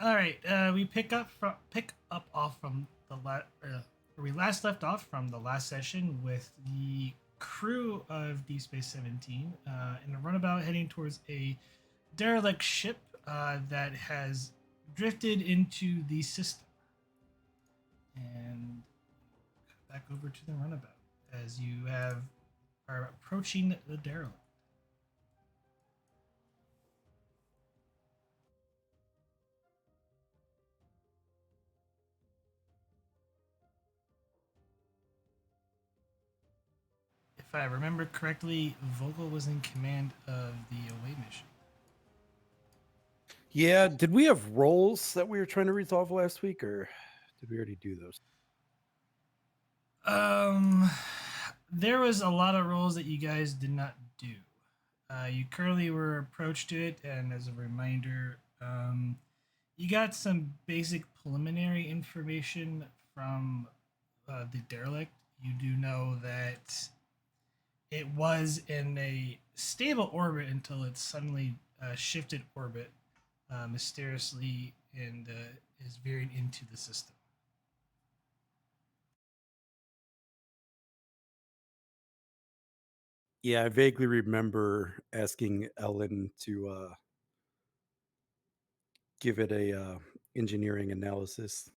All right, we pick up off from the where we last left off from the last session with the crew of Deep Space 17 in a runabout heading towards a derelict ship that has drifted into the system. And back over to the runabout as you are approaching the derelict. If I remember correctly, Vogel was in command of the away mission. Yeah, did we have roles that we were trying to resolve last week, or did we already do those? Um, there was a lot of roles that you guys did not do. You currently were approached to it, and as a reminder, you got some basic preliminary information from the derelict. You do know that it was in a stable orbit until it suddenly shifted orbit mysteriously and is veering into the system. Yeah, I vaguely remember asking Ellen to give it a engineering analysis.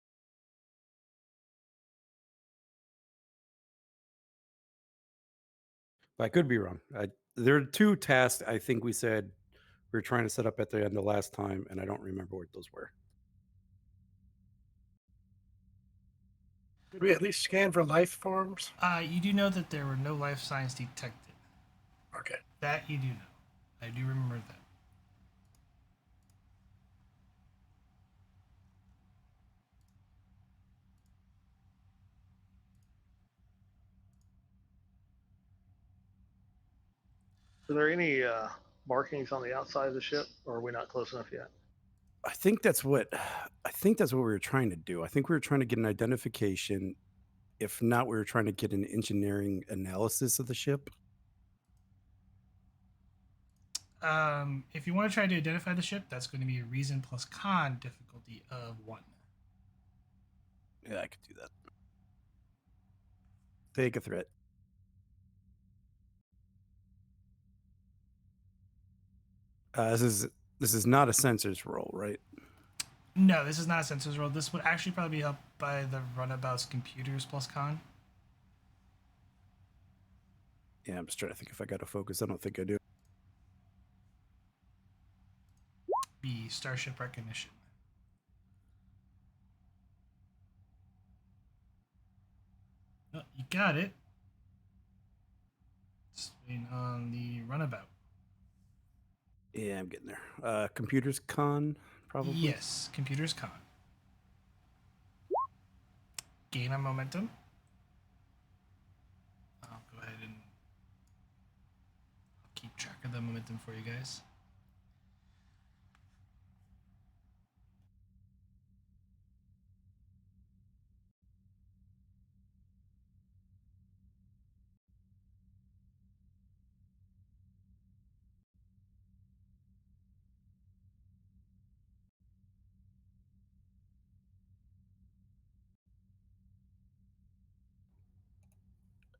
I could be wrong. There are two tasks I think we said we were trying to set up at the end of last time, and I don't remember what those were. Did we at least scan for life forms? You do know that there were no life signs detected. Okay. That you do know. I do remember that. Are there any markings on the outside of the ship, or are we not close enough yet? I think that's what we were trying to do. I think we were trying to get an identification. If not, we were trying to get an engineering analysis of the ship. If you want to try to identify the ship, that's going to be a reason plus con difficulty of 1. Yeah, I could do that. Take a threat. This is not a sensors roll, right? No, this is not a sensors roll. This would actually probably be helped by the runabout's computers plus con. Yeah, I'm just trying to think if I got to focus. I don't think I do. Be starship recognition. Oh, you got it. Just waiting on the runabout. Yeah, I'm getting there. Computers con, probably. Yes, computers con. Gain a momentum. I'll go ahead and keep track of the momentum for you guys.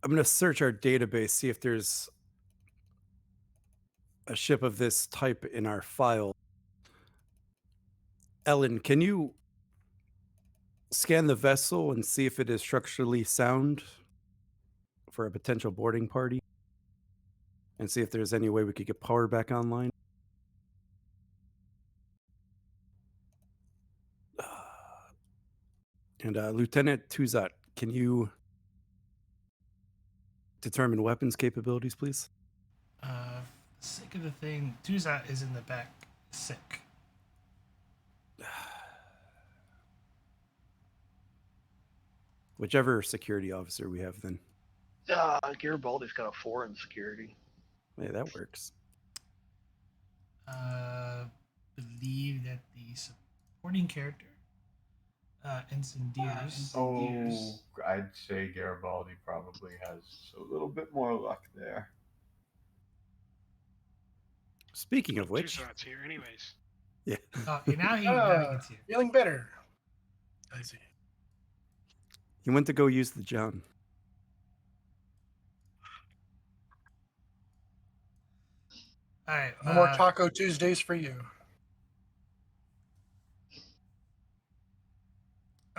I'm going to search our database, see if there's a ship of this type in our file. Ellen, can you scan the vessel and see if it is structurally sound for a potential boarding party? And see if there's any way we could get power back online? And Lieutenant Tuzat, can you determine weapons capabilities, please? For the sake of the thing, Tuzat is in the back, sick. Whichever security officer we have, then. Garibaldi's got a 4 in security. Hey, that works. Believe that the supporting character, Ensign Deers. I'd say Garibaldi probably has a little bit more luck there. Speaking of which, Tuzat's here, anyways. Yeah. Oh, now he gets you. Feeling better. I see. He went to go use the John. All right. No more Taco Tuesdays for you.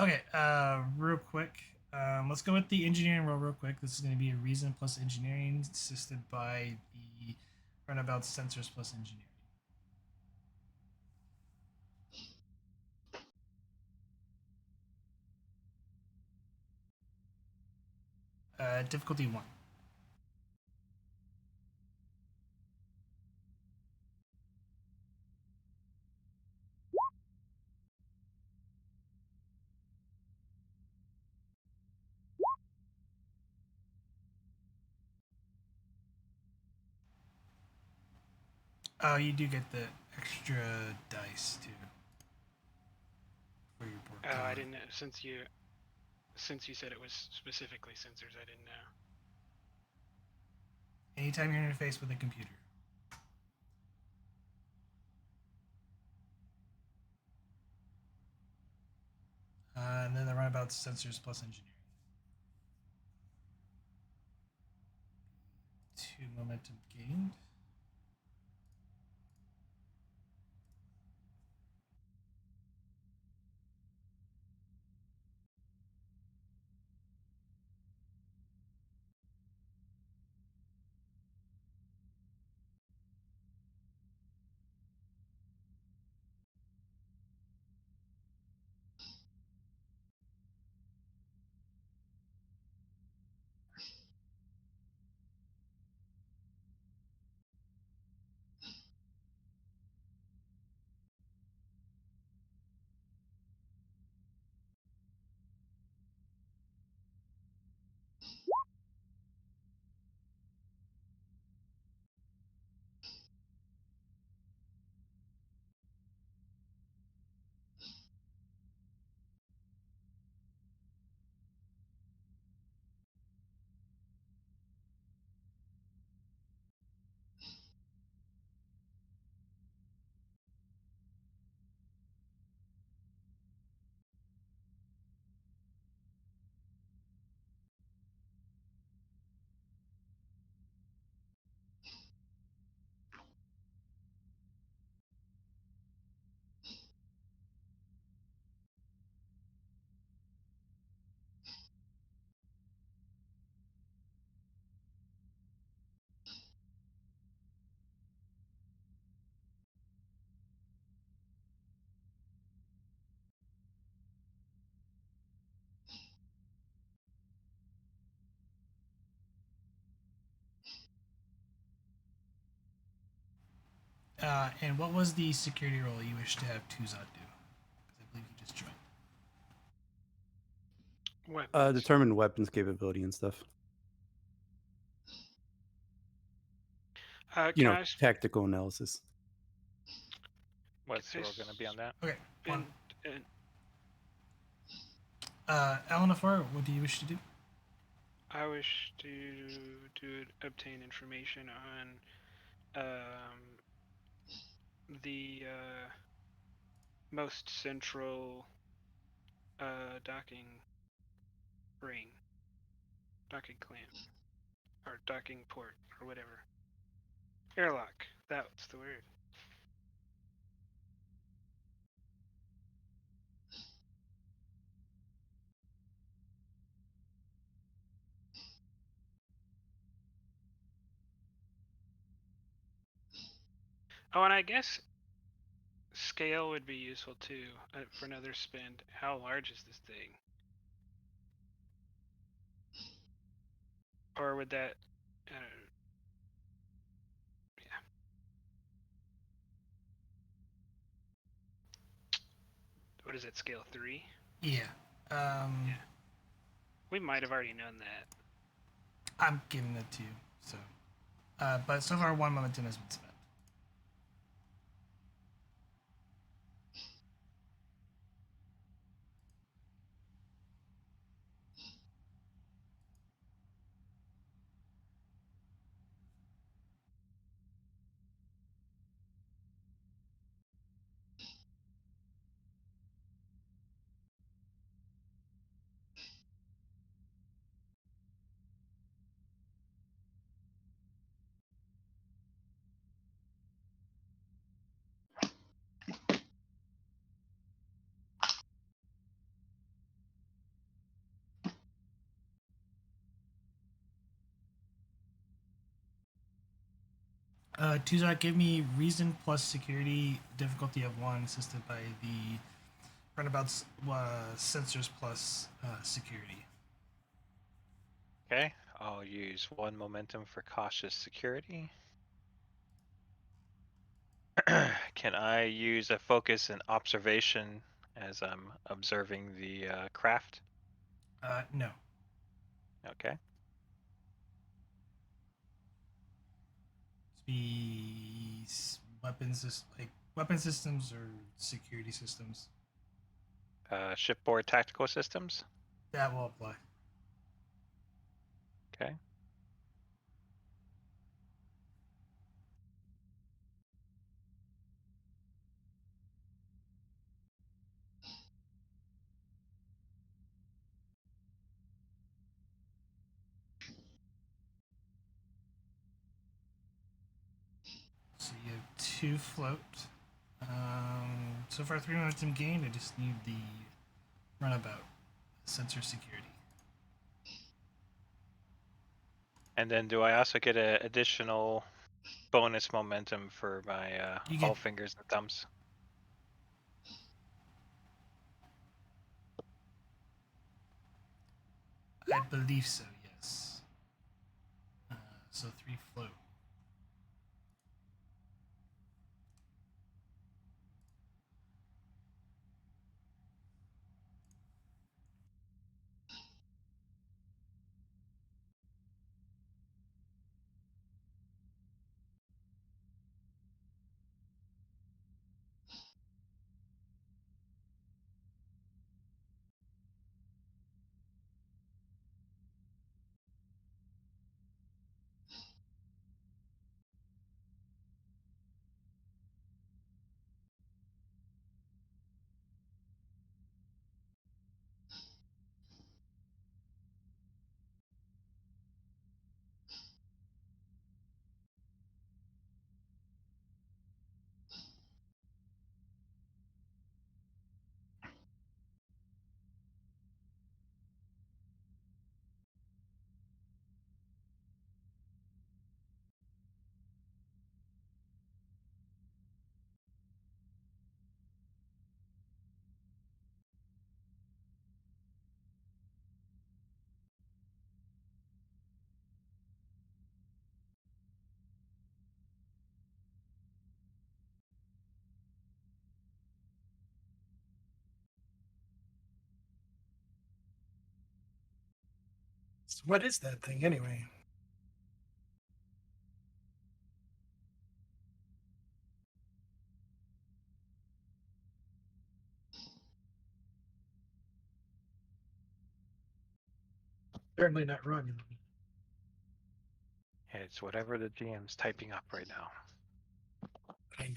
Okay. Real quick. Let's go with the engineering roll real quick. This is going to be a reason plus engineering, assisted by the runabout sensors plus engineering. Difficulty 1. Oh, you do get the extra dice too. For your board Oh, I con. didn't know. Since you said it was specifically sensors, I didn't know. Anytime you're interfaced with a computer. And then the runabout sensors plus engineering. 2 momentum gained. And what was the security role you wish to have Tuzad do? Because I believe you just joined. Weapons. Determine weapons capability and stuff. You Can know, I tactical analysis. What's the I roll going to be on that? Okay. One. and Alan Afar, what do you wish to do? I wish to obtain information on the most central docking ring, docking clamp, or docking port, or whatever. Airlock. That's the word. Oh, and I guess scale would be useful too for another spend. How large is this thing? Or would that? Yeah. What is it? Scale 3? Yeah. Yeah. We might have already known that. I'm giving it to you. So, but so far 1 momentum has been spent. Tuzak, give me reason plus security, difficulty of 1, assisted by the runabout's sensors plus security. Okay, I'll use 1 momentum for cautious security. Can I use a focus and observation as I'm observing the craft? No. Okay. It's be weapons, like weapon systems or security systems. Shipboard tactical systems. That will apply. Okay. So you have 2 float. So far 3 momentum gained. I just need the runabout sensor security. And then do I also get an additional bonus momentum for my You all get- fingers and thumbs? I believe so. Yes. So 3 float. So what is that thing anyway? Certainly not Romulan. It's whatever the GM's typing up right now. I-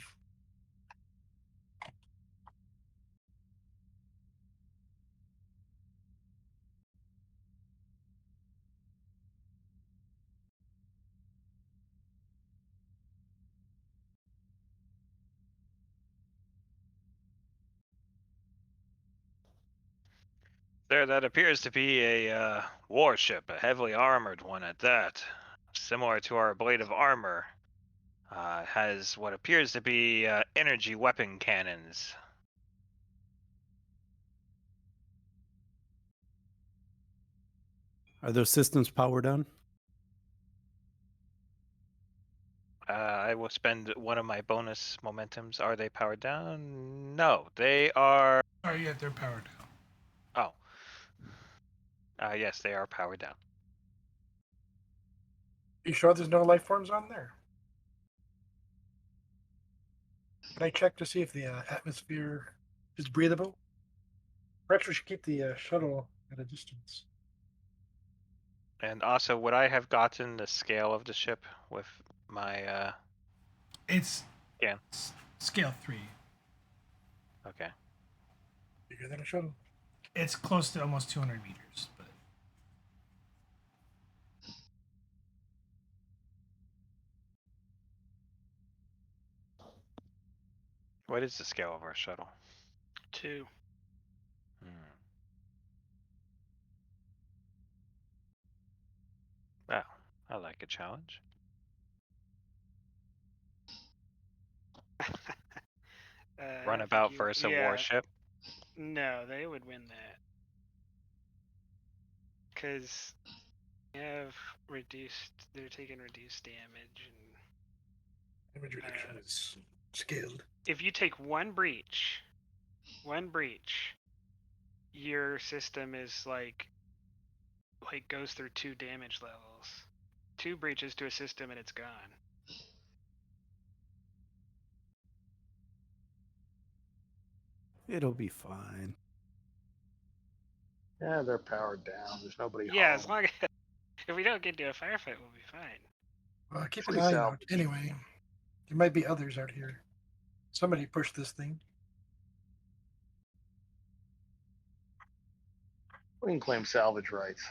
There, that appears to be a warship, a heavily armored one at that. Similar to our blade of armor. Has what appears to be energy weapon cannons. Are those systems powered on? I will spend 1 of my bonus momentums. Are they powered down? No, they are. Oh yeah, they're powered down. Oh. Yes, they are powered down. You sure there's no life forms on there? Can I check to see if the atmosphere is breathable? Perhaps we should keep the shuttle at a distance. And also, would I have gotten the scale of the ship with my It's Yeah. Scale 3. Okay. Bigger than a shuttle. It's close to almost 200 meters, but What is the scale of our shuttle? 2. Wow, I like a challenge. I don't Runabout think you- versus a yeah, warship. No, they would win that. Because they're taking reduced damage, and Damage reduction is scaled. if you take one breach, your system is like goes through 2 damage levels. 2 breaches to a system and it's gone. It'll be fine. Yeah, they're powered down. There's nobody Yeah, home. as long as if we don't get into a firefight, we'll be fine. Well, keep Free an eye salvage. out. Anyway, there might be others out here. Somebody pushed this thing. We can claim salvage rights.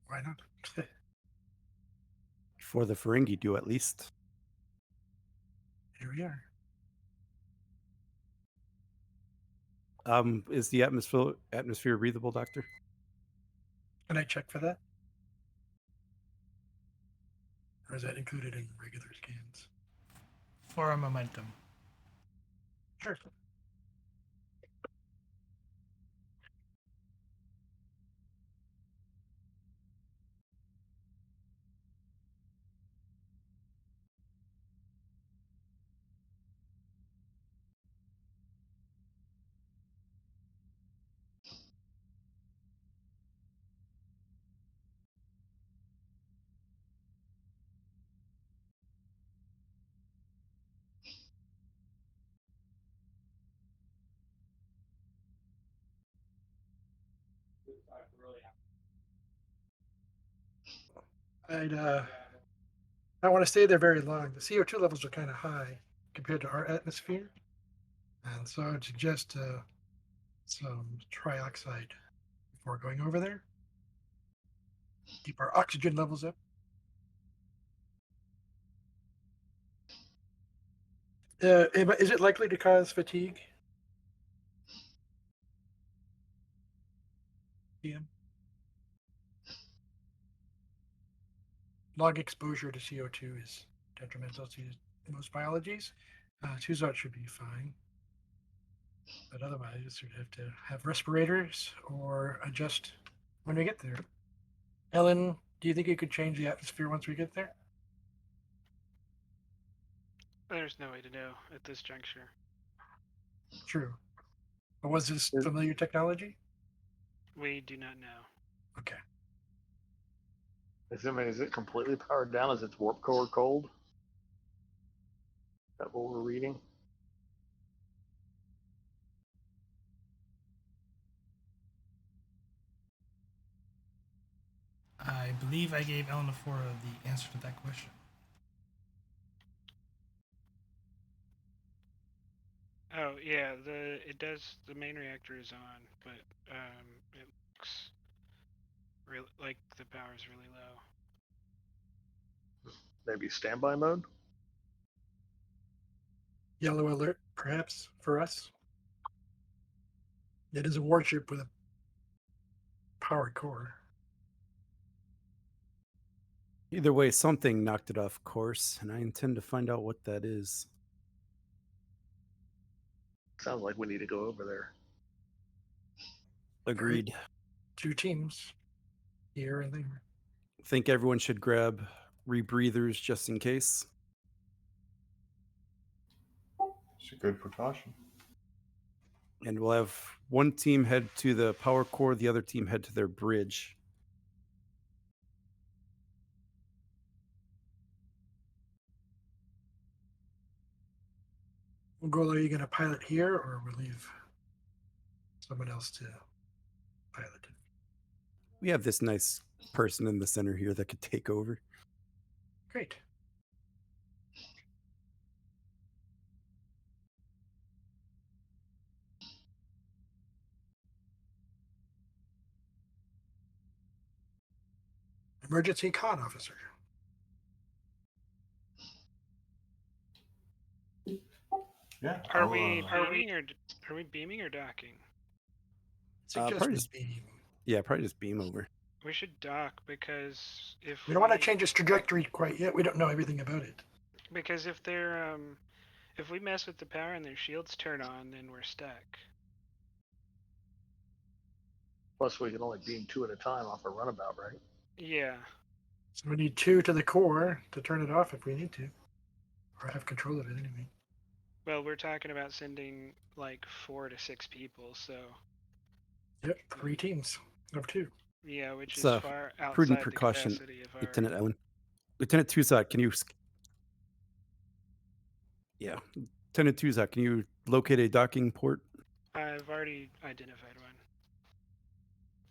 Why not? Before the Ferengi do, at least. Here we are. Is the atmosphere breathable, Doctor? Can I check for that? Or is that included in regular scans? For a momentum. Sure. I'd not want to stay there very long. The CO2 levels are kind of high compared to our atmosphere. And so I'd suggest some trioxide before going over there. Keep our oxygen levels up. Is it likely to cause fatigue? PM. Log exposure to CO2 is detrimental to most biologies. Tuzot should be fine. But otherwise, you'd have to have respirators or adjust when we get there. Ellen, do you think you could change the atmosphere once we get there? There's no way to know at this juncture. True. But was this familiar technology? We do not know. Okay. Is it completely powered down? Is its warp core cold? Is that what we're reading? I believe I gave Eleanor the answer to that question. Oh yeah, the main reactor is on, but it looks really like the power is really low. Maybe standby mode? Yellow alert, perhaps, for us. It is a warship with a powered core. Either way, something knocked it off course, and I intend to find out what that is. Sounds like we need to go over there. Agreed. Right. 2 teams, here and there. Think everyone should grab rebreathers just in case. It's a good precaution. And we'll have one team head to the power core, the other team head to their bridge. Are you going to pilot here, or we'll leave someone else to pilot it? We have this nice person in the center here that could take over. Great. Emergency con officer. Yeah. Are we beaming or docking? Suggest probably we just- beam. Yeah, probably just beam over. We should dock because if We don't want to change its trajectory quite yet. We don't know everything about it. Because if they're if we mess with the power and their shields turn on, then we're stuck. Plus, we can only beam 2 at a time off a runabout, right? Yeah. So we need 2 to the core to turn it off if we need to, or have control of it anyway. Well, we're talking about sending like 4 to 6 people, so Yep, 3 teams of 2. yeah, which It's is a far prudent outside the precaution, capacity of our. Lieutenant Owen. Lieutenant Tuzak, can you? Yeah, Lieutenant Tuzak, can you locate a docking port? I've already identified one,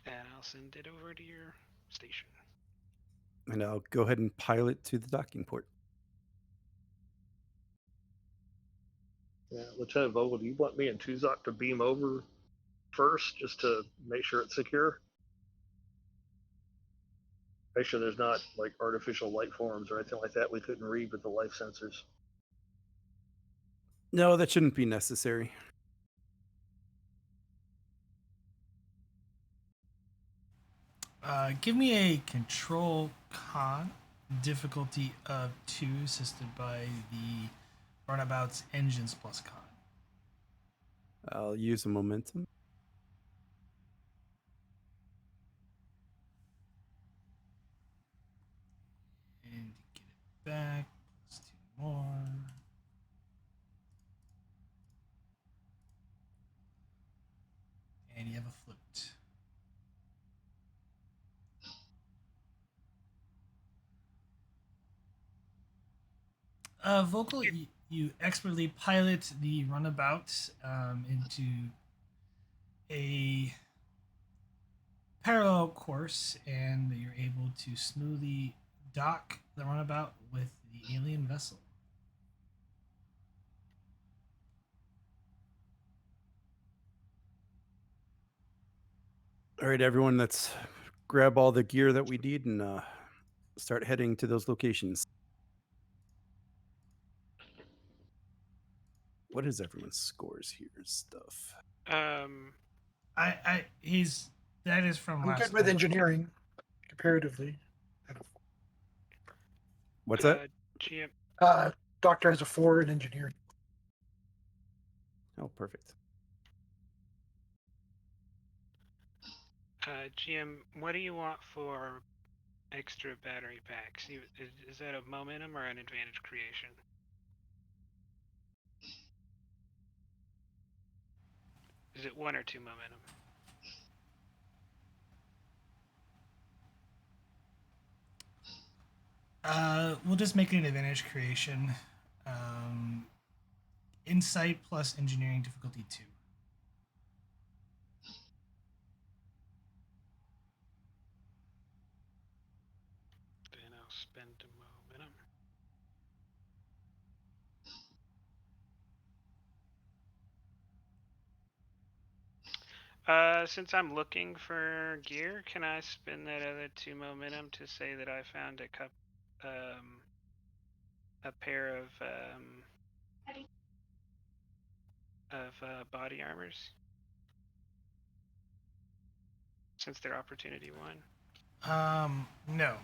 and I'll send it over to your station. And I'll go ahead and pilot to the docking port. Yeah, Lieutenant Vogel, do you want me and Tuzak to beam over first just to make sure it's secure? Make sure there's not like artificial light forms or anything like that we couldn't read with the life sensors. No, that shouldn't be necessary. Give me a control con, difficulty of 2, assisted by the runabout's engines plus con. I'll use a momentum. And get it back, plus 2 more. And you have a float. Vocal, you expertly pilot the runabout into a parallel course, and you're able to smoothly dock the runabout with the alien vessel. All right, everyone, let's grab all the gear that we need and start heading to those locations. What is everyone's scores here? Stuff. That is from I'm last good with night. engineering, comparatively. What's that? GM. Doctor has a 4 in engineering. Oh, perfect. GM, what do you want for extra battery packs? Is that a momentum or an advantage creation? Is it 1 or 2 momentum? We'll just make it an advantage creation. Insight plus engineering difficulty 2. Then I'll spend a momentum. Since I'm looking for gear, can I spend that other 2 momentum to say that I found a pair of body armors? Since they're opportunity 1. No.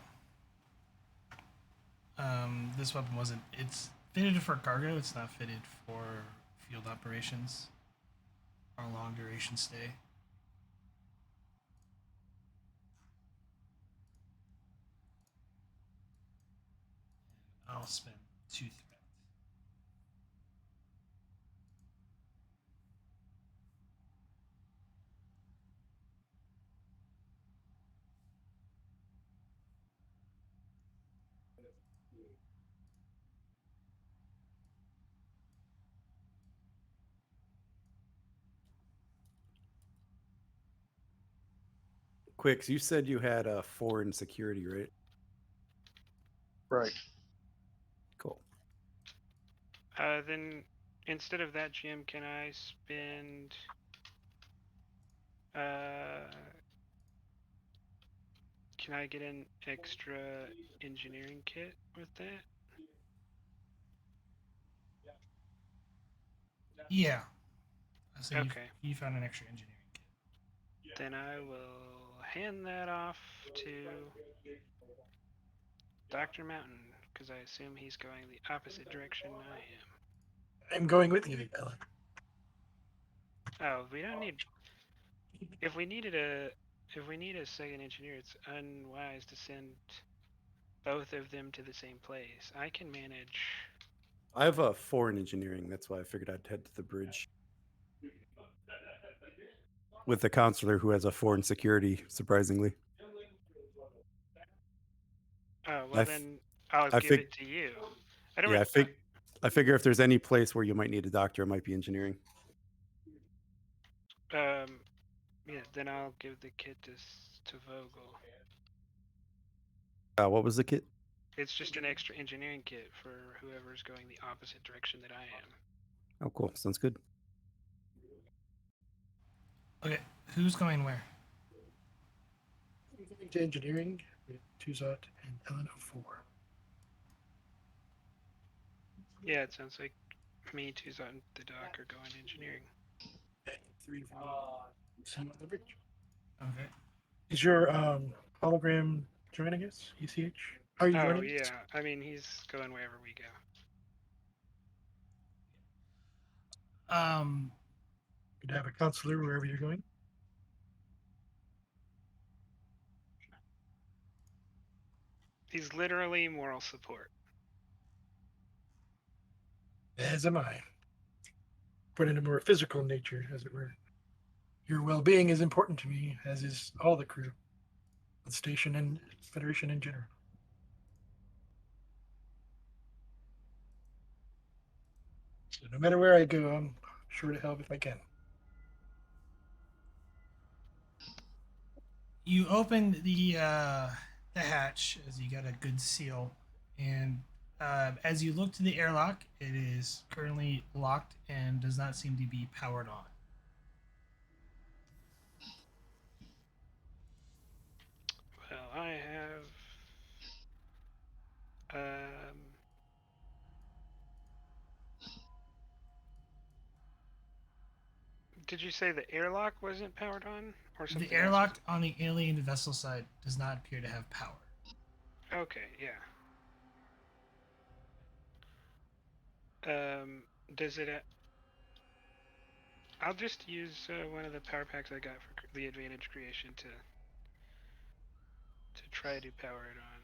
This weapon wasn't. It's fitted for cargo. It's not fitted for field operations or long duration stay. I'll spend 2 threat. Quicks, you said you had a 4 in security, right? Right. Cool. Then instead of that, GM, can I spend can I get an extra engineering kit with that? Yeah. So Okay. you found an extra engineering kit. Then I will hand that off to Dr. Mountain, because I assume he's going the opposite direction I am. I'm going with you, Ellen. Oh, we don't need. If we need a second engineer, it's unwise to send both of them to the same place. I can manage. I have a 4 in engineering. That's why I figured I'd head to the bridge. With the counselor who has a 4 in security, surprisingly. Oh well, I then I'll I give fig- it to you. I don't. Yeah, re- I figure if there's any place where you might need a doctor, it might be engineering. Yeah. Then I'll give the kit to Vogel. What was the kit? It's just an extra engineering kit for whoever's going the opposite direction that I am. Oh, cool. Sounds good. Okay, who's going where? I'm going to engineering with Tuzot and Ellen 04. Yeah, it sounds like me, Tuzot, and the doc are going engineering. And 3 of you see you on the bridge. Okay. Is your hologram joining us, ECH? Are you Oh joining us? yeah, I mean he's going wherever we go. Could have a counselor wherever you're going. He's literally moral support. As am I. But in a more physical nature, as it were. Your well-being is important to me, as is all the crew, the station and Federation in general. So no matter where I go, I'm sure to help if I can. You open the hatch as you got a good seal, and as you look to the airlock, it is currently locked and does not seem to be powered on. Well, I have did you say the airlock wasn't powered on, or something The else? airlock on the alien vessel side does not appear to have power. Okay, yeah. Does it? I'll just use one of the power packs I got for the advantage creation to try to power it on.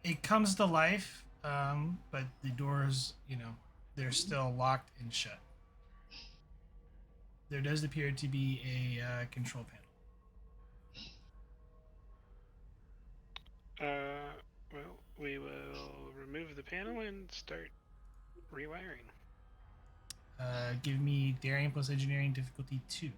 It comes to life, but the doors, they're still locked and shut. There does appear to be a control panel. Well, we will remove the panel and start rewiring. Give me daring plus engineering difficulty 2.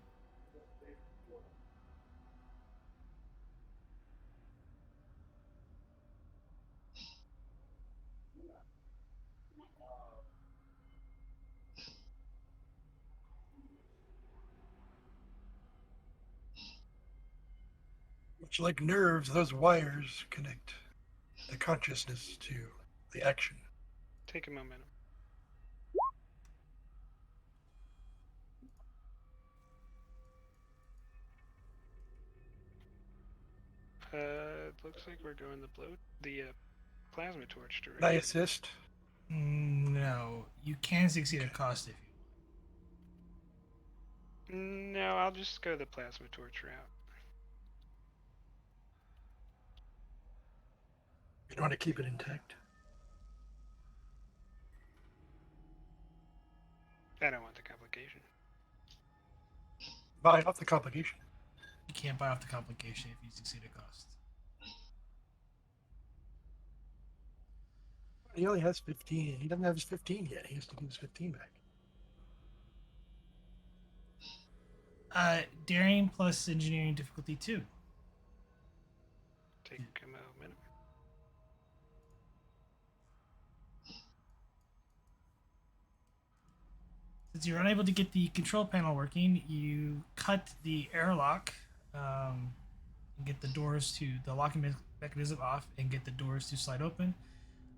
Much like nerves, those wires connect the consciousness to the action. Take a momentum. It looks like we're going the plasma torch Can I direction. assist? No, you can succeed at cost if you No, I'll just go the plasma torch route. You want to keep it intact? I don't want the complication. Buy off the complication. You can't buy off the complication if you succeed at cost. He only has 15. He doesn't have his 15 yet. He has to give his 15 back. Daring plus engineering difficulty 2. Take a momentum. Since you're unable to get the control panel working, you cut the airlock and get the doors to the locking mechanism off and get the doors to slide open.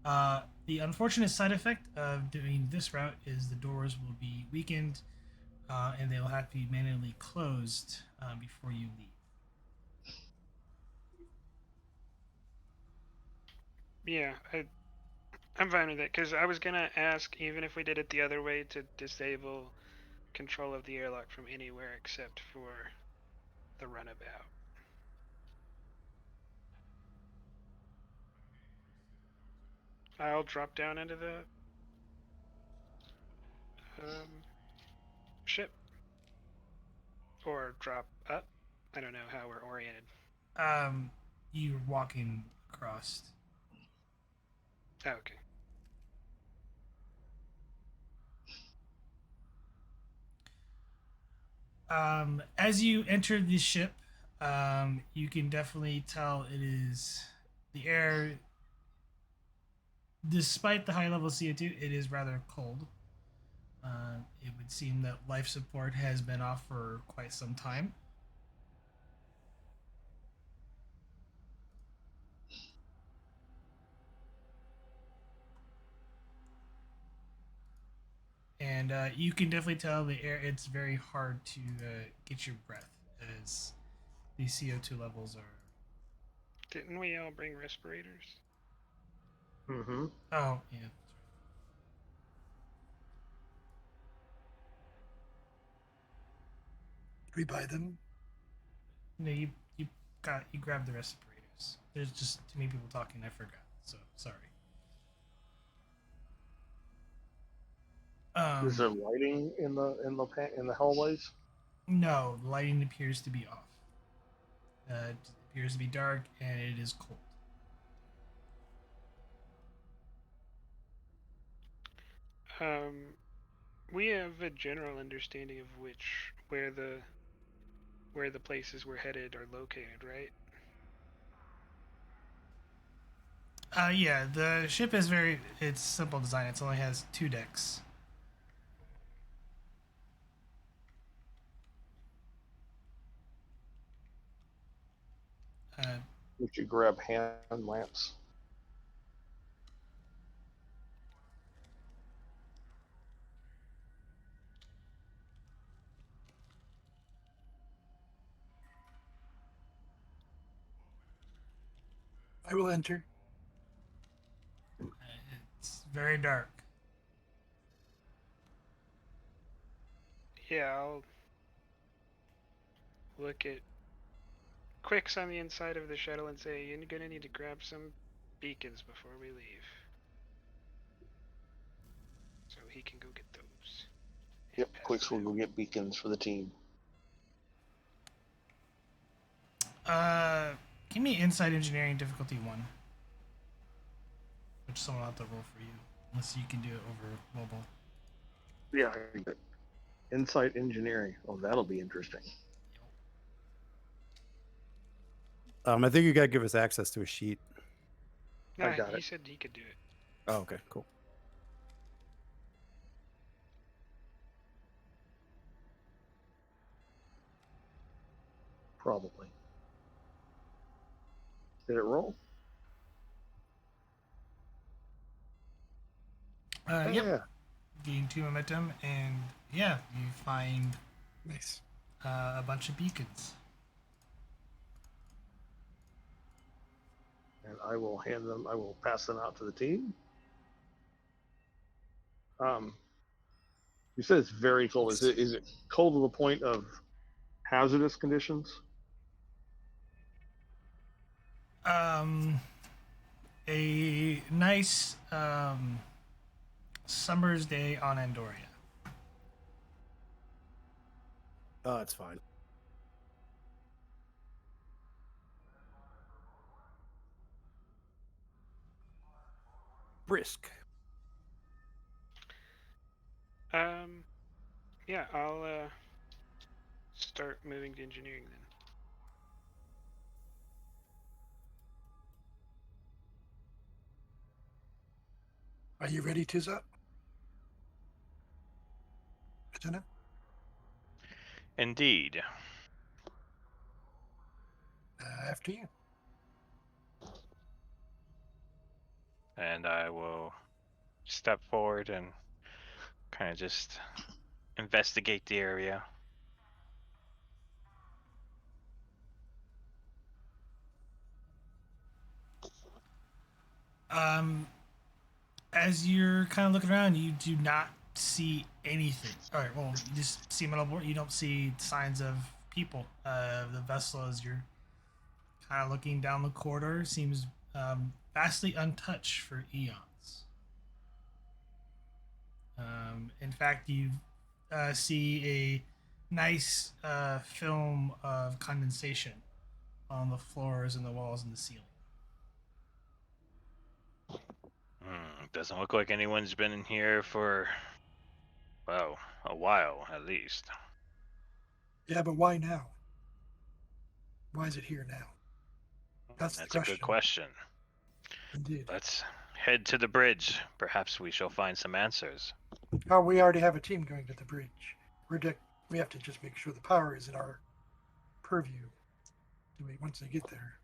The unfortunate side effect of doing this route is the doors will be weakened and they'll have to be manually closed before you leave. Yeah, I'm fine with it because I was gonna ask even if we did it the other way to disable control of the airlock from anywhere except for the runabout. I'll drop down into the ship or drop up. I don't know how we're oriented. You're walking across. Oh, okay. As you enter the ship, you can definitely tell it is the air. Despite the high level of CO2, it is rather cold. It would seem that life support has been off for quite some time. And you can definitely tell the air. It's very hard to get your breath as the CO2 levels are. Didn't we all bring respirators? Mm-hmm. Oh yeah. Did we buy them? No, you grabbed the respirators. There's just too many people talking. I forgot. So sorry. Is there lighting in the hallways? No, the lighting appears to be off. It appears to be dark and it is cold. We have a general understanding of where the places we're headed are located, right? Yeah, the ship is it's simple design. It only has 2 decks. Uh, We should grab hand lamps. I will enter. it's very dark. Yeah, I'll look at Quick's on the inside of the shuttle and say, "You're gonna need to grab some beacons before we leave." So he can go get those. Yep, Quicks will go get beacons for the team. Give me inside engineering difficulty 1. Which someone will have to roll for you. Unless you can do it over mobile. Yeah, I get it. Insight engineering. Oh, that'll be interesting. I think you gotta give us access to a sheet. Nah, got he it. said he could do it. Oh, okay, cool. Probably. Did it roll? Yep. Yeah. Gain 2 momentum, and yeah, you find Nice. a bunch of beacons. And I will pass them out to the team. You said it's very cold. Is it cold to the point of hazardous conditions? A nice summer's day on Andoria. Oh, it's fine. Brisk. Yeah, I'll start moving to engineering then. Are you ready, Tizot? Lieutenant? Indeed. After you. and I will step forward and kind of just investigate the area. As you're kind of looking around, you do not see anything. All right, well, you just see metal board. You don't see signs of people. The vessel, as you're kind of looking down the corridor, seems vastly untouched for eons. In fact, you see a nice film of condensation on the floors and the walls and the ceiling. Doesn't look like anyone's been in here for, well, a while at least. Yeah, but why now? Why is it here now? That's the That's a good question. Indeed. Let's head to the bridge. Perhaps we shall find some answers. Oh, we already have a team going to the bridge. We have to just make sure the power is in our purview. Once they get there.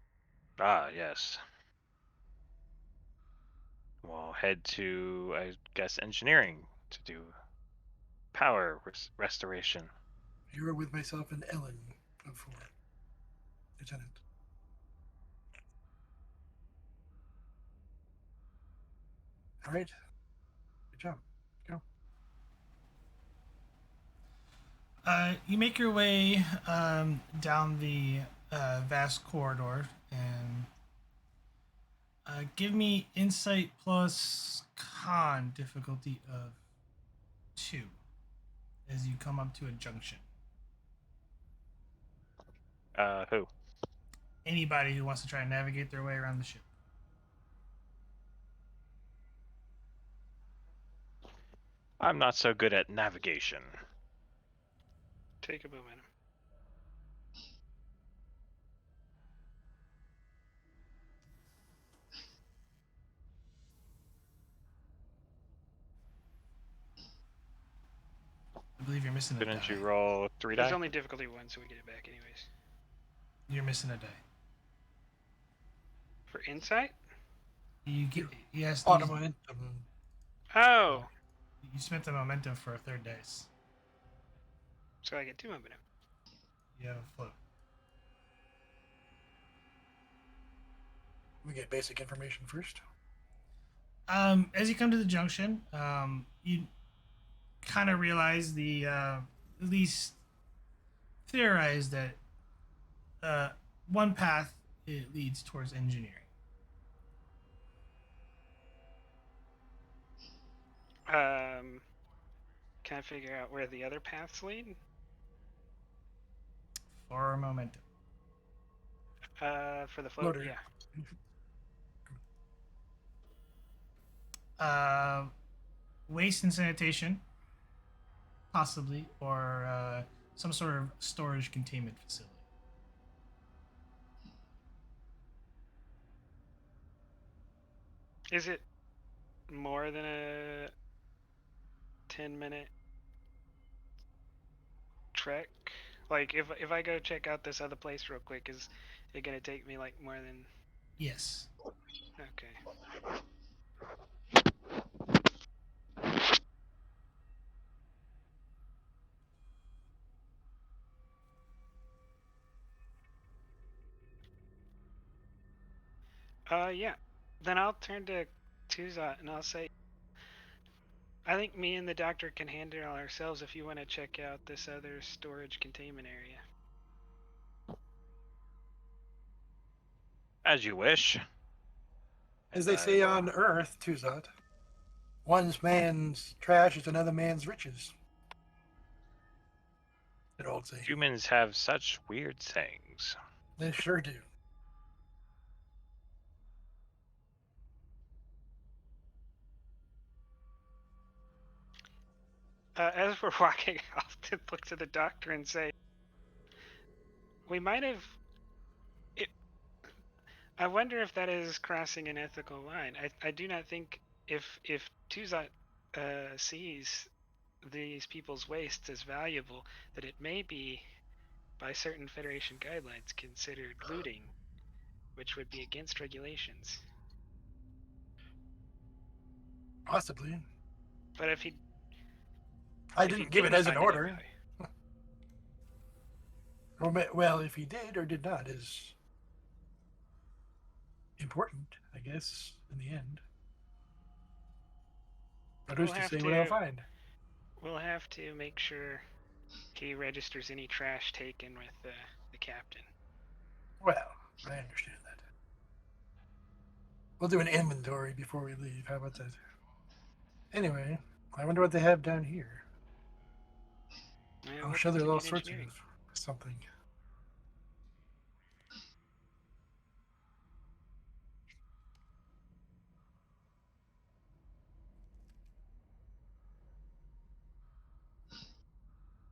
Ah, yes. We'll head to, I guess, engineering to do power restoration. You're with myself and Ellen for Lieutenant. All right. Good job. Go. You make your way down the vast corridor and give me insight plus con difficulty of 2 as you come up to a junction. Who? Anybody who wants to try and navigate their way around the ship. I'm not so good at navigation. Take a momentum. I believe you're missing a die. Didn't you roll 3 There's die? only difficulty 1, so we get it back anyways. You're missing a die. For insight? You get yes. Momentum. Oh, You spent the momentum for a third dice. so I get 2 momentum. You have a float. We get basic information first. As you come to the junction, you kind of realize at least theorize that one path it leads towards engineering. Can I figure out where the other paths lead? For momentum. For the float, Floater. yeah. Waste and sanitation, possibly, or some sort of storage containment facility. Is it more than a 10-minute trek? Like, if I go check out this other place real quick, is it gonna take me like more than? Yes. Okay. Yeah. Then I'll turn to Tuzat and I'll say, I think me and the doctor can handle it ourselves if you want to check out this other storage containment area. As you wish. As And they I say will- on Earth, Tuzat, one man's trash is another man's riches. That old saying. Humans have such weird sayings. They sure do. As we're walking, I'll look to the doctor and say, we might have. I wonder if that is crossing an ethical line. I do not think if Tuzat sees these people's wastes as valuable, that it may be, by certain Federation guidelines, considered looting, which would be against regulations. Possibly. But if he I if he didn't give it didn't as an find order. anybody, Well, if he did or did not is important, I guess, in the end. But who's we'll to have say what I'll to find? we'll have to make sure he registers any trash taken with the captain. Well, I understand that. We'll do an inventory before we leave. How about that? Anyway, I wonder what they have down here. I'm We'll sure there's continue all in sorts engineering. of something.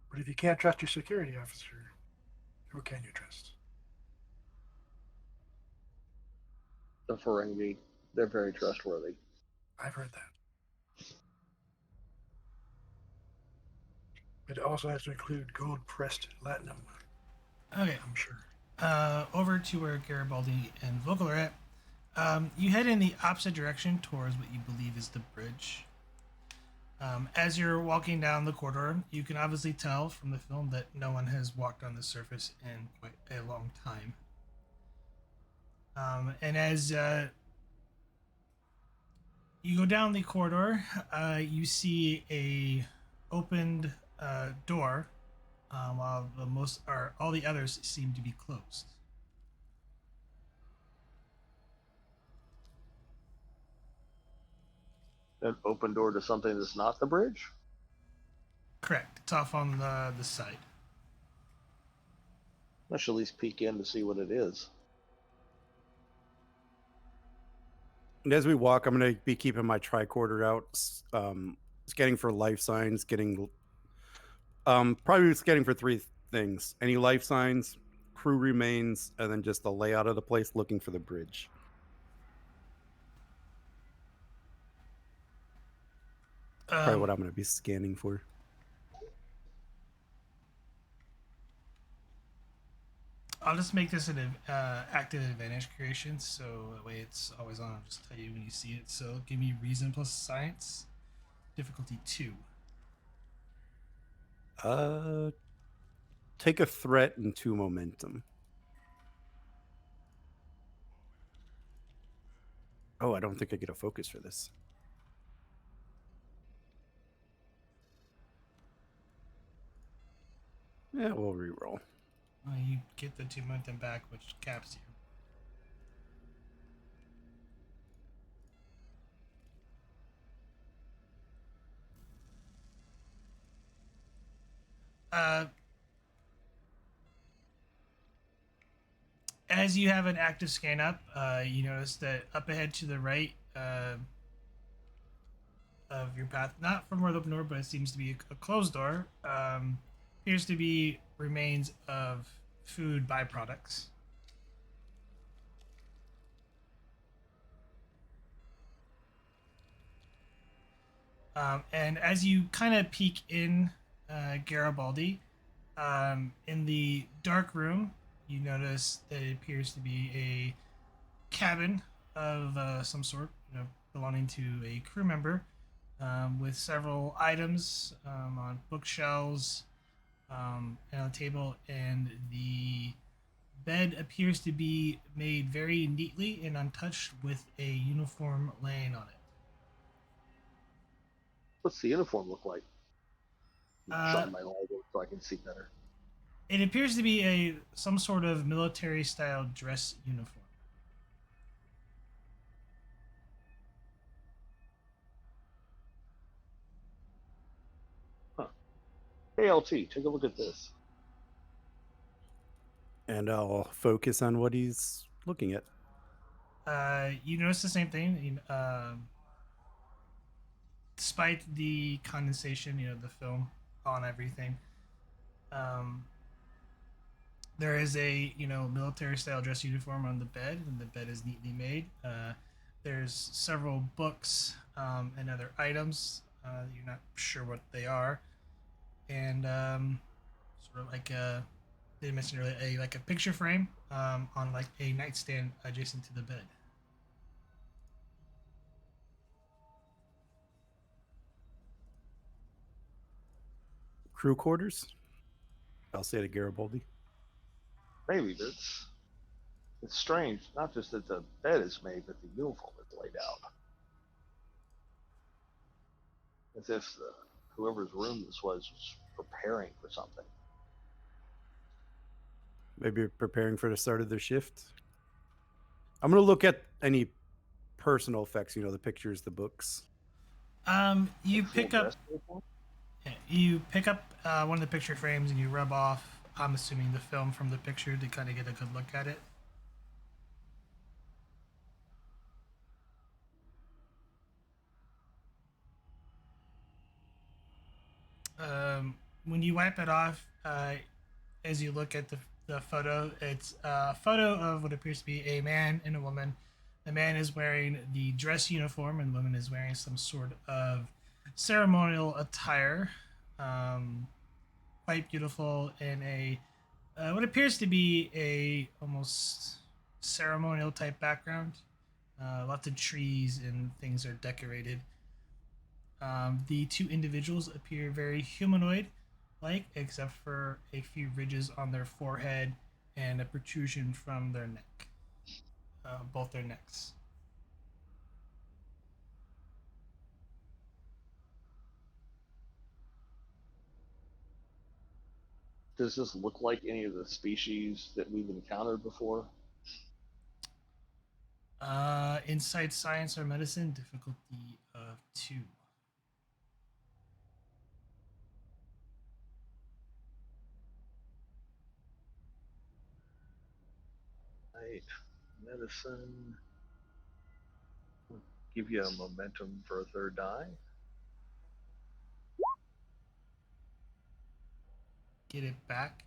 But if you can't trust your security officer, who can you trust? The Ferengi, they're very trustworthy. I've heard that. But it also has to include gold-pressed latinum, Okay. I'm sure. Over to where Garibaldi and Vogel are at. You head in the opposite direction towards what you believe is the bridge. As you're walking down the corridor, you can obviously tell from the film that no one has walked on the surface in quite a long time. And as you go down the corridor, you see a opened door, while all the others seem to be closed. An open door to something that's not the bridge? Correct. It's off on the side. I should at least peek in to see what it is. And as we walk, I'm going to be keeping my tricorder out, scanning for life signs, probably scanning for three things: any life signs, crew remains, and then just the layout of the place, looking for the bridge. Probably what I'm going to be scanning for. I'll just make this an active advantage creation, so that way it's always on. I'll just tell you when you see it. So give me reason plus science, difficulty 2. Take a threat and 2 momentum. Oh, I don't think I get a focus for this. Yeah, we'll re-roll. You get the 2 momentum back, which caps you. As you have an active scan up, you notice that up ahead to the right of your path, not from where the open door, but it seems to be a closed door, appears to be remains of food byproducts. And as you kind of peek in, Garibaldi, in the dark room, you notice that it appears to be a cabin of some sort, belonging to a crew member, with several items on bookshelves and on a table, and the bed appears to be made very neatly and untouched, with a uniform laying on it. What's the uniform look like? Uh, Shine my light in so I can see better. It appears to be some sort of military style dress uniform. Huh. Hey, LT, take a look at this. And I'll focus on what he's looking at. You notice the same thing. Despite the condensation, the film on everything, um, there is a military style dress uniform on the bed, and the bed is neatly made. There's several books and other items. You're not sure what they are, and sort of like they mentioned earlier, like a picture frame on like a nightstand adjacent to the bed. Crew quarters? I'll say to Garibaldi. Maybe, but it's strange. Not just that the bed is made, but the uniform is laid out. As if whoever's room this was preparing for something. Maybe preparing for the start of their shift. I'm going to look at any personal effects, the pictures, the books. You Full pick up dress uniform? one of the picture frames and you rub off, I'm assuming, the film from the picture to kind of get a good look at it. When you wipe it off, as you look at the photo, it's a photo of what appears to be a man and a woman. The man is wearing the dress uniform, and the woman is wearing some sort of ceremonial attire. Quite beautiful in a what appears to be a almost ceremonial type background. Lots of trees and things are decorated. The two individuals appear very humanoid like, except for a few ridges on their forehead and a protrusion from their neck. Both their necks. Does this look like any of the species that we've encountered before? Inside science or medicine, difficulty of 2. Right. Medicine. Give you a momentum for a third die. Get it back.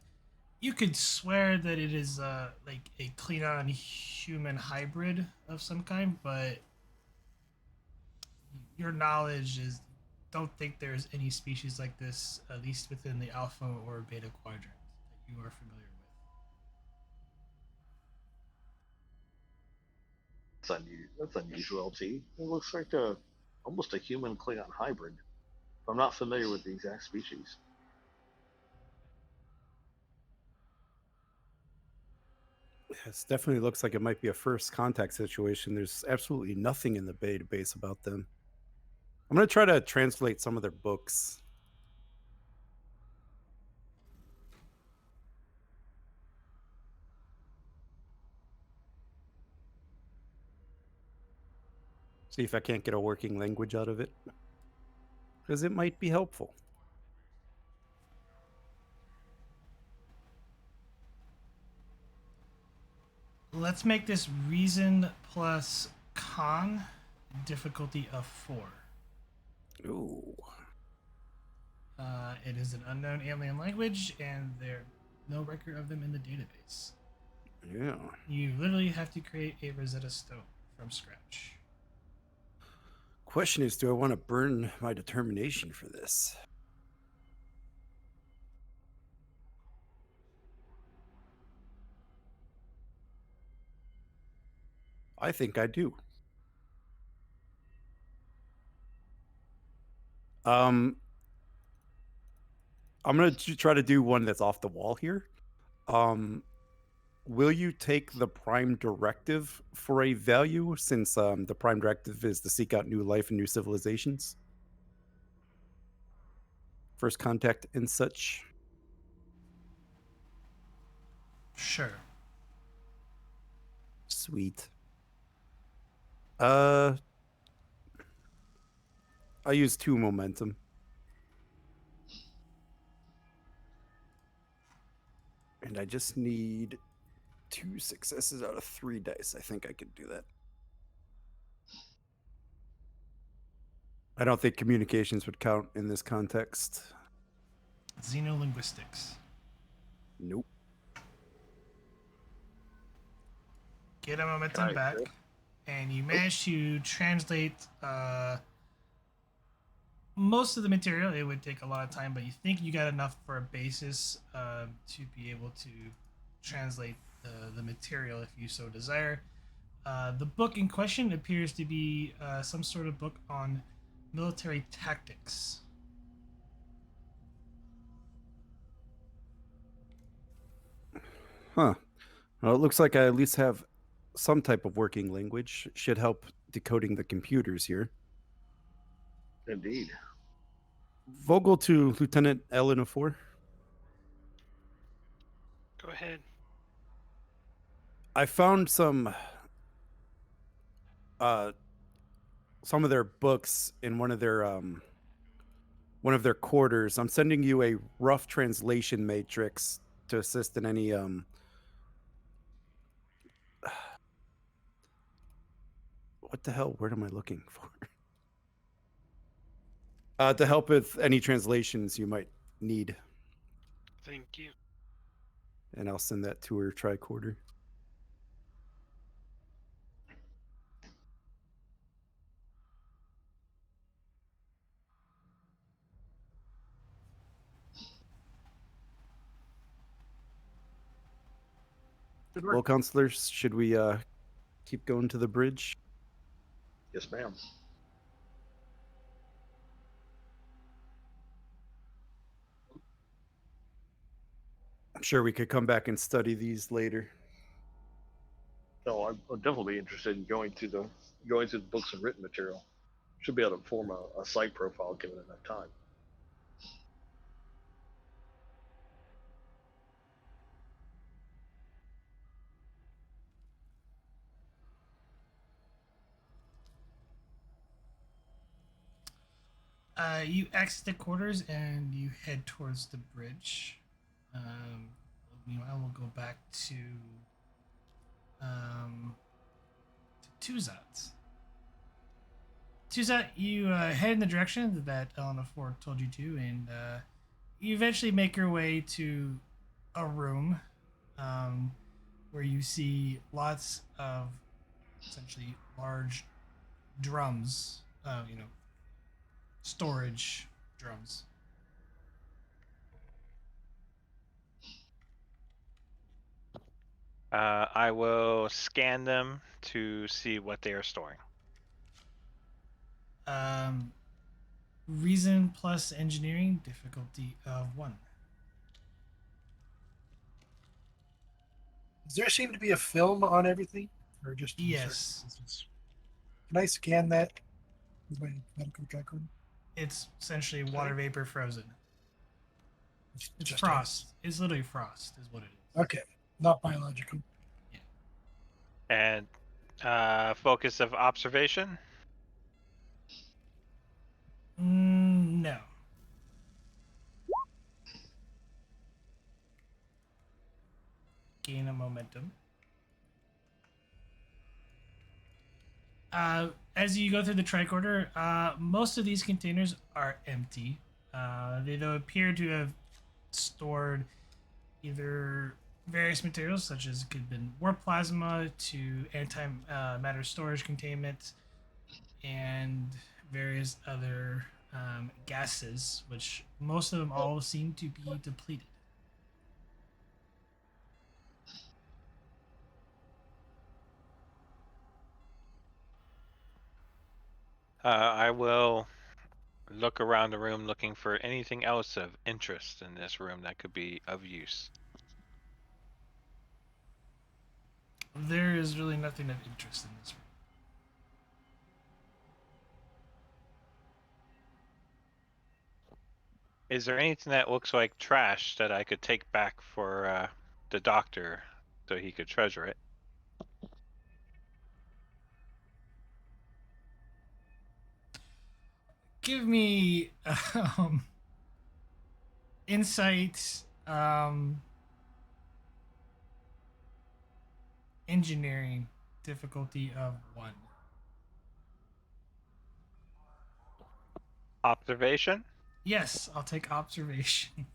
You could swear that it is like a Klingon human hybrid of some kind, but your knowledge is don't think there's any species like this, at least within the alpha or beta quadrant that you are familiar with. That's unusual, LT. It looks like almost a human Klingon hybrid. I'm not familiar with the exact species. This definitely looks like it might be a first contact situation. There's absolutely nothing in the database about them. I'm going to try to translate some of their books. See if I can't get a working language out of it. Because it might be helpful. Let's make this reason plus con, difficulty of 4. Ooh. It is an unknown alien language, and there's no record of them in the database. Yeah. You literally have to create a Rosetta Stone from scratch. Question is, do I want to burn my determination for this? I think I do. I'm going to try to do one that's off the wall here. Will you take the prime directive for a value, since the prime directive is to seek out new life and new civilizations? First contact and such. Sure. Sweet. I use 2 momentum. And I just need 2 successes out of 3 dice. I think I could do that. I don't think communications would count in this context. Xenolinguistics. Nope. Get a momentum back, and you manage to translate most of the material. It would take a lot of time, but you think you got enough for a basis to be able to translate the material if you so desire. The book in question appears to be some sort of book on military tactics. Huh. Well, it looks like I at least have some type of working language. Should help decoding the computers here. Indeed. Vogel to Lieutenant Ellen 4. Go ahead. I found some of their books in one of their quarters. I'm sending you a rough translation matrix to assist in any what the hell word am I looking for? To help with any translations you might need. Thank you. And I'll send that to her tricorder. Good Well, work. counselors, should we keep going to the bridge? Yes, ma'am. I'm sure we could come back and study these later. No, I'm definitely interested in going through the books and written material. Should be able to form a site profile given enough time. You exit the quarters and you head towards the bridge. Um, Meanwhile, we'll go back to Tuzat. Tuzat, you head in the direction that Elena Ford told you to, and you eventually make your way to a room um, where you see lots of essentially large drums, storage drums. I will scan them to see what they are storing. Reason plus engineering, difficulty of 1. Does there seem to be a film on everything, or just in certain Yes, places? Can I scan that with my medical tracker? it's essentially water vapor frozen. It's Just frost. It's literally frost, is what it is. Okay, not biological. And focus of observation. No. Gain a momentum. As you go through the tricorder, most of these containers are empty. They don't appear to have stored either various materials, such as it could have been warp plasma to antimatter storage containment, and various other gases, which most of them all seem to be depleted. I will look around the room looking for anything else of interest in this room that could be of use. There is really nothing of interest in this room. Is there anything that looks like trash that I could take back for the doctor so he could treasure it? Give me insight, engineering, difficulty of 1. Observation? Yes, I'll take observation.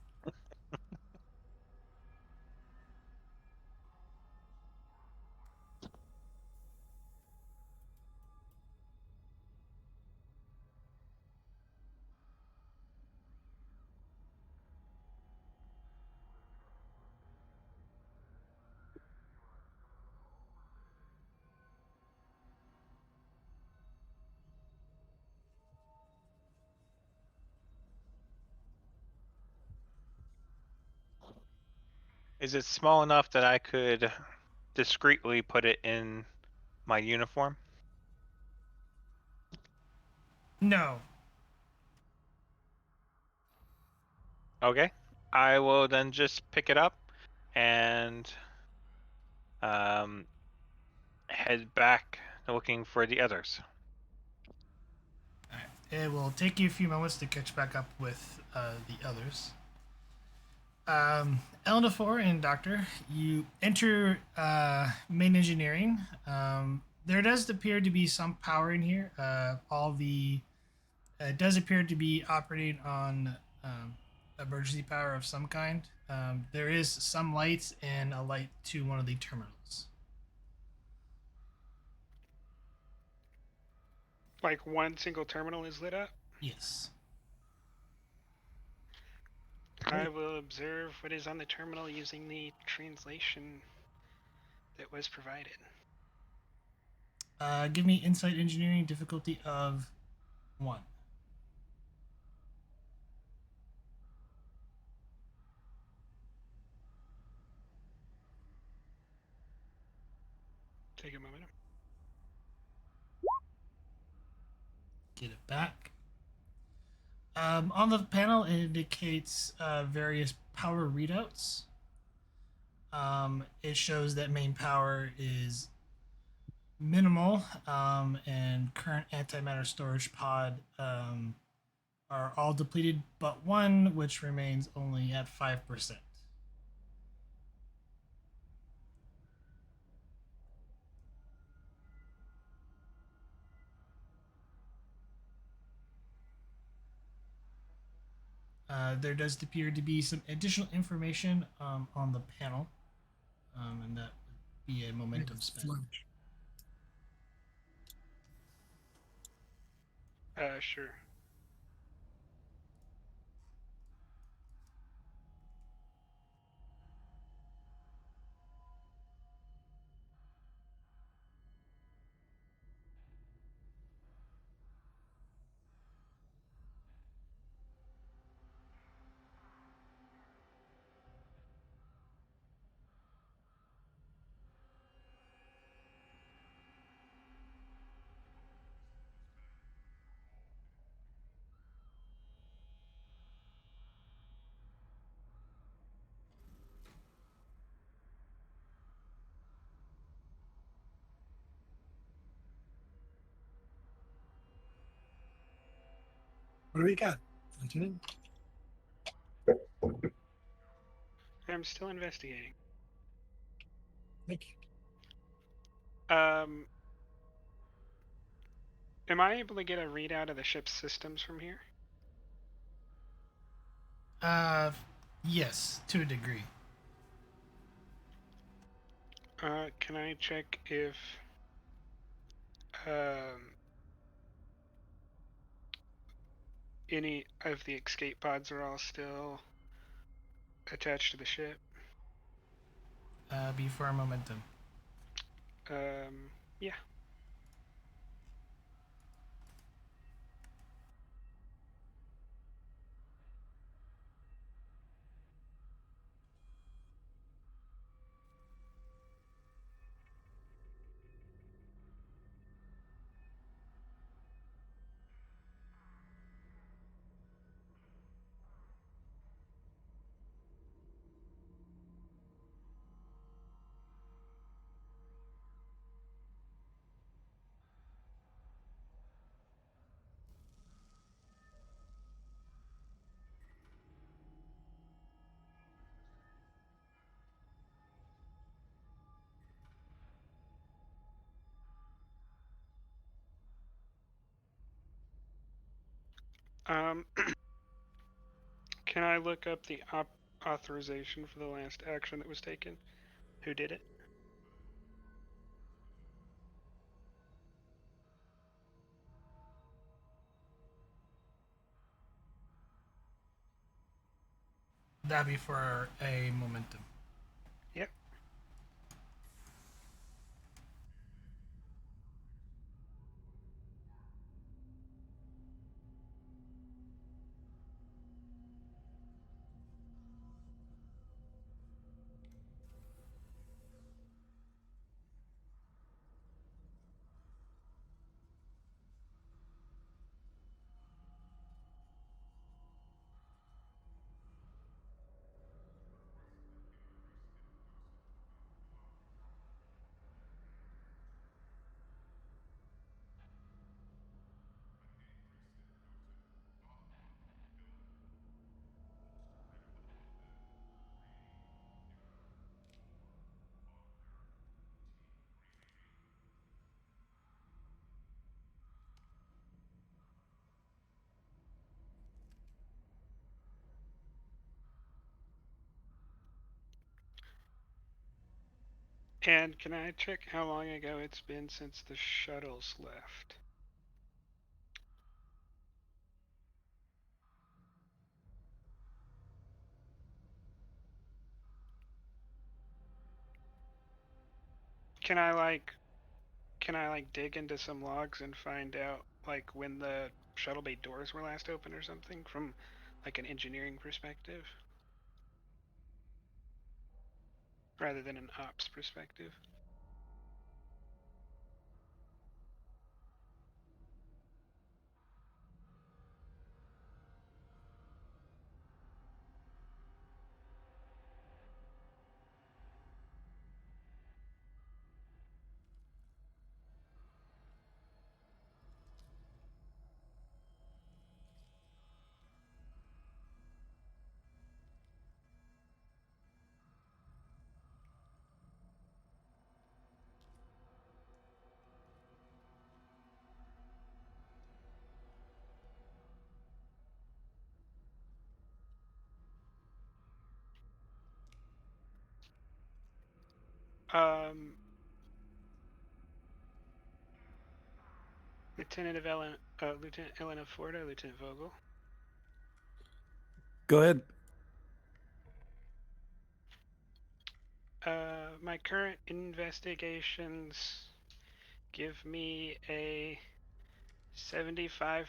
Is it small enough that I could discreetly put it in my uniform? No. Okay. I will then just pick it up and um, head back looking for the others. Alright. It will take you a few moments to catch back up with the others. Elnafor and Doctor, you enter main engineering. There does appear to be some power in here. It does appear to be operating on emergency power of some kind. There is some lights and a light to one of the terminals. Like one single terminal is lit up. Yes. I will observe what is on the terminal using the translation that was provided. Give me insight engineering difficulty of 1. Take a moment. Get it back. On the panel, it indicates various power readouts. It shows that main power is minimal, and current antimatter storage pod are all depleted, but one, which remains only at 5%. There does appear to be some additional information on the panel, and that would be a momentum spend. Sure. What do we got, Lieutenant? I'm still investigating. Thank you. Am I able to get a readout of the ship's systems from here? Yes, to a degree. Can I check if any of the escape pods are all still attached to the ship? Before momentum. Yeah. Can I look up the authorization for the last action that was taken? Who did it? That'd be for a momentum. Yep. And can I check how long ago it's been since the shuttles left? Can I dig into some logs and find out like when the shuttle bay doors were last open or something from like an engineering perspective rather than an ops perspective? Lieutenant Elena Forda, Lieutenant Vogel. Go ahead. My current investigations give me a 75%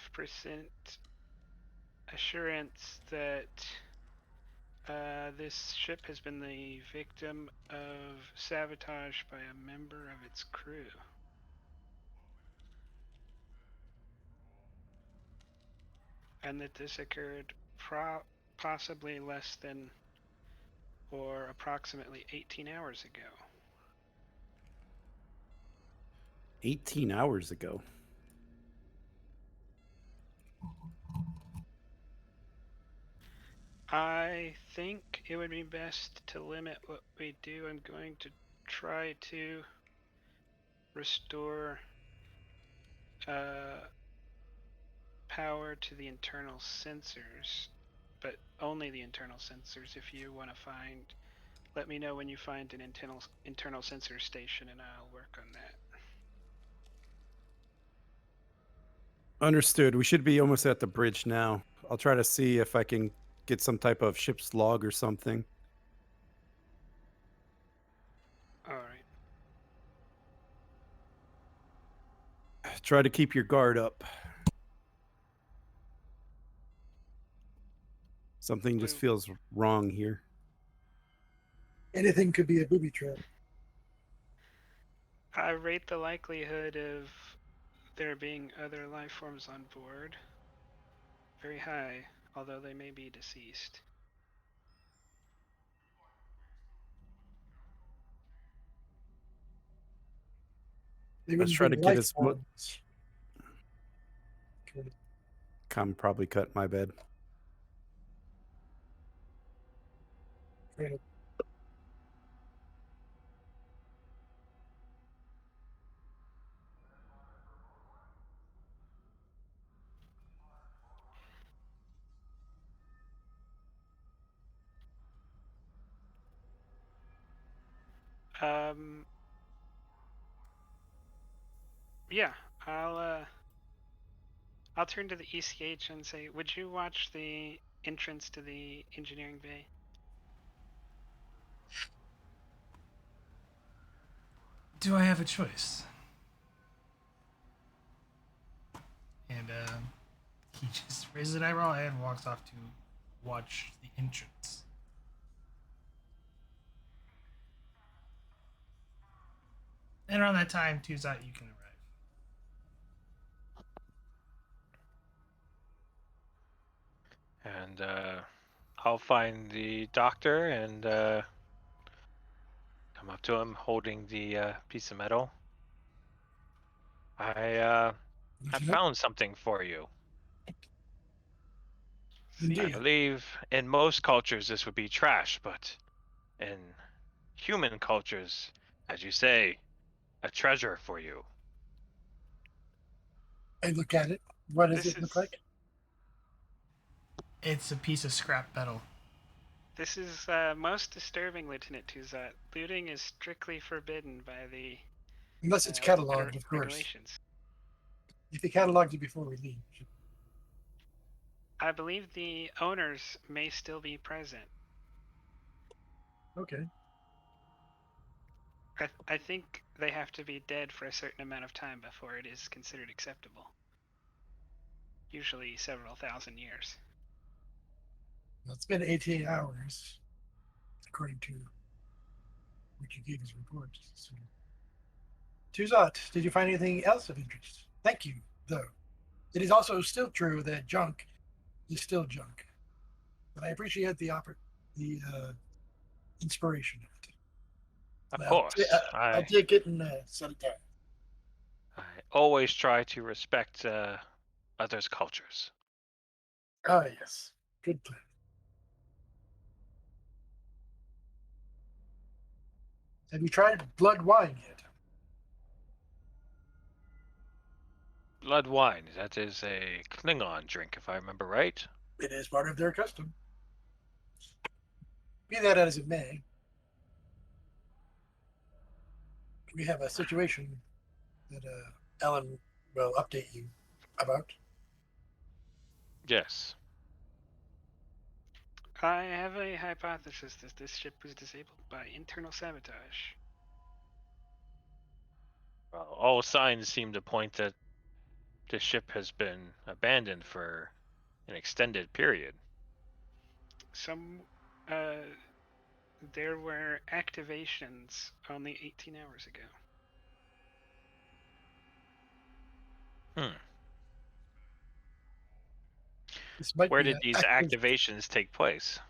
assurance that this ship has been the victim of sabotage by a member of its crew. And that this occurred possibly less than or approximately 18 hours ago. 18 hours ago. I think it would be best to limit what we do. I'm going to try to restore power to the internal sensors, but only the internal sensors. If you want to let me know when you find an internal sensor station and I'll work on that. Understood. We should be almost at the bridge now. I'll try to see if I can get some type of ship's log or something. All right. Try to keep your guard up. Something just feels wrong here. Anything could be a booby trap. I rate the likelihood of there being other life forms on board very high, although they may be deceased. Let's try to get as much. Good. Probably cut my bed. Good. Yeah, I'll turn to the ECH and say, would you watch the entrance to the engineering bay? Do I have a choice? And he just raises an eyebrow and walks off to watch the entrance. And around that time, Tuzat, you can arrive. And I'll find the doctor and come up to him holding the piece of metal. I found something for you. I Indeed. believe in most cultures this would be trash, but in human cultures, as you say, a treasure for you. I look at it. What does This it look is like? It's a piece of scrap metal. This is most disturbing, Lieutenant Tuzat. Looting is strictly forbidden by the Unless it's cataloged, of course. regulations. If they cataloged it before we leave. I believe the owners may still be present. Okay. I think they have to be dead for a certain amount of time before it is considered acceptable. Usually several thousand years. Well, it's been 18 hours, according to what you gave as reports. So. Tuzat, did you find anything else of interest? Thank you, though. It is also still true that junk is still junk. But I appreciate the inspiration of it. Of course, I'll take it and set it down. I always try to respect others' cultures. Ah, yes. Good plan. Have you tried blood wine yet? Blood wine, that is a Klingon drink, if I remember right. It is part of their custom. Be that as it may, we have a situation that Ellen will update you about. Yes. I have a hypothesis that this ship was disabled by internal sabotage. Well, all signs seem to point that the ship has been abandoned for an extended period. There were activations only 18 hours ago. This might Where be did these activations take place?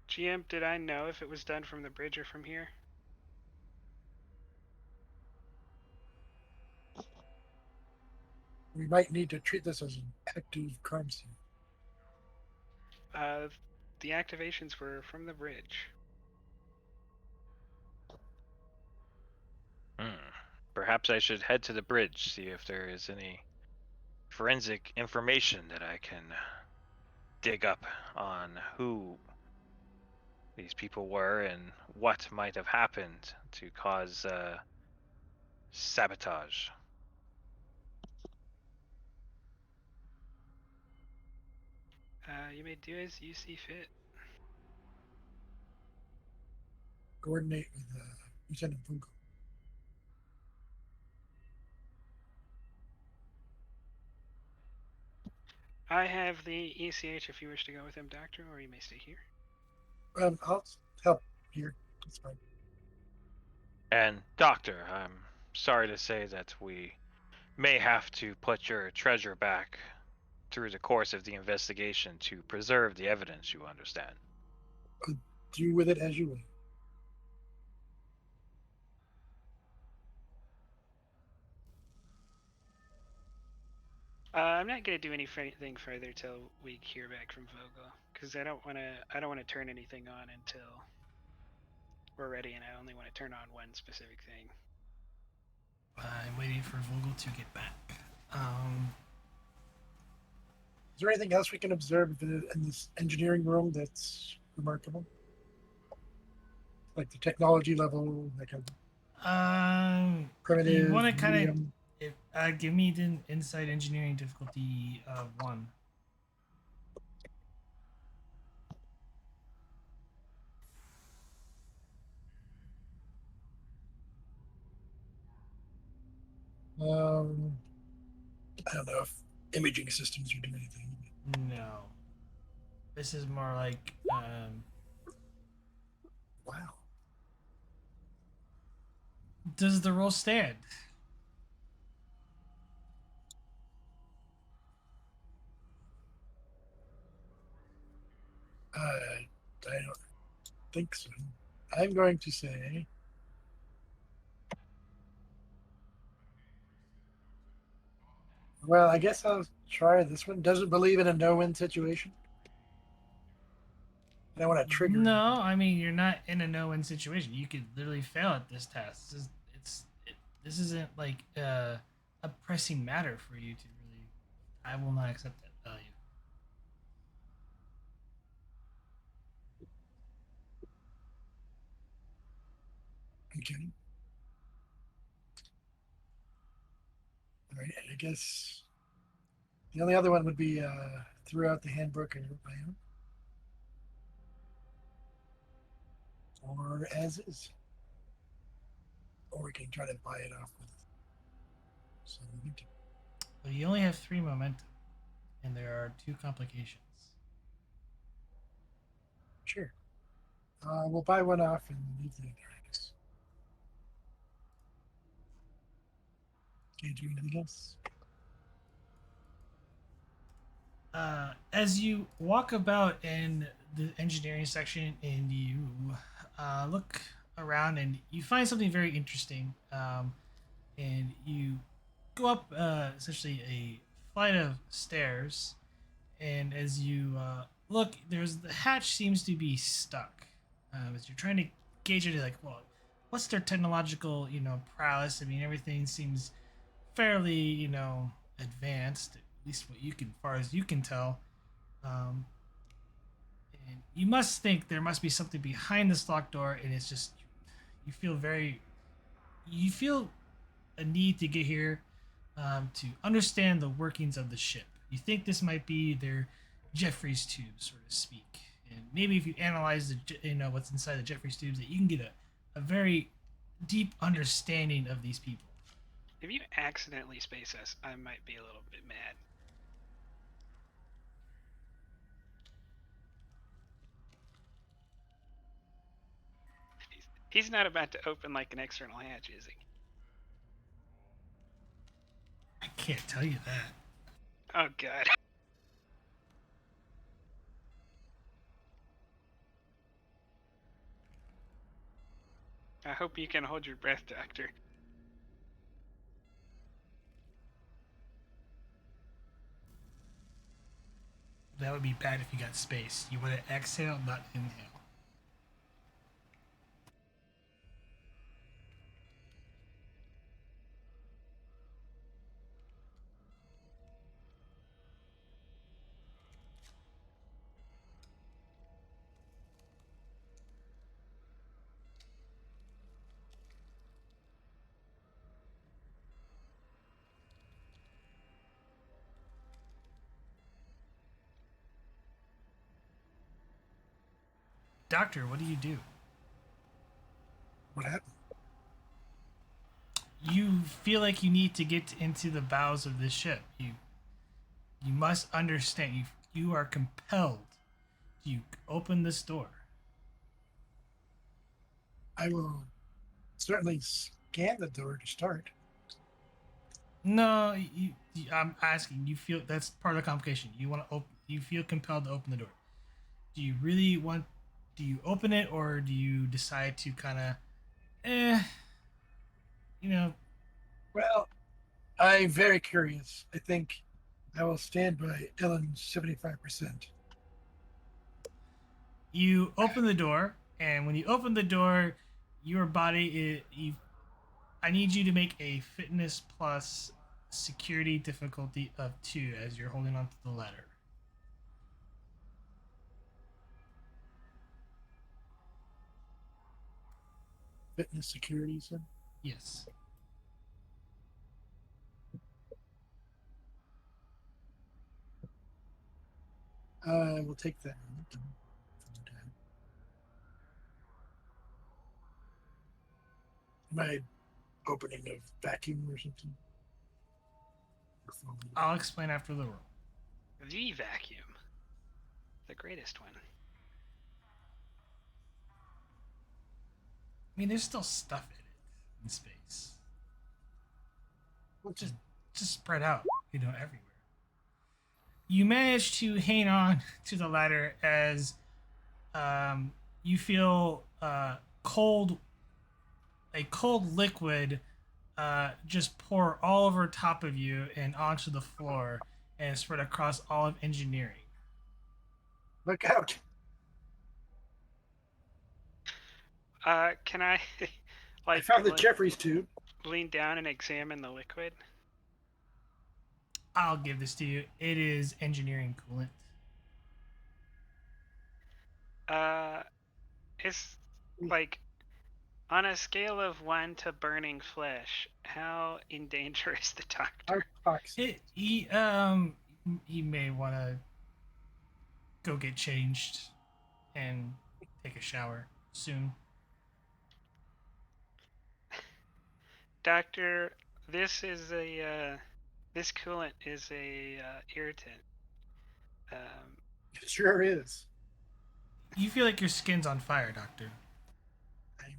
GM, did I know if it was done from the bridge or from here? We might need to treat this as an active crime scene. The activations were from the bridge. Perhaps I should head to the bridge, see if there is any forensic information that I can dig up on who these people were and what might have happened to cause sabotage. You may do as you see fit. Coordinate with Lieutenant Vogel. I have the ECH if you wish to go with him, Doctor, or you may stay here. I'll help here. That's fine. And Doctor, I'm sorry to say that we may have to put your treasure back through the course of the investigation to preserve the evidence, you understand. Do with it as you will. I'm not gonna do anything further till we hear back from Vogel, because I don't wanna turn anything on until we're ready, and I only want to turn on one specific thing. I'm waiting for Vogel to get back. Is there anything else we can observe in this engineering room that's remarkable? Like the technology level, like a primitive. You want to kind medium? of give me the inside engineering difficulty 1. I don't know if imaging systems would do anything. No. This is more like Wow. does the roll stand? I don't think so. I'm going to say well, I guess I'll try this one. Doesn't believe in a no-win situation. I don't want to trigger. No, I mean you're not in a no-win situation. You could literally fail at this task. This isn't like a pressing matter for you to really. I will not accept that value. Okay. All right. I guess the only other one would be throughout the handbook and my own, or as is, or we can try to buy it off with some momentum. Well, you only have 3 momentum, and there are 2 complications. Sure. We'll buy one off and leave the other, I guess. Can't do anything else. As you walk about in the engineering section and you look around and you find something very interesting, and you go up essentially a flight of stairs, and as you look, there's the hatch seems to be stuck. As you're trying to gauge it, like, well, what's their technological, prowess? I mean, everything seems fairly, advanced, at least what you can, as far as you can tell. Um, and you must think there must be something behind this locked door, and it's just you feel you feel a need to get here to understand the workings of the ship. You think this might be their Jeffrey's tube, so to speak, and maybe if you analyze what's inside the Jeffrey's tubes, that you can get a very deep understanding of these people. If you accidentally space us, I might be a little bit mad. He's not about to open like an external hatch, is he? I can't tell you that. Oh god. I hope you can hold your breath, Doctor. That would be bad if you got space. You want to exhale, not inhale. Doctor, what do you do? What happened? You feel like you need to get into the bowels of this ship. You must understand. You are compelled. You open this door. I will certainly scan the door to start. No, I'm asking. You feel that's part of the complication. You want to open. You feel compelled to open the door. Do you really want? Do you open it, or do you decide to kind of, you know, Well, I'm very curious. I think I will stand by Ellen's 75%. you open the door, and when you open the door, your body I need you to make a fitness plus security difficulty of 2 as you're holding onto the ladder. Fitness security, you said? Yes. I will take that. Am I opening a vacuum or something? I'll explain after the roll. The vacuum. The greatest one. I mean, there's still stuff in it in space. Just spread out, everywhere. You manage to hang on to the ladder as you feel cold, a cold liquid just pour all over top of you and onto the floor and spread across all of engineering. Look out! Can I, I found the Jeffrey's tube. lean down and examine the liquid? I'll give this to you. It is engineering coolant. It's like On a scale of 1 to burning flesh, how in danger is the How doctor? toxic? He may want to go get changed and take a shower soon. Doctor, this is a this coolant is a irritant. It sure is. You feel like your skin's on fire, Doctor. I'm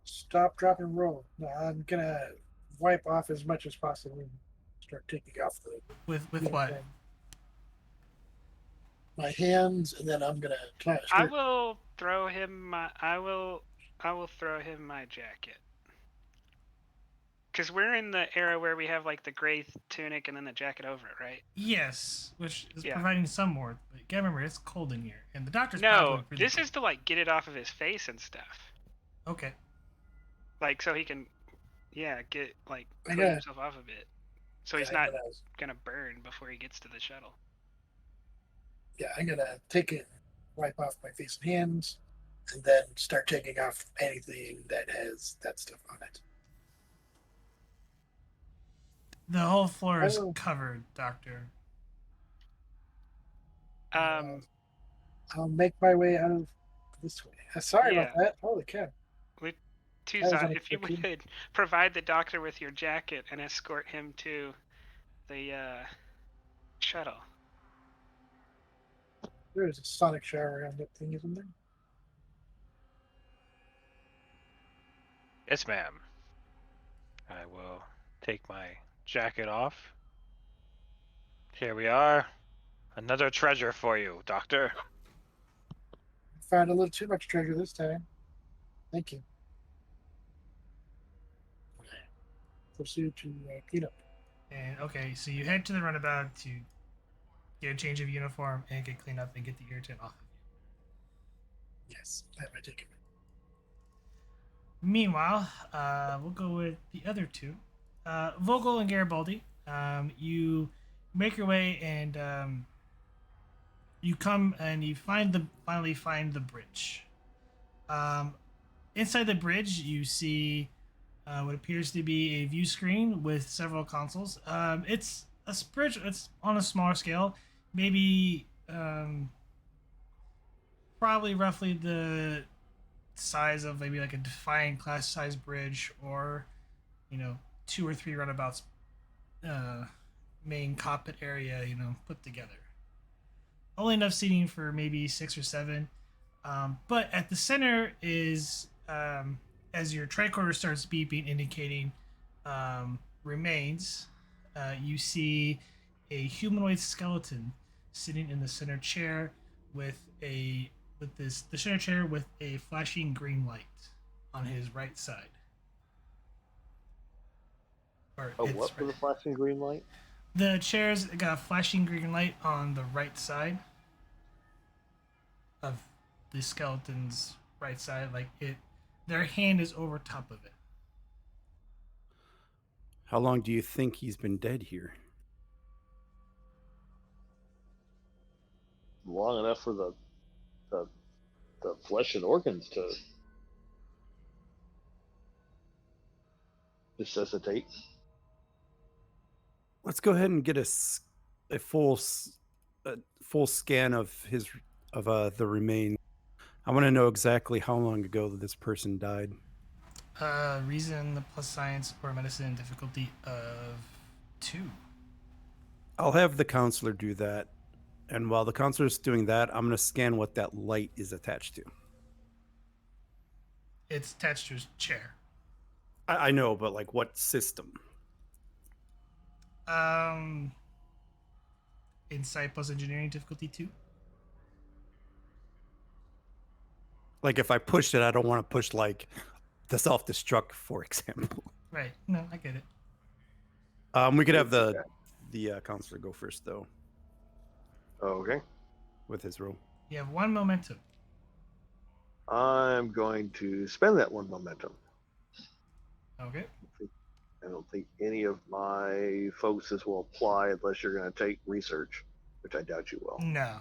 stop, drop, and roll. No, I'm gonna wipe off as much as possible and start taking off the With what? uniform. My hands, and then I'm gonna try to I start. will throw him my I will throw him my jacket. Because we're in the era where we have like the gray tunic and then the jacket over it, right? Yes, which is Yeah. providing some warmth. But you gotta remember, it's cold in here, and the doctor's No, probably really this cold. is to like get it off of his face and stuff. Okay. Like so he can, yeah, get like I clean got- himself off of it. So he's Yeah, not I'm gonna- gonna burn before he gets to the shuttle. Yeah, I'm gonna take it, wipe off my face and hands, and then start taking off anything that has that stuff on it. The whole floor is Oh. covered, Doctor. Um, I'll make my way out of this way. Sorry Yeah. about that. Holy cow. with That was Tuzan, if you unexpected. would provide the doctor with your jacket and escort him to the shuttle. There is a sonic shower around that thing, isn't there? Yes, ma'am. I will take my jacket off. Here we are. Another treasure for you, Doctor. Found a little too much treasure this time. Thank you. Proceed to clean up. And okay, so you head to the runabout to get a change of uniform and get cleaned up and get the irritant off of you. Yes, that might take it. Meanwhile, we'll go with the other two, Vogel and Garibaldi. You make your way and you come and you finally find the bridge. Inside the bridge, you see what appears to be a view screen with several consoles. It's a bridge. It's on a smaller scale, maybe probably roughly the size of maybe like a Defiant class size bridge, or 2 or 3 runabouts main cockpit area put together. Only enough seating for maybe 6 or 7, but at the center is as your tricorder starts beeping indicating remains, you see a humanoid skeleton sitting in the center chair with the center chair with a flashing green light on his right side. Or Oh, its what for right- the flashing green light? The chair's got a flashing green light on the right side of the skeleton's right side, like their hand is over top of it. How long do you think he's been dead here? Long enough for the flesh and organs to necessitate. Let's go ahead and get a full scan of the remains. I want to know exactly how long ago this person died. Reason plus science or medicine difficulty of 2. I'll have the counselor do that. And while the counselor's doing that, I'm going to scan what that light is attached to. It's attached to his chair. I know, but like what system? Insight plus engineering difficulty 2. Like if I pushed it, I don't want to push like the self-destruct, for example. Right. No, I get it. We could have the counselor go first though, Okay. with his roll. You have 1 momentum. I'm going to spend that 1 momentum. Okay. I don't think any of my focuses will apply unless you're going to take research, which I doubt you will. No.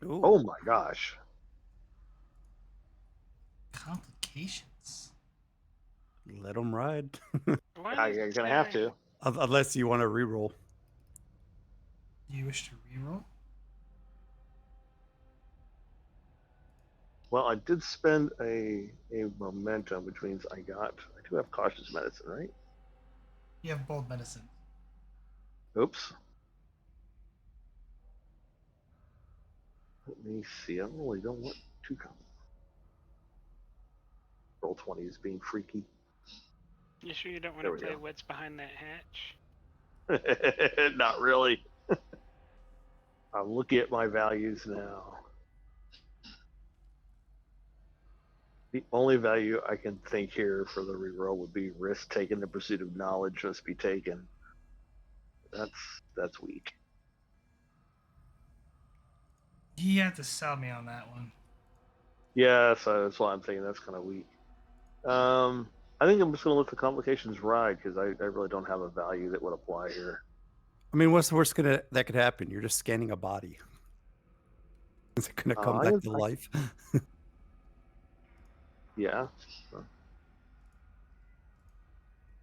Ooh. Oh my gosh. Complications. Let them ride. Why is You're gonna have there- to. Unless you want to reroll. Do you wish to reroll? Well, I did spend a momentum, which means I do have cautious medicine, right? You have bold medicine. Oops. Let me see. I really don't want to come. Roll 20 is being freaky. You sure you don't want There to we play go. What's Behind That Hatch? Not really. I'm looking at my values now. The only value I can think here for the reroll would be risk taken. The pursuit of knowledge must be taken. That's weak. You have to sell me on that one. Yeah, so that's why I'm thinking that's kind of weak. I think I'm just going to let the complications ride because I really don't have a value that would apply here. I mean, what's the worst that could happen? You're just scanning a body. Is it going to come back to life? Yeah.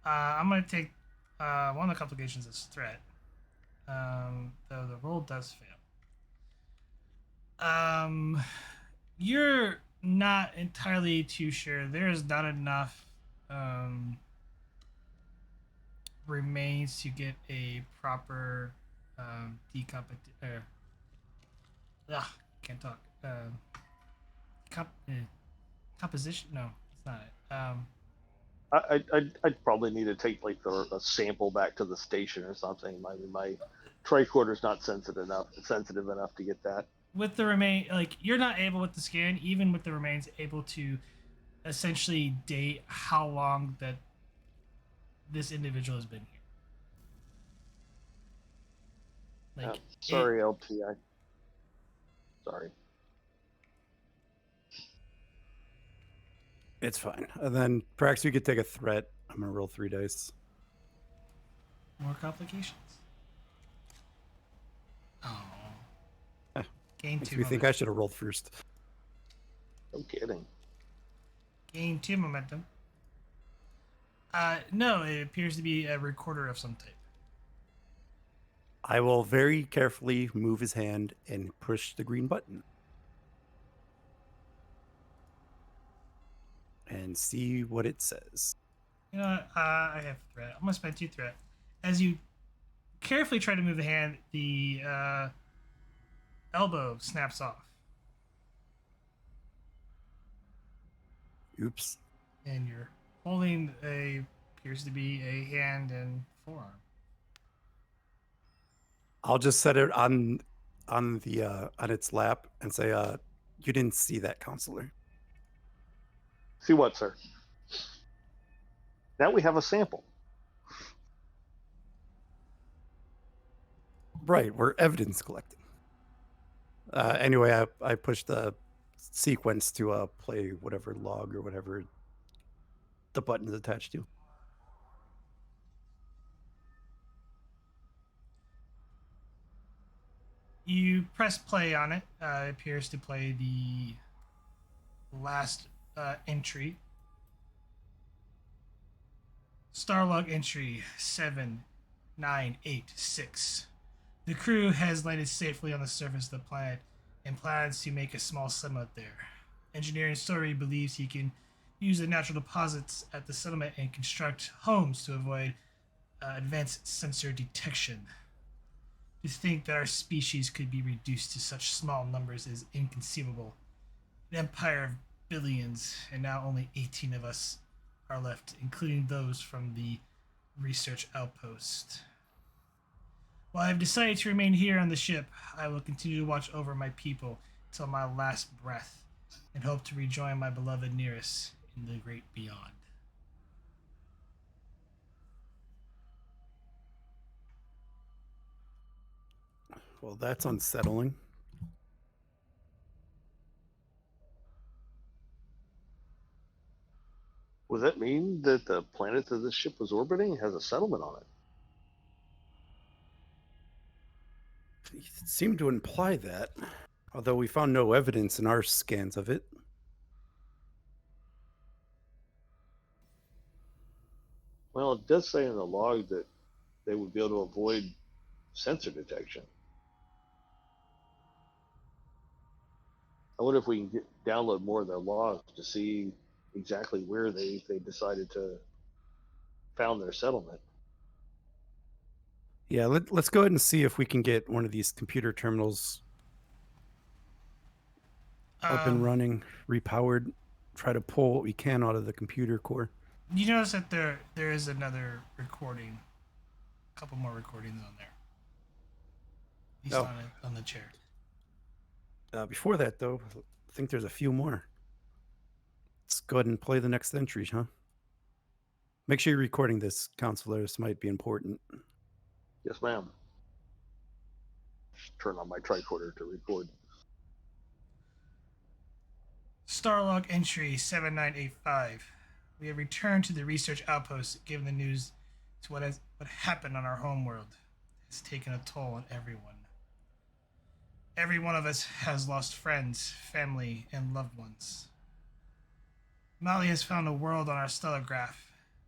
I'm going to take one of the complications as threat. Though the roll does fail. You're not entirely too sure. There is not enough remains to get a proper can't talk. Composition? No, it's not it. I'd probably need to take like a sample back to the station or something. My tricorder's not sensitive enough to get that. With the remain, like you're not able with the scan, even with the remains, able to essentially date how long that this individual has been here. Like, sorry, LT. Sorry. It's fine. And then perhaps you could take a threat. I'm going to roll 3 dice. More complications. Oh. Gain Makes 2 me think momentum. I should have rolled first. No kidding. Gain 2 momentum. No, it appears to be a recorder of some type. I will very carefully move his hand and push the green button. And see what it says. You know what? I have threat. I'm going to spend 2 threat. As you carefully try to move the hand, the elbow snaps off. Oops. And you're holding appears to be a hand and forearm. I'll just set it on its lap and say, you didn't see that, counselor. See what, sir? Now we have a sample. Right, we're evidence collecting. Anyway, I pushed the sequence to play whatever log or whatever the button is attached to. You press play on it. It appears to play the last entry. Starlog entry 7986. The crew has landed safely on the surface of the planet and plans to make a small settlement there. Engineering Story believes he can use the natural deposits at the settlement and construct homes to avoid advanced sensor detection. To think that our species could be reduced to such small numbers is inconceivable. An empire of billions, and now only 18 of us are left, including those from the research outpost. While I've decided to remain here on the ship, I will continue to watch over my people till my last breath, and hope to rejoin my beloved nearest in the great beyond. Well, that's unsettling. Would that mean that the planet that this ship was orbiting has a settlement on it? It seemed to imply that, although we found no evidence in our scans of it. Well, it does say in the log that they would be able to avoid sensor detection. I wonder if we can download more of their logs to see exactly where they decided to found their settlement. Yeah, let's go ahead and see if we can get one of these computer terminals up and running, repowered. Try to pull what we can out of the computer core. You notice that there is another recording, a couple more recordings on there. He's Oh. on the chair. Before that, though, I think there's a few more. Let's go ahead and play the next entry, huh? Make sure you're recording this, counselor. This might be important. Yes, ma'am. Turn on my tricorder to record. Starlog entry 7985. We have returned to the research outpost given the news to what happened on our homeworld. It's taken a toll on everyone. Every one of us has lost friends, family, and loved ones. Mali has found a world on our stellograph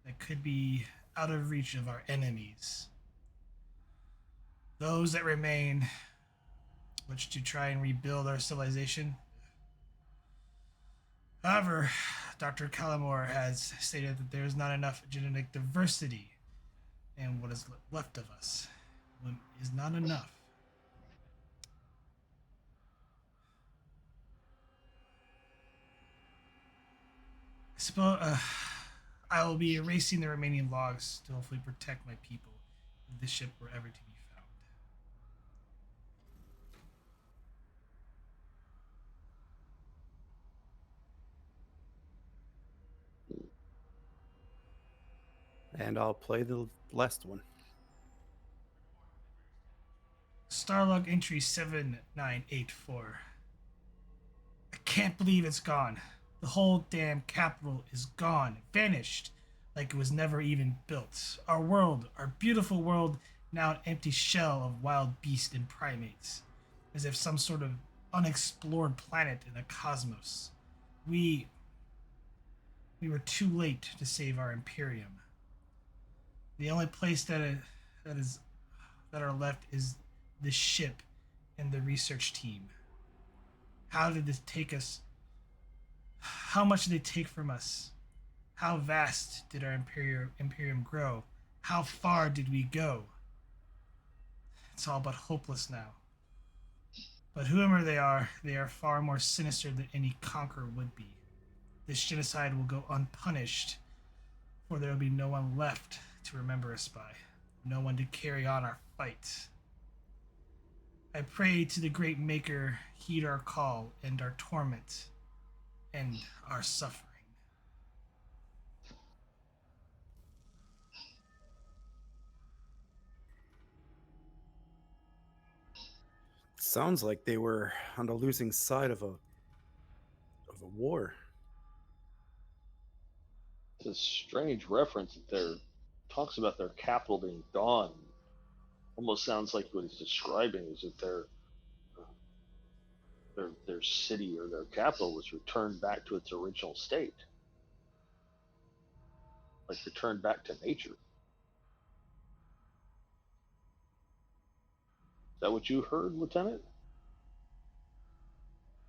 that could be out of reach of our enemies. Those that remain, which to try and rebuild our civilization. However, Dr. Callamore has stated that there is not enough genetic diversity in what is left of us. What is not enough. I suppose I will be erasing the remaining logs to hopefully protect my people if this ship were ever to be found. And I'll play the last one. Starlog entry 7984. I can't believe it's gone. The whole damn capital is gone, vanished, like it was never even built. Our world, our beautiful world, now an empty shell of wild beasts and primates, as if some sort of unexplored planet in the cosmos. We were too late to save our Imperium. The only place that are left is the ship and the research team. How did this take us? How much did they take from us? How vast did our Imperium grow? How far did we go? It's all but hopeless now. But whoever they are far more sinister than any conqueror would be. This genocide will go unpunished, for there will be no one left to remember us by, no one to carry on our fight. I pray to the great Maker, heed our call, end our torment, end our suffering. Sounds like they were on the losing side of a war. It's a strange reference that there talks about their capital being gone. Almost sounds like what he's describing is that their city or their capital was returned back to its original state, like returned back to nature. Is that what you heard, Lieutenant?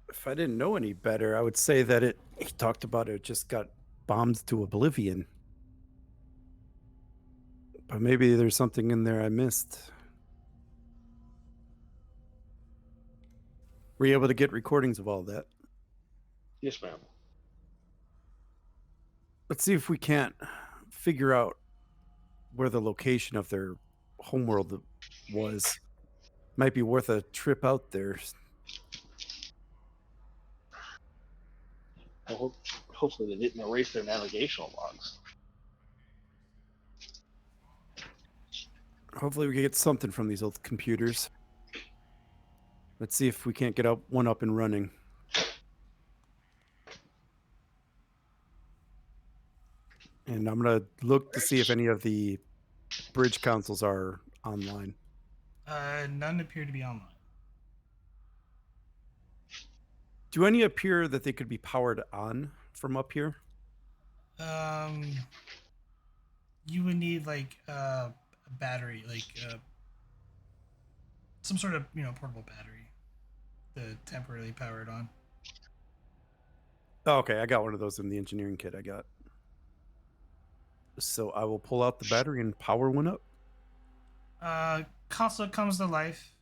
If I didn't know any better, I would say that he talked about it just got bombed to oblivion. But maybe there's something in there I missed. Were you able to get recordings of all that? Yes, ma'am. Let's see if we can't figure out where the location of their homeworld was. Might be worth a trip out there. Well, hopefully they didn't erase their navigational logs. Hopefully we can get something from these old computers. Let's see if we can't get one up and running. And I'm going to look to see if any of the bridge consoles are online. None appear to be online. Do any appear that they could be powered on from up here? you would need like a battery, like some sort of portable battery to temporarily power it on. Oh, okay, I got one of those in the engineering kit I got. So I will pull out the battery and power one up. Console comes to life.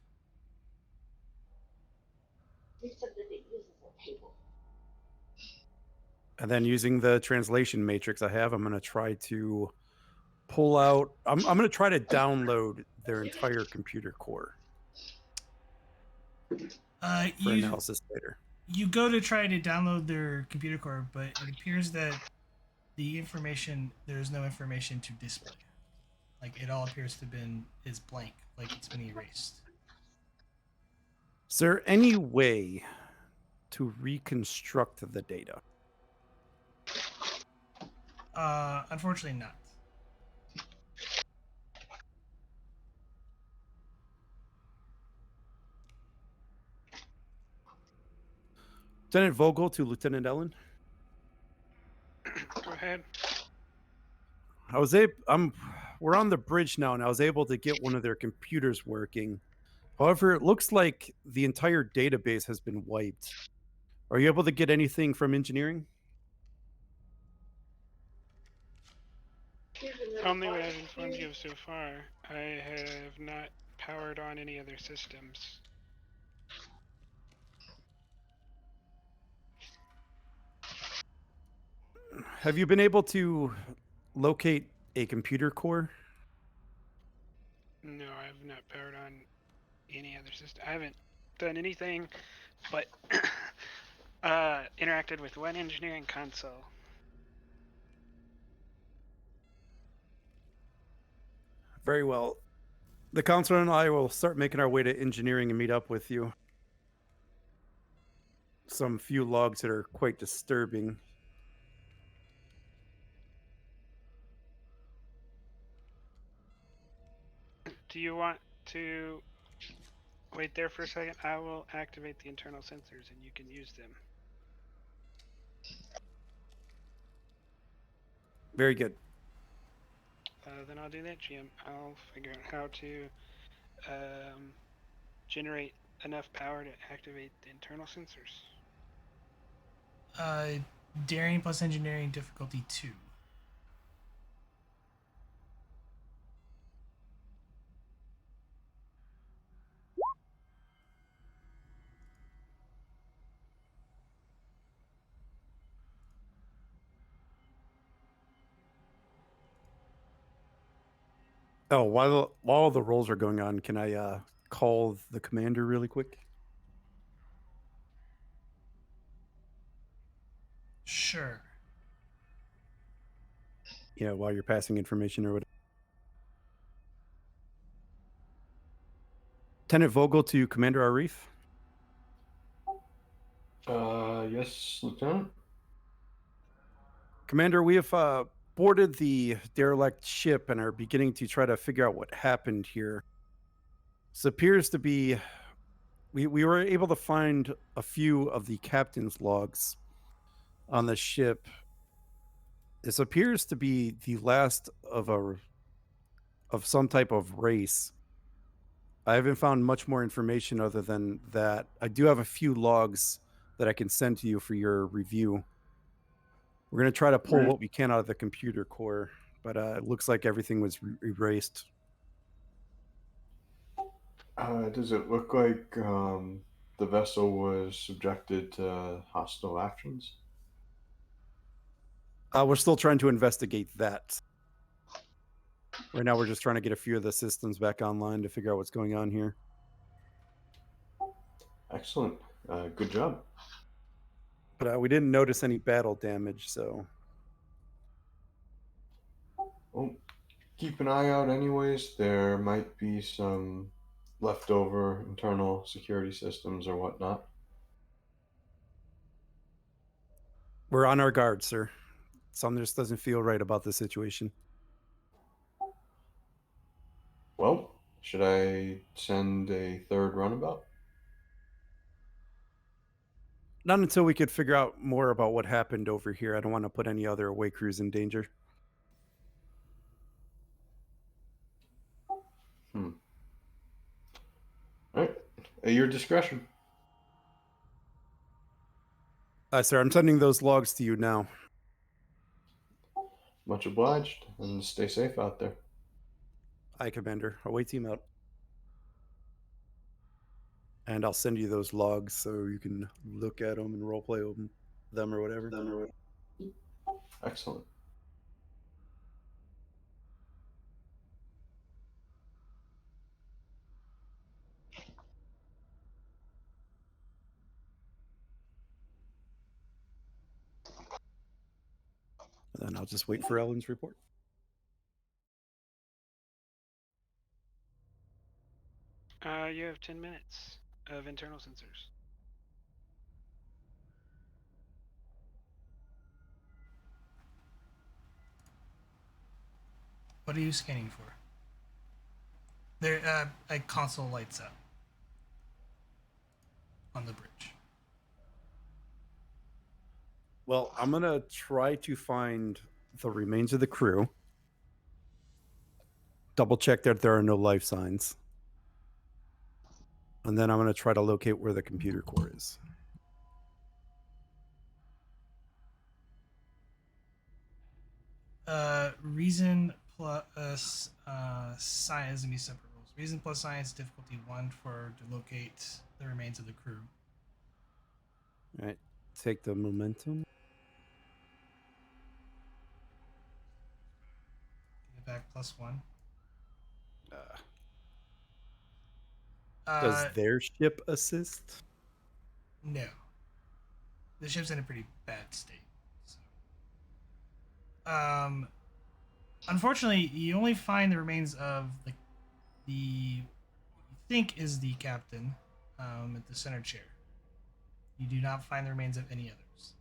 And then using the translation matrix I have, I'm going to try to pull out. I'm going to try to download their entire computer core for You analysis later. you go to try to download their computer core, but it appears that there's no information to display. Like it all appears to have been is blank, like it's been erased. Is there any way to reconstruct the data? Unfortunately not. Lieutenant Vogel to Lieutenant Ellen. Go ahead. We're on the bridge now, and I was able to get one of their computers working. However, it looks like the entire database has been wiped. Are you able to get anything from engineering? Only what I've informed you of so far. I have not powered on any other systems. Have you been able to locate a computer core? No, I have not powered on any other system. I haven't done anything but interacted with one engineering console. Very well. The counselor and I will start making our way to engineering and meet up with you. Some few logs that are quite disturbing. Do you want to wait there for a second? I will activate the internal sensors and you can use them. Very good. Then I'll do that, GM. I'll figure out how to generate enough power to activate the internal sensors. Daring plus engineering difficulty 2. Oh, while the rolls are going on, can I call the commander really quick? Sure. Yeah, while you're passing information or whatever. Lieutenant Vogel to Commander Arif. Yes, Lieutenant. Commander, we have boarded the derelict ship and are beginning to try to figure out what happened here. This appears to be. We were able to find a few of the captain's logs on the ship. This appears to be the last of some type of race. I haven't found much more information other than that. I do have a few logs that I can send to you for your review. We're going to try to pull what we can out of the computer core, but it looks like everything was erased. Does it look like the vessel was subjected to hostile actions? We're still trying to investigate that. Right now, we're just trying to get a few of the systems back online to figure out what's going on here. Excellent. Good job. But we didn't notice any battle damage, so. Well, keep an eye out anyways. There might be some leftover internal security systems or whatnot. We're on our guard, sir. Something just doesn't feel right about the situation. Well, should I send a third runabout? Not until we could figure out more about what happened over here. I don't want to put any other away crews in danger. At your discretion. Sir, I'm sending those logs to you now. Much obliged, and stay safe out there. Aye, Commander. Away team out. And I'll send you those logs so you can look at them and roleplay them or whatever. Excellent. And then I'll just wait for Ellen's report. You have 10 minutes of internal sensors. What are you scanning for? There, a console lights up on the bridge. Well, I'm going to try to find the remains of the crew. Double check that there are no life signs. And then I'm going to try to locate where the computer core is. Reason plus science gonna be separate rules. Reason plus science difficulty 1 for to locate the remains of the crew. All right. Take the momentum. Get it back +1. Does their ship assist? No. The ship's in a pretty bad state. So. Unfortunately, you only find the remains of the you think is the captain at the center chair. You do not find the remains of any others.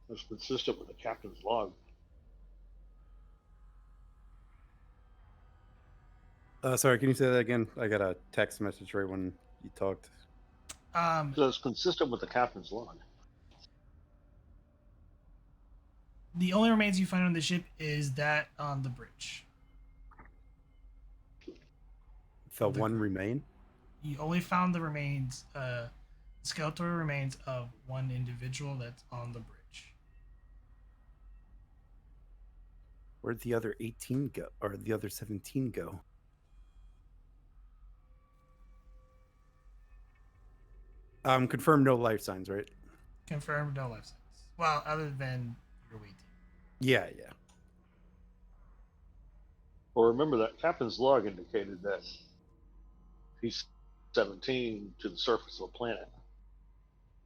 That's consistent with the captain's log. Sorry, can you say that again? I got a text message right when you talked. So it's consistent with the captain's log. The only remains you find on the ship is that on the bridge. The one remain? You only found the remains, skeletal remains of one individual that's on the bridge. Where'd the other 18 go? Or the other 17 go? Confirm no life signs, right? Confirmed, no life signs. Well, other than your weight. Yeah. Well, remember that captain's log indicated that he's 17 to the surface of the planet.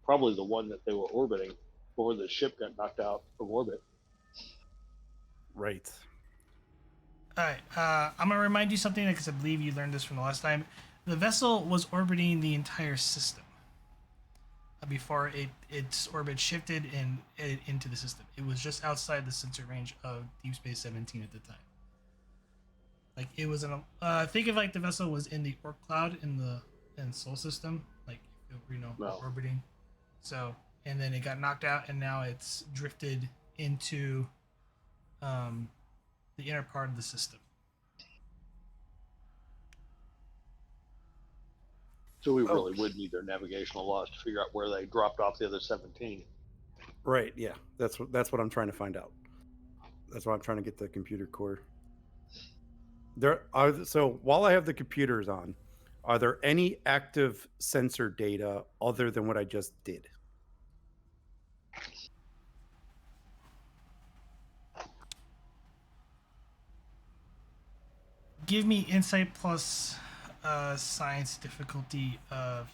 Probably the one that they were orbiting before the ship got knocked out of orbit. Right. All right. I'm gonna remind you something because I believe you learned this from the last time. The vessel was orbiting the entire system before its orbit shifted into the system. It was just outside the sensor range of Deep Space 17 at the time. Like it was in a think of like the vessel was in the Oort cloud in Sol system, like orbiting. So and then it got knocked out, and now it's drifted into the inner part of the system. So we really would need their navigational logs to figure out where they dropped off the other 17. Right, yeah. That's what I'm trying to find out. That's why I'm trying to get the computer core. So while I have the computers on, are there any active sensor data other than what I just did? Give me insight plus science difficulty of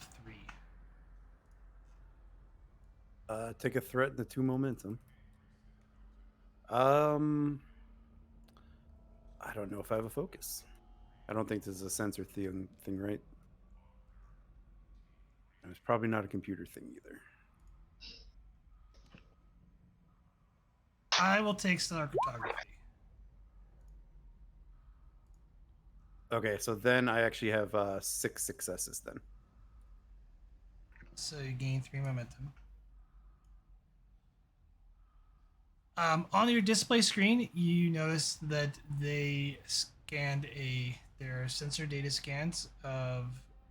3. Take a threat and the 2 momentum. I don't know if I have a focus. I don't think this is a sensor thing, right? And it's probably not a computer thing either. I will take stellar cryptography. Okay, so then I actually have 6 successes then. So you gain 3 momentum. On your display screen, you notice that they there are sensor data scans of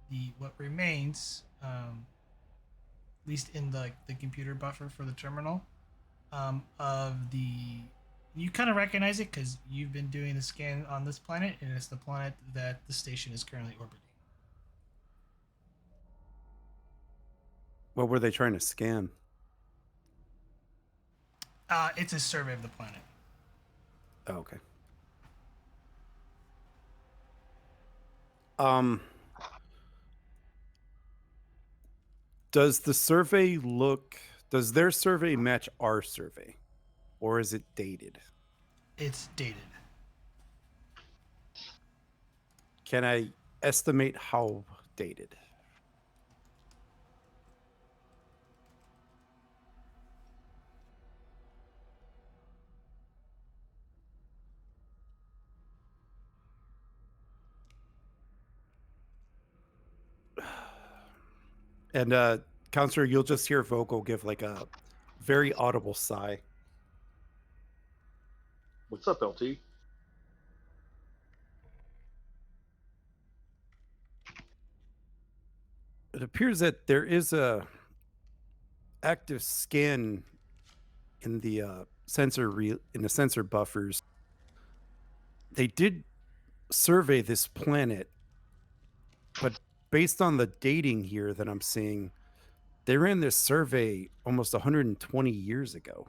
the what remains, at least in the computer buffer for the terminal, of the. You kind of recognize it because you've been doing the scan on this planet, and it's the planet that the station is currently orbiting. What were they trying to scan? It's a survey of the planet. Oh, okay. Um, does the survey look? Does their survey match our survey, or is it dated? It's dated. Can I estimate how dated? And Counselor, you'll just hear Vogel give like a very audible sigh. What's up, LT? It appears that there is a active scan in the in the sensor buffers. They did survey this planet, but based on the dating here that I'm seeing, they ran this survey almost 120 years ago.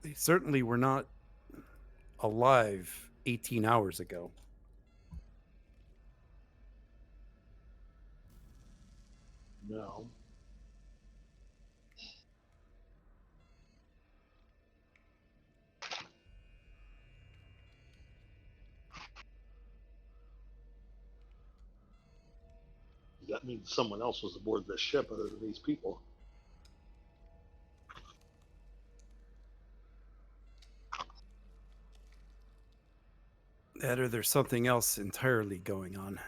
They certainly were not alive 18 hours ago. No. That means someone else was aboard this ship other than these people. That or there's something else entirely going on.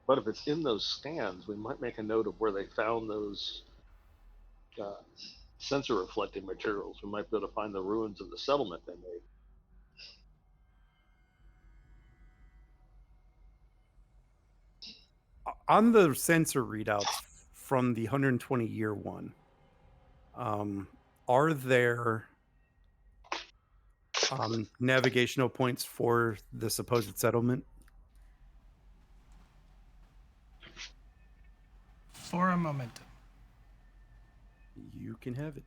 But if it's in those scans, we might make a note of where they found those sensor reflecting materials. We might be able to find the ruins of the settlement they made. On the sensor readouts from the 120-year one, are there navigational points for the supposed settlement? For a momentum. You can have it.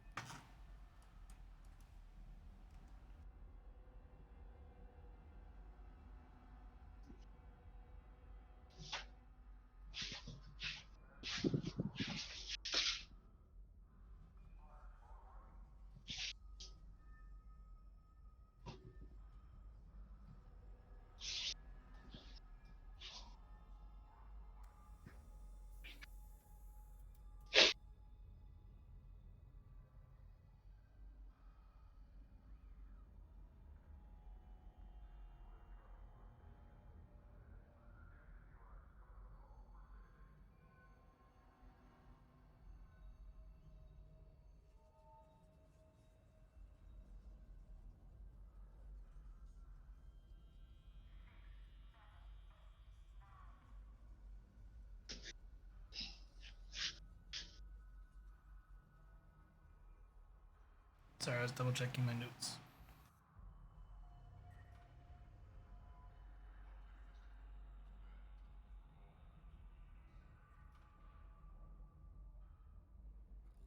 Sorry, I was double checking my notes.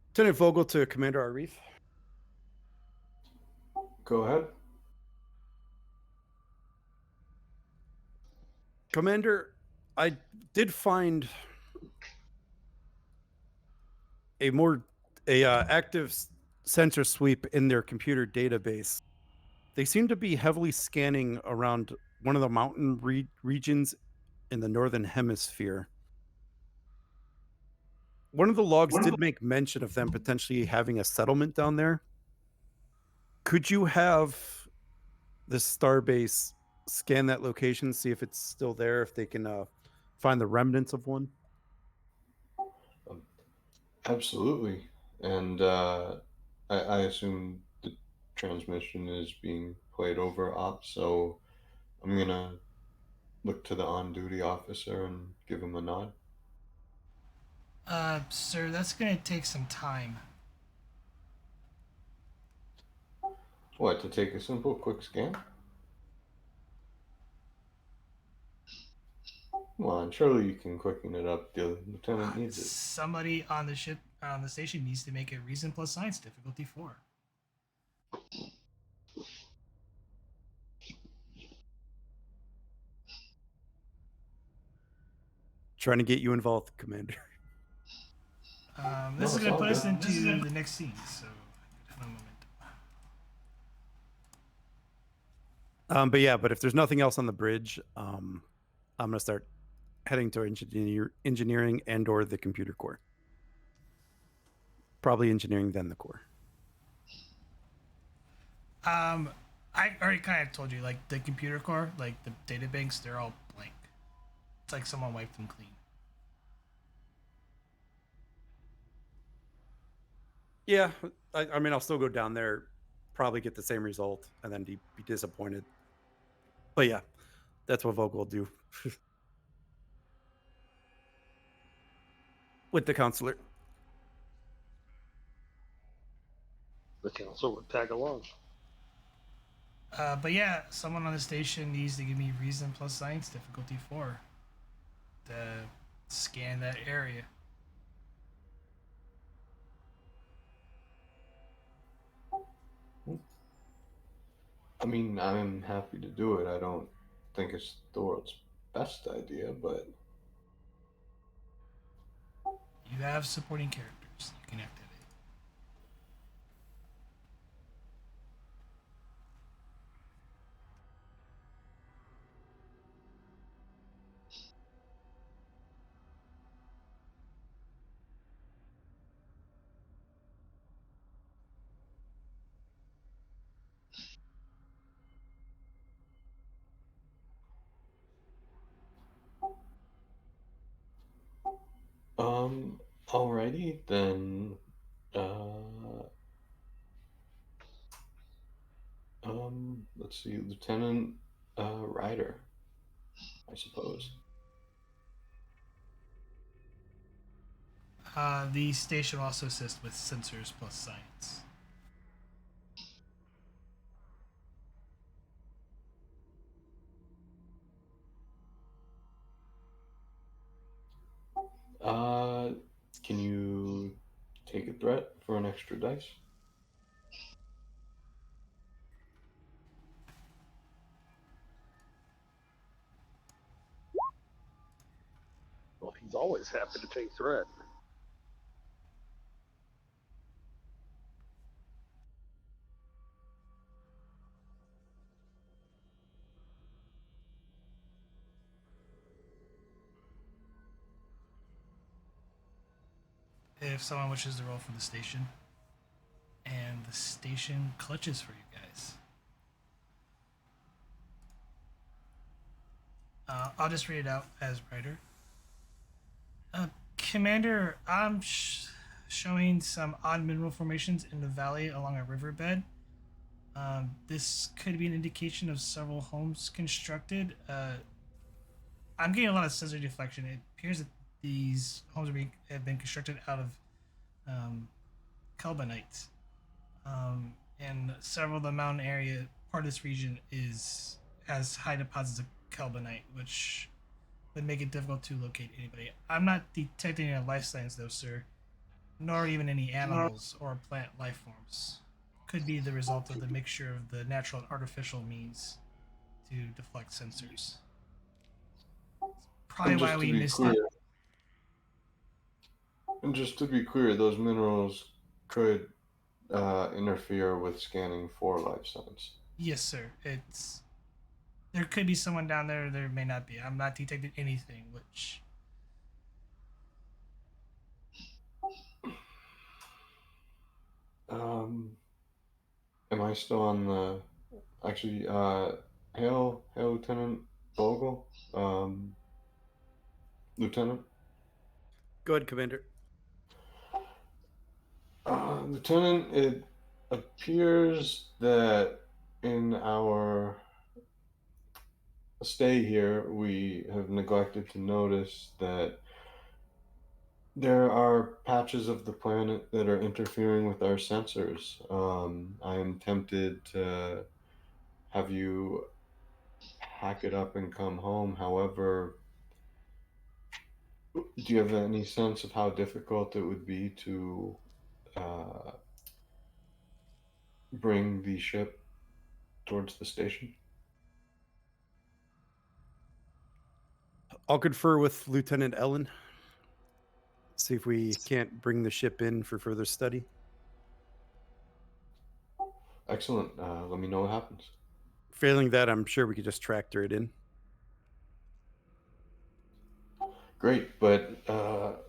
Lieutenant Vogel to Commander Arif. Go ahead. Commander, I did find a more active sensor sweep in their computer database. They seem to be heavily scanning around one of the mountain regions in the northern hemisphere. One of the logs did make mention of them potentially having a settlement down there. Could you have this starbase scan that location, see if it's still there, if they can find the remnants of one? Absolutely. And I assume the transmission is being played over op, so I'm gonna look to the on-duty officer and give him a nod. Sir, that's gonna take some time. What, to take a simple, quick scan? Come on, surely you can quicken it up. The lieutenant needs it. Somebody on the ship, on the station, needs to make a reason plus science difficulty 4. Trying to get you involved, Commander. This No, is it's gonna all put us good. into the next scene. So, have a moment. But if there's nothing else on the bridge, I'm gonna start heading to engineering and/or the computer core. Probably engineering, then the core. I already kind of told you, like the computer core, like the data banks, they're all blank. It's like someone wiped them clean. Yeah, I mean, I'll still go down there, probably get the same result, and then be disappointed. But yeah, that's what Vogel will do with the counselor. The council would tag along. But yeah, someone on the station needs to give me reason plus science difficulty 4 to scan that area. I mean, I'm happy to do it. I don't think it's the world's best idea, but You have supporting characters you can activate. alrighty then. Uh, let's see, Lieutenant Ryder, I suppose. The station will also assist with sensors plus science. Uh, can you take a threat for an extra dice? Well, he's always happy to take threat. If someone wishes to roll for the station, and the station clutches for you guys. I'll just read it out as writer. Commander, I'm showing some odd mineral formations in the valley along a riverbed. This could be an indication of several homes constructed. I'm getting a lot of sensory deflection. It appears that these homes have been constructed out of carbonite. And several of the mountain area part of this region has high deposits of carbonite, which would make it difficult to locate anybody. I'm not detecting any life signs though, sir, nor even any animals or plant life forms. Could be the result of the mixture of the natural and artificial means to deflect sensors. Probably And why just to we be missed clear, it. and just to be clear, those minerals could interfere with scanning for life signs. Yes, sir. There could be someone down there. There may not be. I'm not detecting anything, which Um, am I still on the Actually, hail, Lieutenant Bogle. Lieutenant. Go ahead, Commander. Lieutenant, it appears that in our stay here, we have neglected to notice that there are patches of the planet that are interfering with our sensors. I am tempted to have you pack it up and come home. However, do you have any sense of how difficult it would be to uh, bring the ship towards the station? I'll confer with Lieutenant Ellen. See if we can't bring the ship in for further study. Excellent. Let me know what happens. Failing that, I'm sure we could just tractor it in. Great, but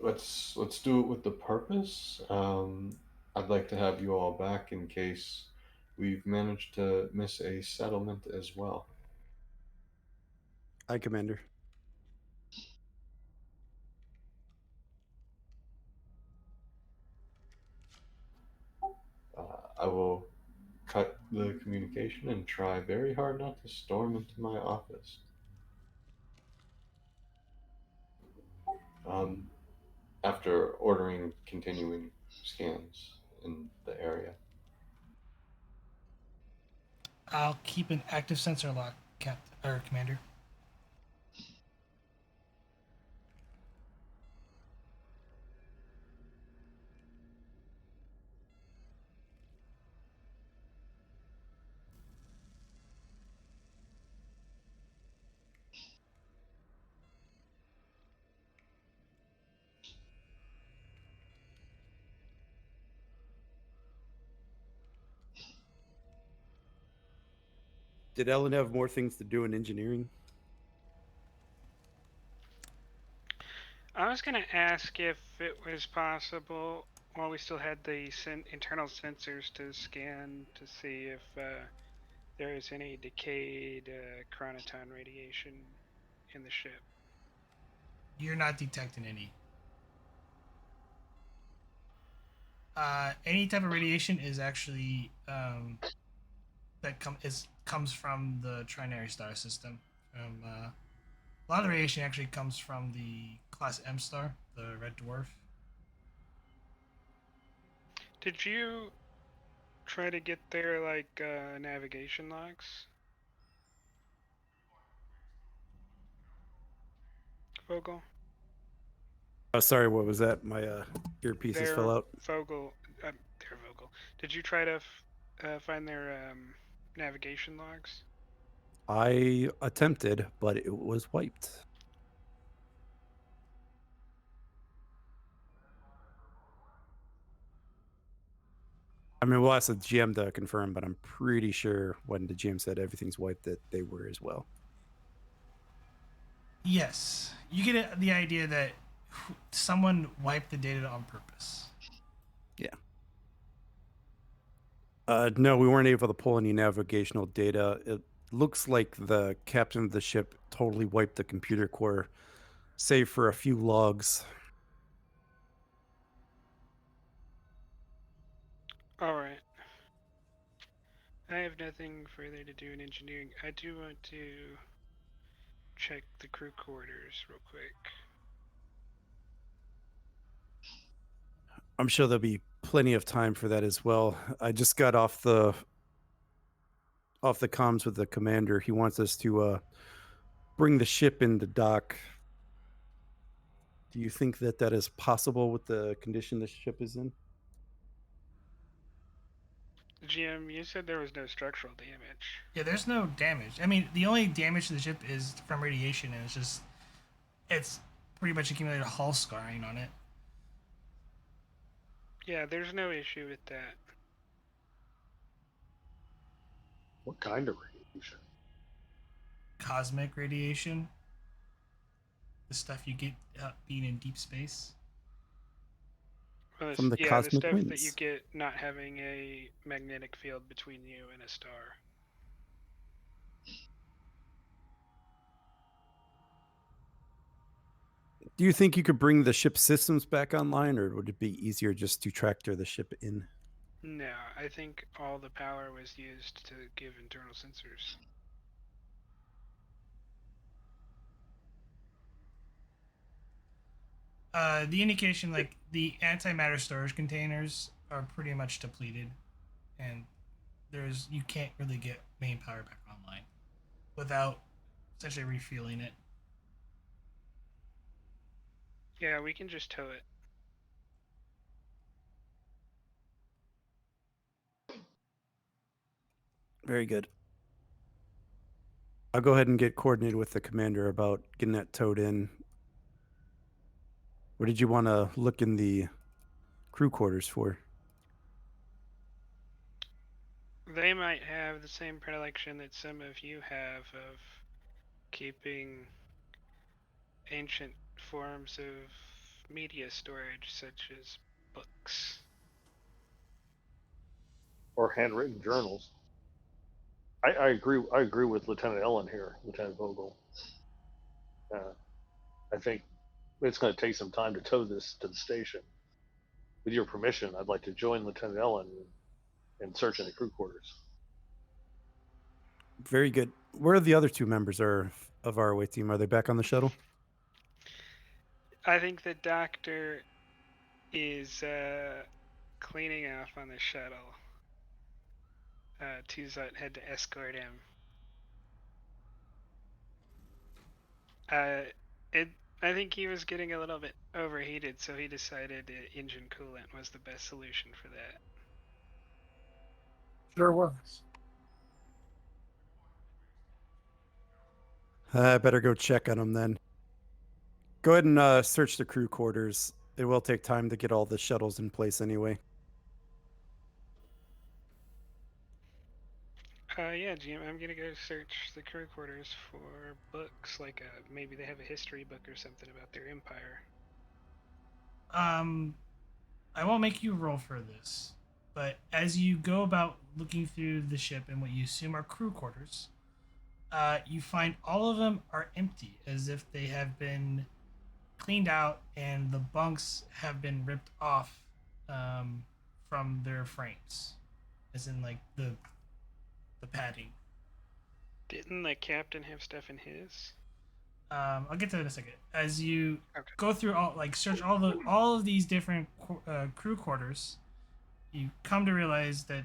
let's do it with the purpose. I'd like to have you all back in case we've managed to miss a settlement as well. Aye, Commander. I will cut the communication and try very hard not to storm into my office. Um, after ordering continuing scans in the area. I'll keep an active sensor lock, Captain or Commander. Did Ellen have more things to do in engineering? I was going to ask if it was possible, while we still had the internal sensors to scan, to see if there is any decayed chronoton radiation in the ship. You're not detecting any. Any type of radiation is actually comes from the trinary star system. A lot of the radiation actually comes from the class M star, the red dwarf. Did you try to get their navigation logs, Vogel? Oh, sorry, what was that? My earpieces fell out. Their Vogel. Did you try to find their navigation logs? I attempted, but it was wiped. I mean, we'll ask the GM to confirm, but I'm pretty sure when the GM said everything's wiped that they were as well. Yes, you get the idea that someone wiped the data on purpose. Yeah. No, we weren't able to pull any navigational data. It looks like the captain of the ship totally wiped the computer core, save for a few logs. All right. I have nothing further to do in engineering. I do want to check the crew quarters real quick. I'm sure there'll be plenty of time for that as well. I just got off the comms with the commander. He wants us to bring the ship into dock. Do you think that that is possible with the condition the ship is in? GM, you said there was no structural damage. Yeah, there's no damage. I mean, the only damage to the ship is from radiation, and it's pretty much accumulated hull scarring on it. Yeah, there's no issue with that. What kind of radiation? Cosmic radiation, the stuff you get being in deep space. From the the cosmic stuff that you winds. get not having a magnetic field between you and a star. Do you think you could bring the ship systems back online, or would it be easier just to tractor the ship in? No, I think all the power was used to give internal sensors. The indication, like the antimatter storage containers, are pretty much depleted, and you can't really get main power back online without essentially refueling it. Yeah, we can just tow it. Very good. I'll go ahead and get coordinated with the commander about getting that towed in. What did you want to look in the crew quarters for? They might have the same predilection that some of you have of keeping ancient forms of media storage, such as books. Or handwritten journals. I agree. I agree with Lieutenant Ellen here, Lieutenant Vogel. I think it's going to take some time to tow this to the station. With your permission, I'd like to join Lieutenant Ellen in searching the crew quarters. Very good. Where are the other two members of our away team? Are they back on the shuttle? I think the doctor is cleaning off on the shuttle. Tuzat had to escort him. It. I think he was getting a little bit overheated, so he decided engine coolant was the best solution for that. Sure was. I better go check on them then. Go ahead and search the crew quarters. It will take time to get all the shuttles in place anyway. Yeah, GM, I'm gonna go search the crew quarters for books, like maybe they have a history book or something about their empire. I won't make you roll for this, but as you go about looking through the ship and what you assume are crew quarters, you find all of them are empty, as if they have been cleaned out and the bunks have been ripped off from their frames, as in like the padding. Didn't the captain have stuff in his? I'll get to that in a second. As you Okay. go through search all of these different crew quarters, you come to realize that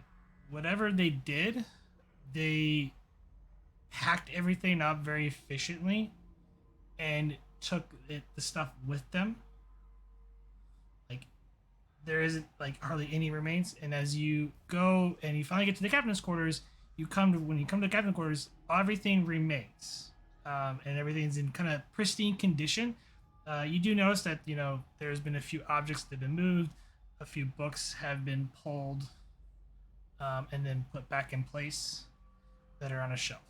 whatever they did, they hacked everything up very efficiently and took the stuff with them. Like there isn't like hardly any remains. And as you go and you finally get to the captain's quarters, when you come to the captain's quarters, everything remains, and everything's in kind of pristine condition. You do notice that there's been a few objects that have been moved, a few books have been pulled, and then put back in place that are on a shelf.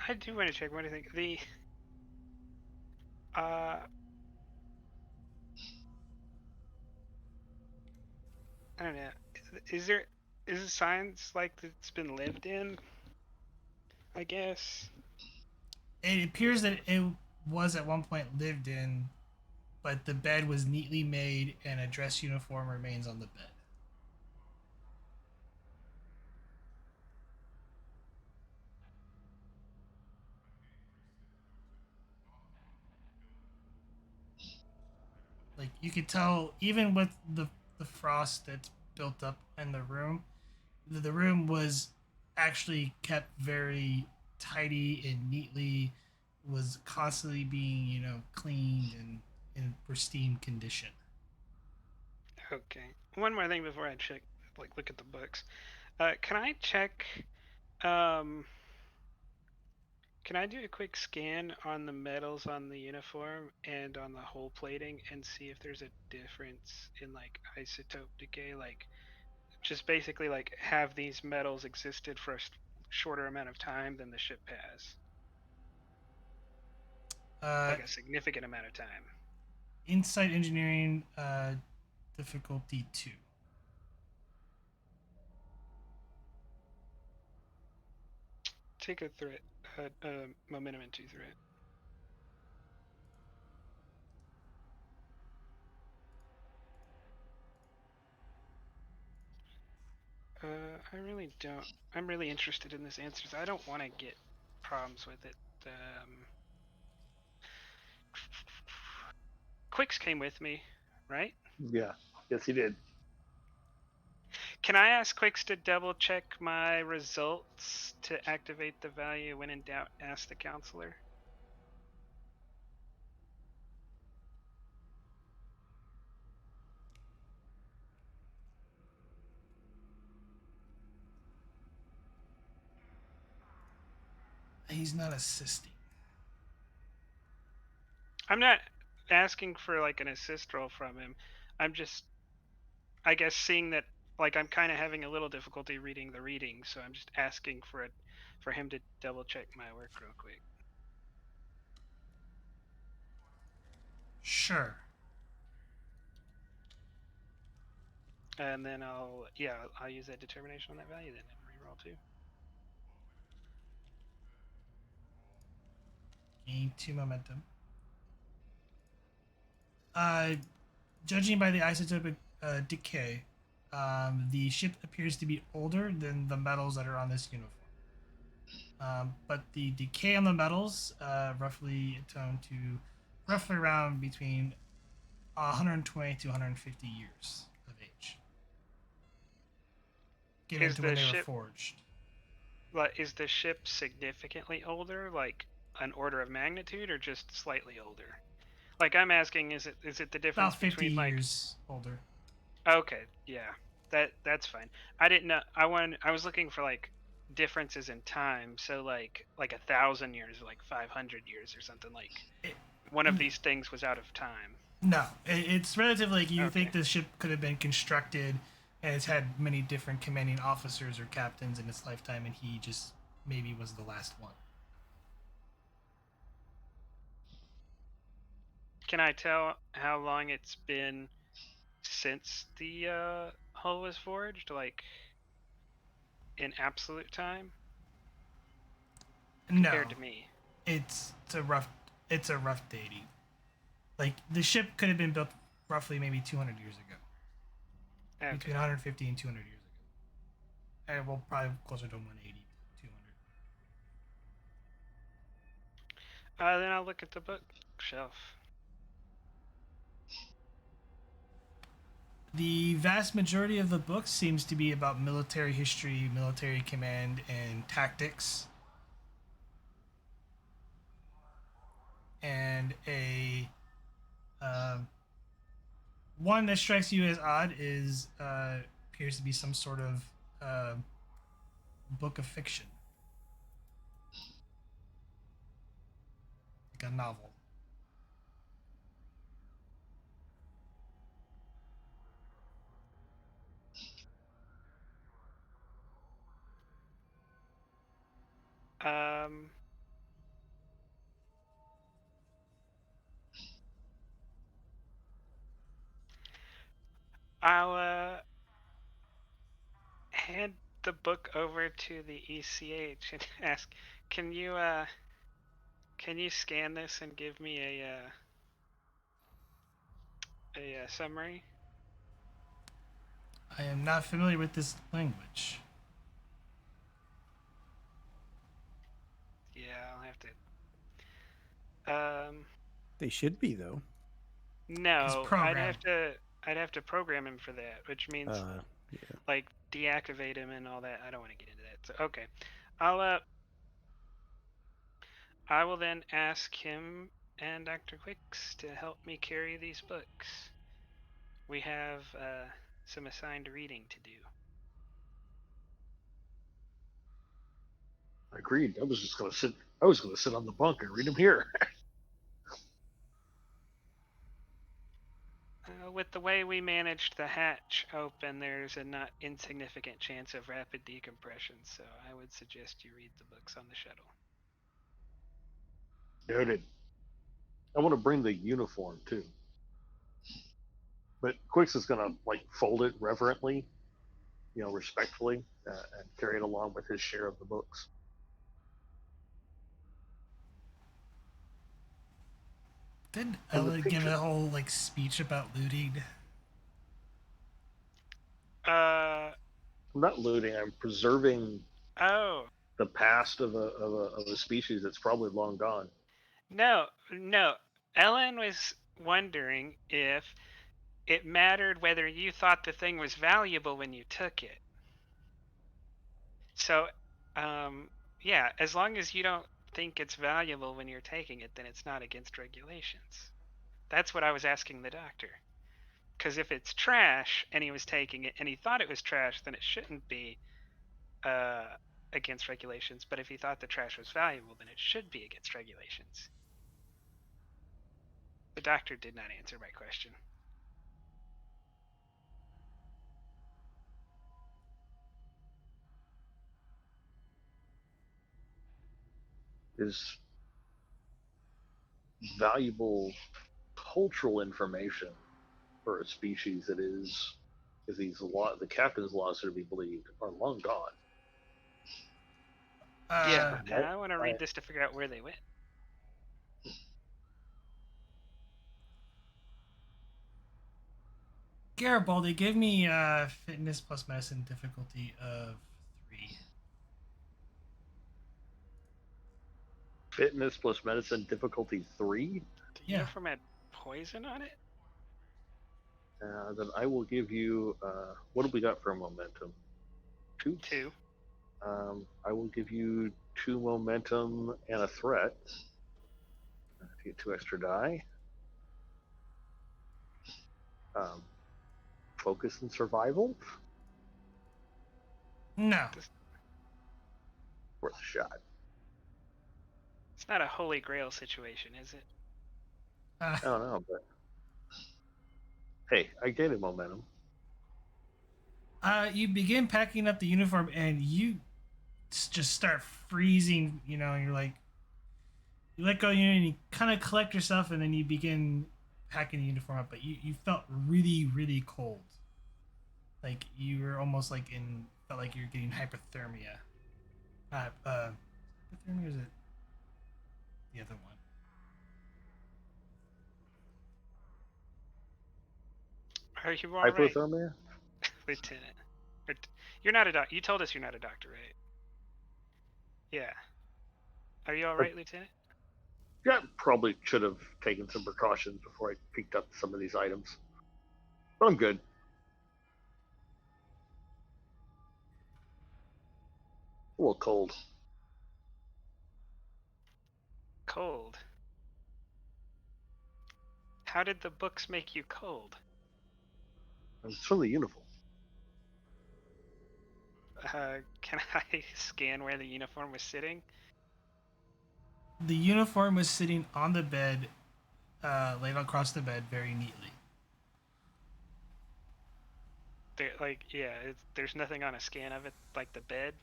I do want to check. What do you think? Uh, I don't know. Is there is it science like that's been lived in? I guess. It appears that it was at one point lived in, but the bed was neatly made and a dress uniform remains on the bed. Like you could tell, even with the frost that's built up in the room, the room was actually kept very tidy and neatly. Was constantly being cleaned and in pristine condition. Okay. One more thing before I check, like look at the books. Can I check? Um, can I do a quick scan on the metals on the uniform and on the hull plating and see if there's a difference in like isotope decay? Like, just basically like have these metals existed for a shorter amount of time than the ship has, like a significant amount of time. Insight engineering, difficulty 2. Take a threat, momentum and 2 threat. I really don't. I'm really interested in this answer. So I don't want to get problems with it. Quicks came with me, right? Yeah. Yes, he did. Can I ask Quicks to double check my results to activate the value? When in doubt, ask the counselor. He's not assisting. I'm not asking for like an assist roll from him. I'm just, I guess, seeing that like I'm kind of having a little difficulty reading the reading, so I'm just asking for it, for him to double check my work real quick. Sure. And then I'll use that determination on that value then and reroll too. Gain 2 momentum. Judging by the isotopic decay, the ship appears to be older than the metals that are on this uniform. But the decay on the metals roughly atone to roughly around between 120 to 150 years of age, given to when they were forged. Is the ship significantly older, like an order of magnitude, or just slightly older? Like I'm asking, is it the difference About 50 between years older. Okay, yeah, that's fine. I didn't know. I was looking for like differences in time. So like 1,000 years, or like 500 years, or something like. One of these things was out of time. No, it's relatively like you Okay. think the ship could have been constructed and it's had many different commanding officers or captains in its lifetime, and he just maybe was the last one. Can I tell how long it's been since the hull was forged, like in absolute time compared to me? It's a rough dating. Like the ship could have been built roughly maybe 200 years ago. Okay. Between 150 and 200 years ago. And well, probably closer to 180, 200. Then I'll look at the bookshelf. The vast majority of the book seems to be about military history, military command, and tactics. And one that strikes you as odd is appears to be some sort of book of fiction, like a novel. I'll hand the book over to the ECH and ask, can you scan this and give me a summary? I am not familiar with this language. Yeah, I'll have to. They should be though. No, I'd have to program him for that, which means Yeah. like deactivate him and all that. I don't want to get into that. So okay, I will then ask him and Dr. Quicks to help me carry these books. We have some assigned reading to do. I agreed. I was going to sit on the bunk and read them here. With the way we managed the hatch open, there's a not insignificant chance of rapid decompression, so I would suggest you read the books on the shuttle. Noted. I want to bring the uniform too. But Quix is gonna like fold it reverently, respectfully, and carry it along with his share of the books. Did And the Ella give picture a whole like speech about looting? Uh I'm not looting. I'm preserving oh the past of a species that's probably long gone. no. Ellen was wondering if it mattered whether you thought the thing was valuable when you took it. So, yeah, as long as you don't think it's valuable when you're taking it, then it's not against regulations. That's what I was asking the doctor. Because if it's trash and he was taking it and he thought it was trash, then it shouldn't be against regulations. But if he thought the trash was valuable, then it should be against regulations. The doctor did not answer my question. Is valuable cultural information for a species that is, if the captain's laws are to be believed, are long gone. Yeah, Uh, and I want to read this to figure out where they went. Garibaldi, give me fitness plus medicine difficulty of 3. Fitness plus medicine difficulty 3. The Yeah. uniform had poison on it? Then I will give you. What have we got for momentum? 2. 2. I will give you 2 momentum and a threat. Get 2 extra die. Focus and survival. No. Worth a shot. It's not a holy grail situation, is it? I don't know, but hey, I gave him momentum. You begin packing up the uniform and you just start freezing, and you're like, you let go, and you kind of collect yourself, and then you begin packing the uniform up. But you felt really, really cold. Like you were almost like felt like you're getting hypothermia. Hypothermia, or is it the other one? Are you all right, Hypothermia? Lieutenant? You're not a doc. You told us you're not a doctor, right? Yeah. Are you all right, Lieutenant? Yeah, probably should have taken some precautions before I picked up some of these items. But I'm good. A little cold. Cold. How did the books make you cold? It's from the uniform. Can I scan where the uniform was sitting? The uniform was sitting on the bed, laid across the bed very neatly. There's nothing on a scan of it, like the bed.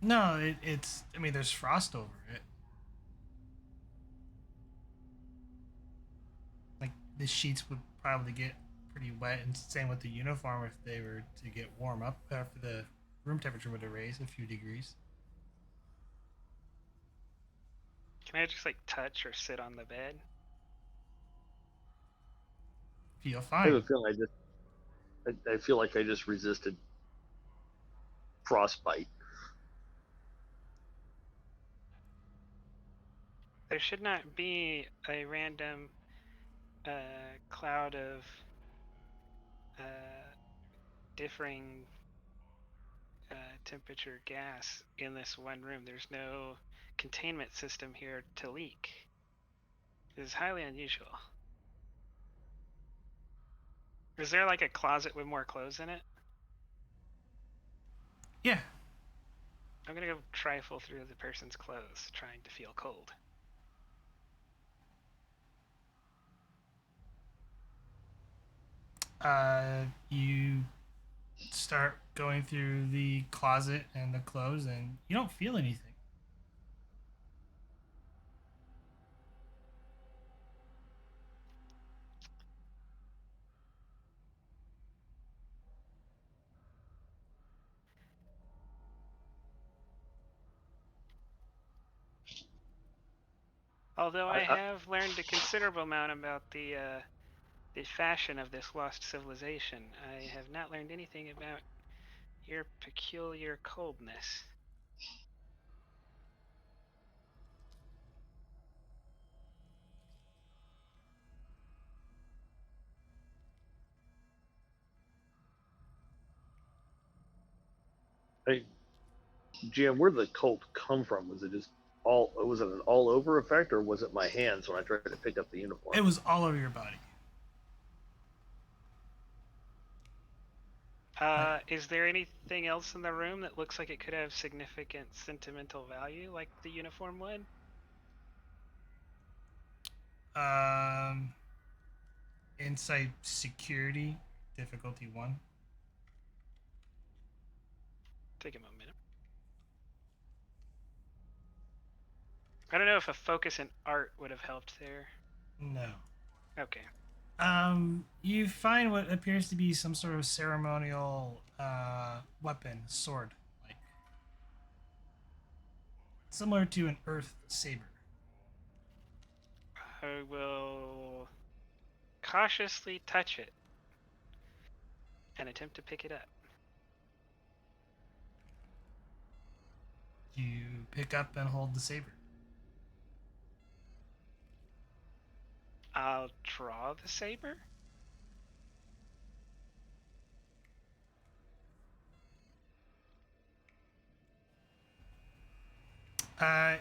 No, it's. I mean, there's frost over it. Like the sheets would probably get pretty wet, and same with the uniform if they were to get warm up after the room temperature would raise a few degrees. Can I just like touch or sit on the bed? Feel I have fine. a feeling I feel like I just resisted frostbite. There should not be a random cloud of differing temperature gas in this one room. There's no containment system here to leak. This is highly unusual. Is there like a closet with more clothes in it? Yeah. I'm gonna go trifle through the person's clothes, trying to feel cold. You start going through the closet and the clothes, and you don't feel anything. Although I I have learned a considerable amount about the fashion of this lost civilization, I have not learned anything about your peculiar coldness. hey, GM, where did the cold come from? Was it just all? Was it an all over effect, or was it my hands when I tried to pick up the uniform? It was all over your body. Is there anything else in the room that looks like it could have significant sentimental value, like the uniform would? Um, Insight security, difficulty 1. Take a moment. I don't know if a focus in art would have helped there. No. Okay. You find what appears to be some sort of ceremonial weapon, sword, like similar to an earth saber. I will cautiously touch it and attempt to pick it up. You pick up and hold the saber. I'll draw the saber.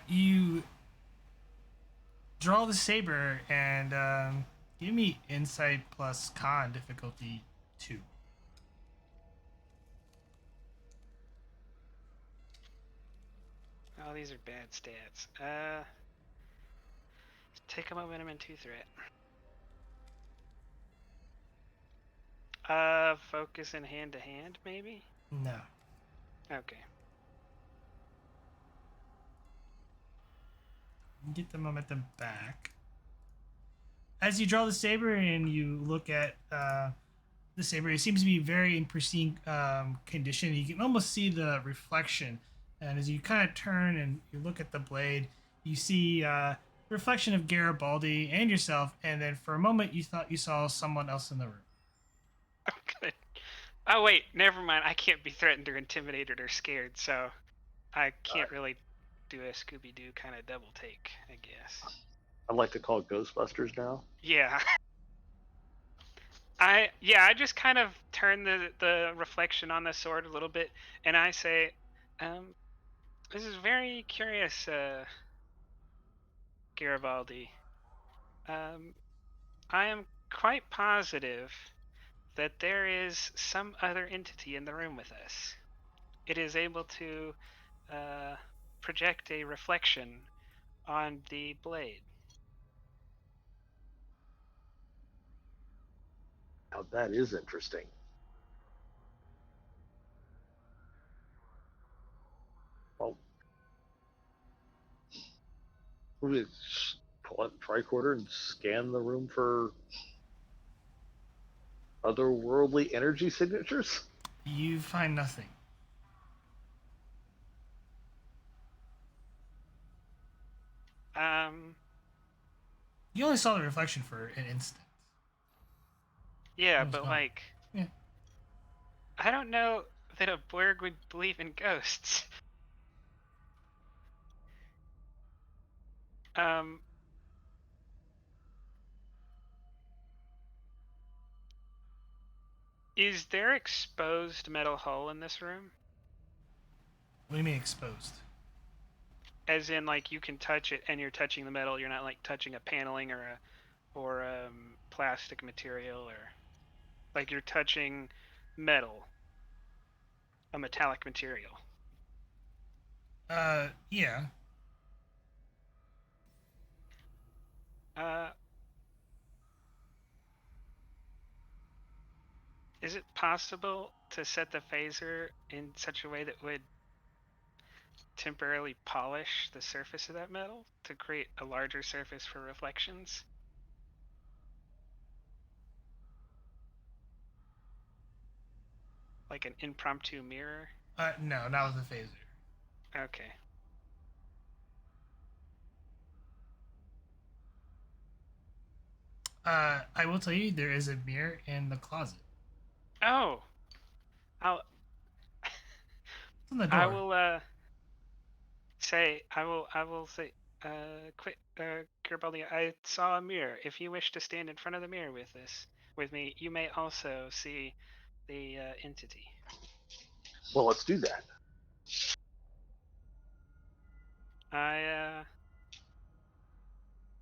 You draw the saber and give me insight plus con, difficulty 2. Oh, these are bad stats. Take a momentum and 2 threat. Focus in hand to hand, maybe? No. Okay. Get the momentum back. As you draw the saber and you look at the saber, it seems to be very in pristine condition. You can almost see the reflection. And as you kind of turn and you look at the blade, you see reflection of Garibaldi and yourself. And then for a moment, you thought you saw someone else in the room. Good. Oh wait, never mind. I can't be threatened or intimidated or scared, so I can't really do a Scooby-Doo kind of double take, I guess. I'd like to call Ghostbusters now. Yeah. I just kind of turn the reflection on the sword a little bit, and I say, this is very curious, Garibaldi. I am quite positive that there is some other entity in the room with us. It is able to project a reflection on the blade. Now that is interesting. Well, we pull out the tricorder and scan the room for otherworldly energy signatures. You find nothing. You only saw the reflection for an instant. Yeah, It was but gone. like, Yeah. I don't know that a Borg would believe in ghosts. Is there exposed metal hull in this room? What do you mean exposed? As in, like, you can touch it and you're touching the metal. You're not like touching a paneling or plastic material, or like you're touching metal, a metallic material. Yeah. Uh, Is it possible to set the phaser in such a way that would temporarily polish the surface of that metal to create a larger surface for reflections? Like an impromptu mirror? No, not with a phaser. Okay. I will tell you, there is a mirror in the closet. Oh, I'll. It's on the door. I will say. I will say. Quick, Garibaldi. I saw a mirror. If you wish to stand in front of the mirror with me, you may also see the entity. Well, let's do that.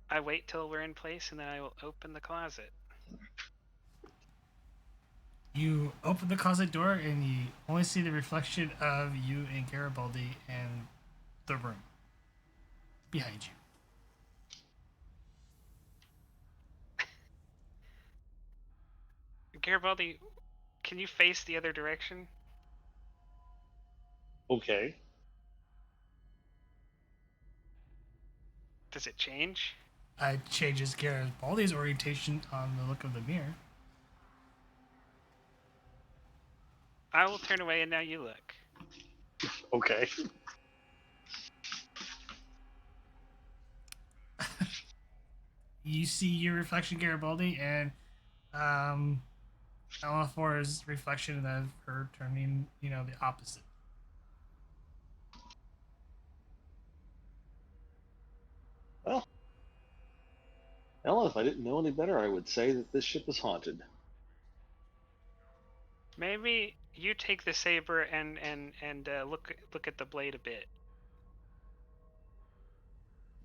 I wait till we're in place, and then I will open the closet. You open the closet door, and you only see the reflection of you and Garibaldi and the room behind you. Garibaldi, can you face the other direction? Okay. Does it change? It changes Garibaldi's orientation on the look of the mirror. I will turn away, and now you look. Okay. You see your reflection, Garibaldi, and Eleanor's reflection of her turning, the opposite. Well, Ella, if I didn't know any better, I would say that this ship is haunted. Maybe you take the saber and look at the blade a bit.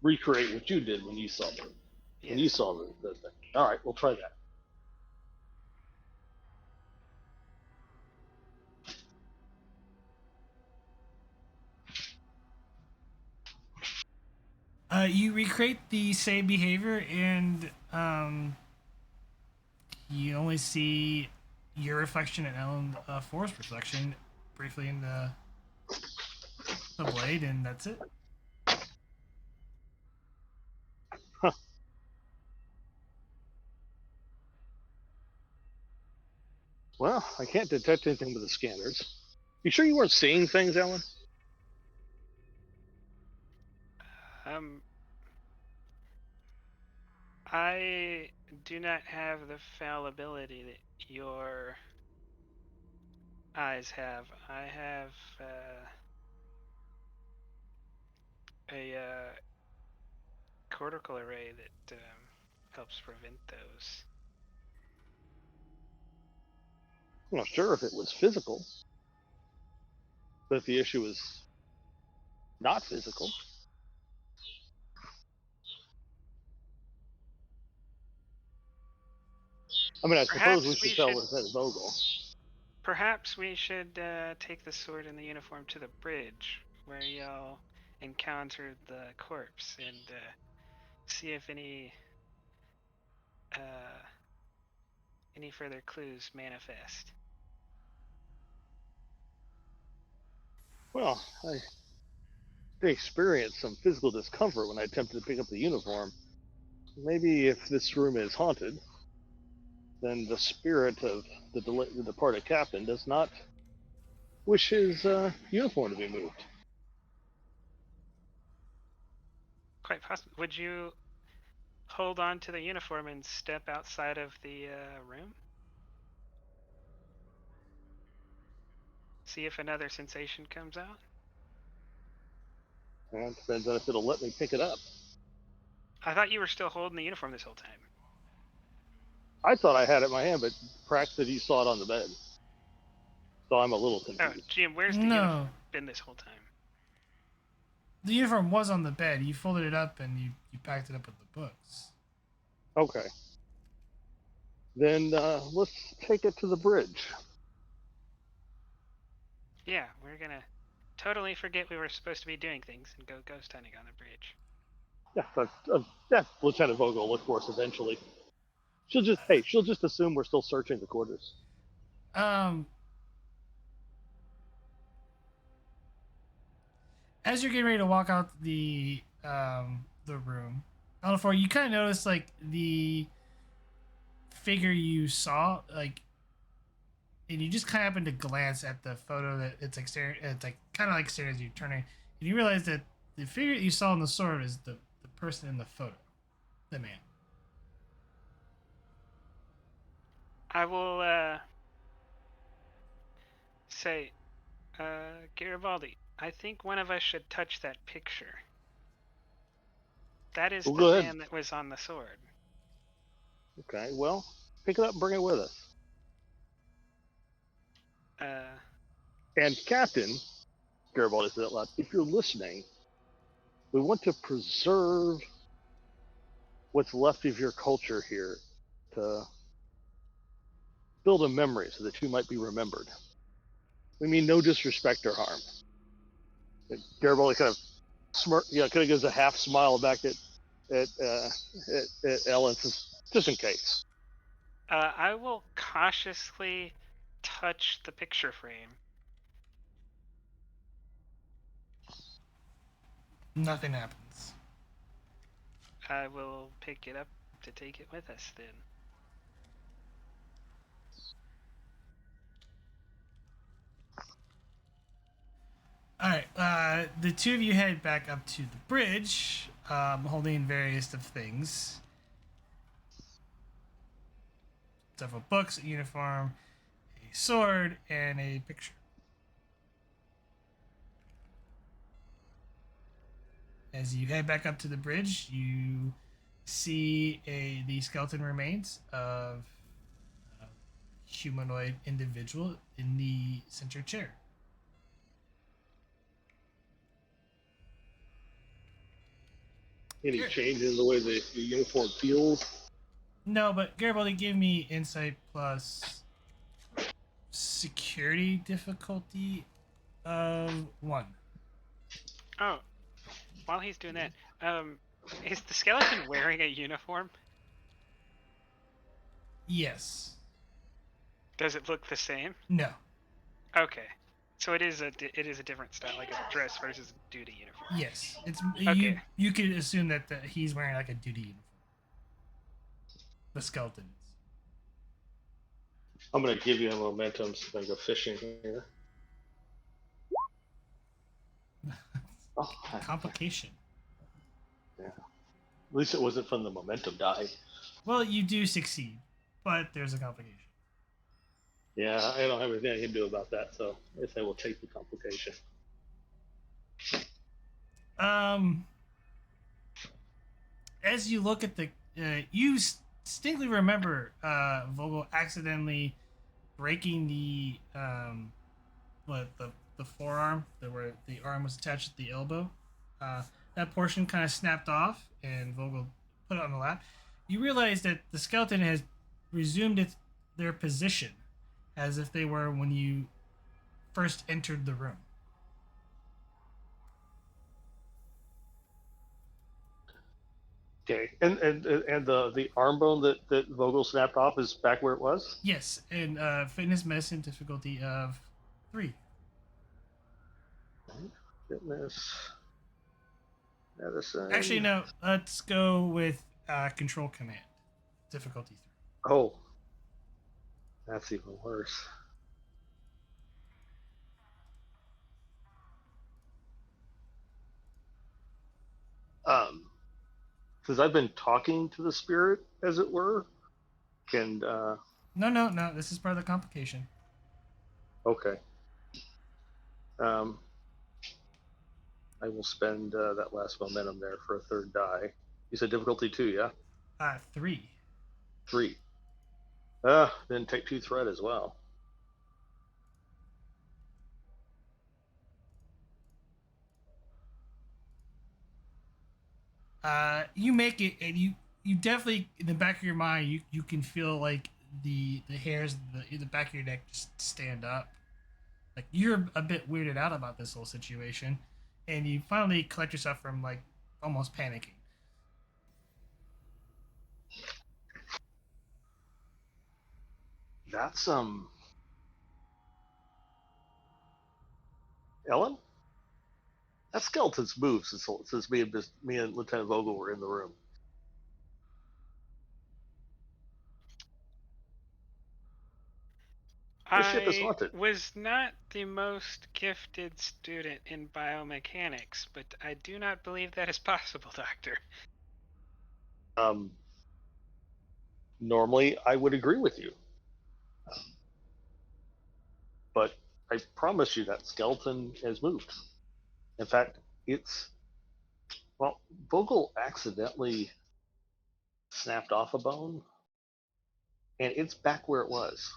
Recreate what you did when you saw the Yeah. when you saw the thing. All right, we'll try that. You recreate the same behavior, and you only see your reflection and Ellen Forrest's reflection briefly in the blade, and that's it. Huh. Well, I can't detect anything with the scanners. You sure you weren't seeing things, Ellen? I do not have the fallibility that your eyes have. I have a cortical array that helps prevent those. I'm not sure if it was physical, but if the issue is not physical. I mean, I suppose we should tell Lieutenant Vogel. Perhaps we should take the sword and the uniform to the bridge where y'all encountered the corpse and see if any further clues manifest. Well, I experienced some physical discomfort when I attempted to pick up the uniform. Maybe if this room is haunted, then the spirit of the departed captain does not wish his uniform to be moved. Quite possibly. Would you hold on to the uniform and step outside of the room? See if another sensation comes out? And it depends on if it'll let me pick it up. I thought you were still holding the uniform this whole time. I thought I had it in my hand, but Prax said he saw it on the bed. So I'm a little Oh, confused. Jim, where's the uniform been this whole time? The uniform was on the bed. You folded it up and you packed it up with the books. Okay. Then let's take it to the bridge. Yeah, we're gonna totally forget we were supposed to be doing things and go ghost hunting on the bridge. Yeah, Lieutenant Vogel will look for us eventually. She'll just assume we're still searching the quarters. As you're getting ready to walk out the room, Alfor, you kind of notice like the figure you saw, like, and you just kind of happen to glance at the photo that it's like staring. It's like kind of like staring as you turn it, and you realize that the figure that you saw in the sword is the person in the photo, the man. I will say, Garibaldi, I think one of us should touch that picture. That is Well, the go ahead. man that was on the sword. Okay, well, pick it up and bring it with us. And Captain, Garibaldi said out loud, if you're listening, we want to preserve what's left of your culture here to build a memory so that you might be remembered. We mean no disrespect or harm. And Garibaldi kind of kind of gives a half smile back at Ellen, just in case. I will cautiously touch the picture frame. Nothing happens. I will pick it up to take it with us then. All right. The two of you head back up to the bridge, holding various of things. Several books, a uniform, a sword, and a picture. As you head back up to the bridge, you see the skeleton remains of a humanoid individual in the center chair. Any Sure. change in the way the uniform feels? No, but Garibaldi, give me insight plus security difficulty of 1. Oh, while he's doing that, is the skeleton wearing a uniform? Yes. Does it look the same? No. Okay, so it is a different style, like a dress versus a duty uniform. Yes. It's Okay. You could assume that he's wearing like a duty uniform. The skeleton is. I'm going to give you a momentum so I can go fishing here. Oh, Complication. yeah. At least it wasn't from the momentum die. Well, you do succeed, but there's a complication. Yeah, I don't have anything I can do about that, so I guess I will take the complication. As you look at the, you distinctly remember Vogel accidentally breaking the the forearm, where the arm was attached at the elbow. That portion kind of snapped off, and Vogel put it on the lap. You realize that the skeleton has resumed their position, as if they were when you first entered the room. Okay, and the arm bone that Vogel snapped off is back where it was. Yes, and fitness medicine difficulty of 3. Fitness medicine. Actually, no. Let's go with control command difficulty 3. Oh, that's even worse. Because I've been talking to the spirit, as it were, and No. This is part of the complication. okay. I will spend that last momentum there for a third die. You said difficulty 2, yeah? 3. 3. Then take 2 threat as well. You make it, and you definitely in the back of your mind you can feel like the hairs in the back of your neck just stand up. Like you're a bit weirded out about this whole situation, and you finally collect yourself from like almost panicking. That's Ellen, that skeleton's moved since me and Lieutenant Vogel were in the room. The ship is I haunted. was not the most gifted student in biomechanics, but I do not believe that is possible, Doctor. Normally, I would agree with you, but I promise you that skeleton has moved. In fact, well, Vogel accidentally snapped off a bone, and it's back where it was.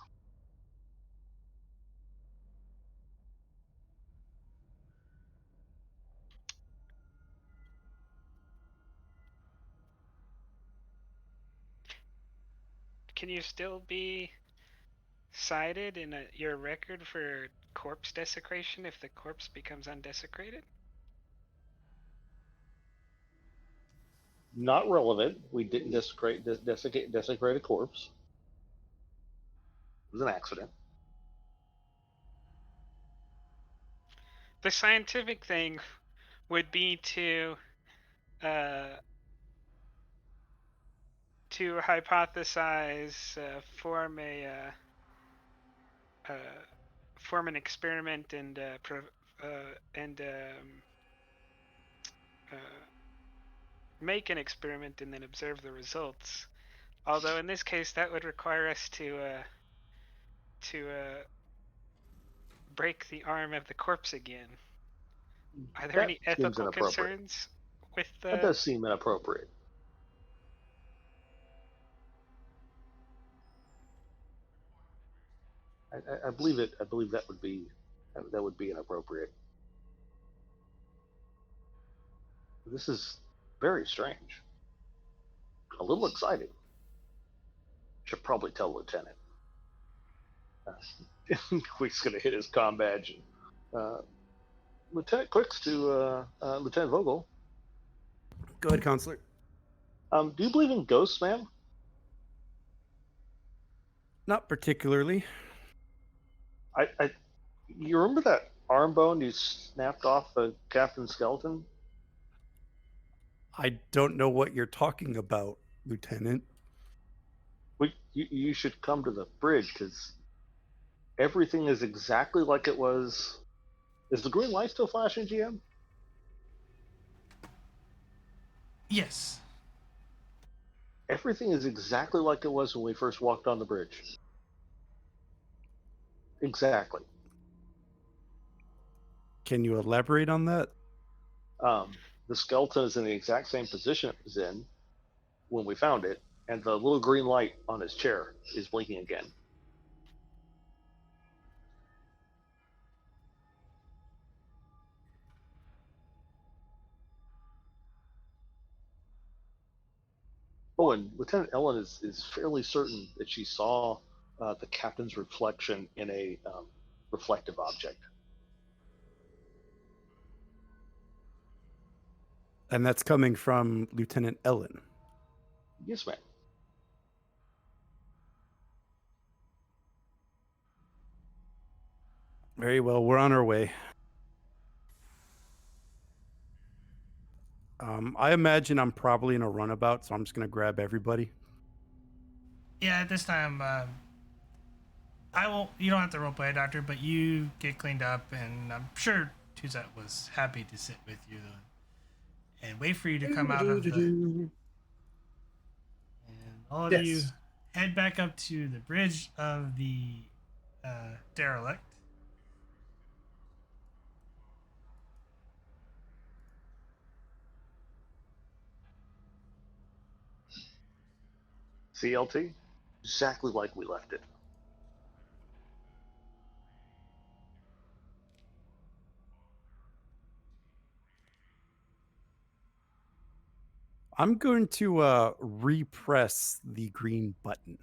Can you still be cited in your record for corpse desecration if the corpse becomes undesecrated? Not relevant. We didn't desecrate a corpse. It was an accident. The scientific thing would be to hypothesize, form an experiment and uh, make an experiment and then observe the results. Although in this case, that would require us to break the arm of the corpse again. Are there That any seems ethical inappropriate. concerns with That does seem inappropriate. I believe it. I believe that would be inappropriate. This is very strange. A little exciting. Should probably tell Lieutenant. Quick's gonna hit his comm badge. Lieutenant Quicks to Lieutenant Vogel. Go ahead, Counselor. Do you believe in ghosts, ma'am? Not particularly. You remember that arm bone you snapped off the captain's skeleton? I don't know what you're talking about, Lieutenant. You should come to the bridge because everything is exactly like it was. Is the green light still flashing, GM? Yes. Everything is exactly like it was when we first walked on the bridge. Exactly. Can you elaborate on that? The skeleton is in the exact same position it was in when we found it, and the little green light on his chair is blinking again. Oh, and Lieutenant Ellen is fairly certain that she saw the captain's reflection in a reflective object. And that's coming from Lieutenant Ellen. Yes, ma'am. Very well, we're on our way. I imagine I'm probably in a runabout, so I'm just going to grab everybody. Yeah, at this time, I won't. You don't have to roleplay, Doctor, but you get cleaned up, and I'm sure Tuzat was happy to sit with you and wait for you to come out of the. And all of you Yes. head back up to the bridge of the derelict. CLT, exactly like we left it. I'm going to repress the green button.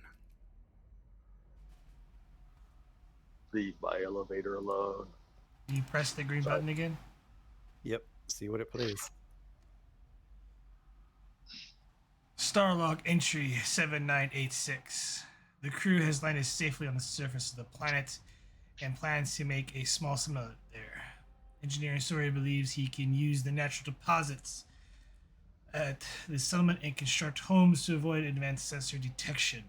Leave my elevator alone. You press the green Sorry. button again. Yep, see what it plays. Starlog entry 7986. The crew has landed safely on the surface of the planet and plans to make a small settlement there. Engineering Story believes he can use the natural deposits at the settlement and construct homes to avoid advanced sensor detection.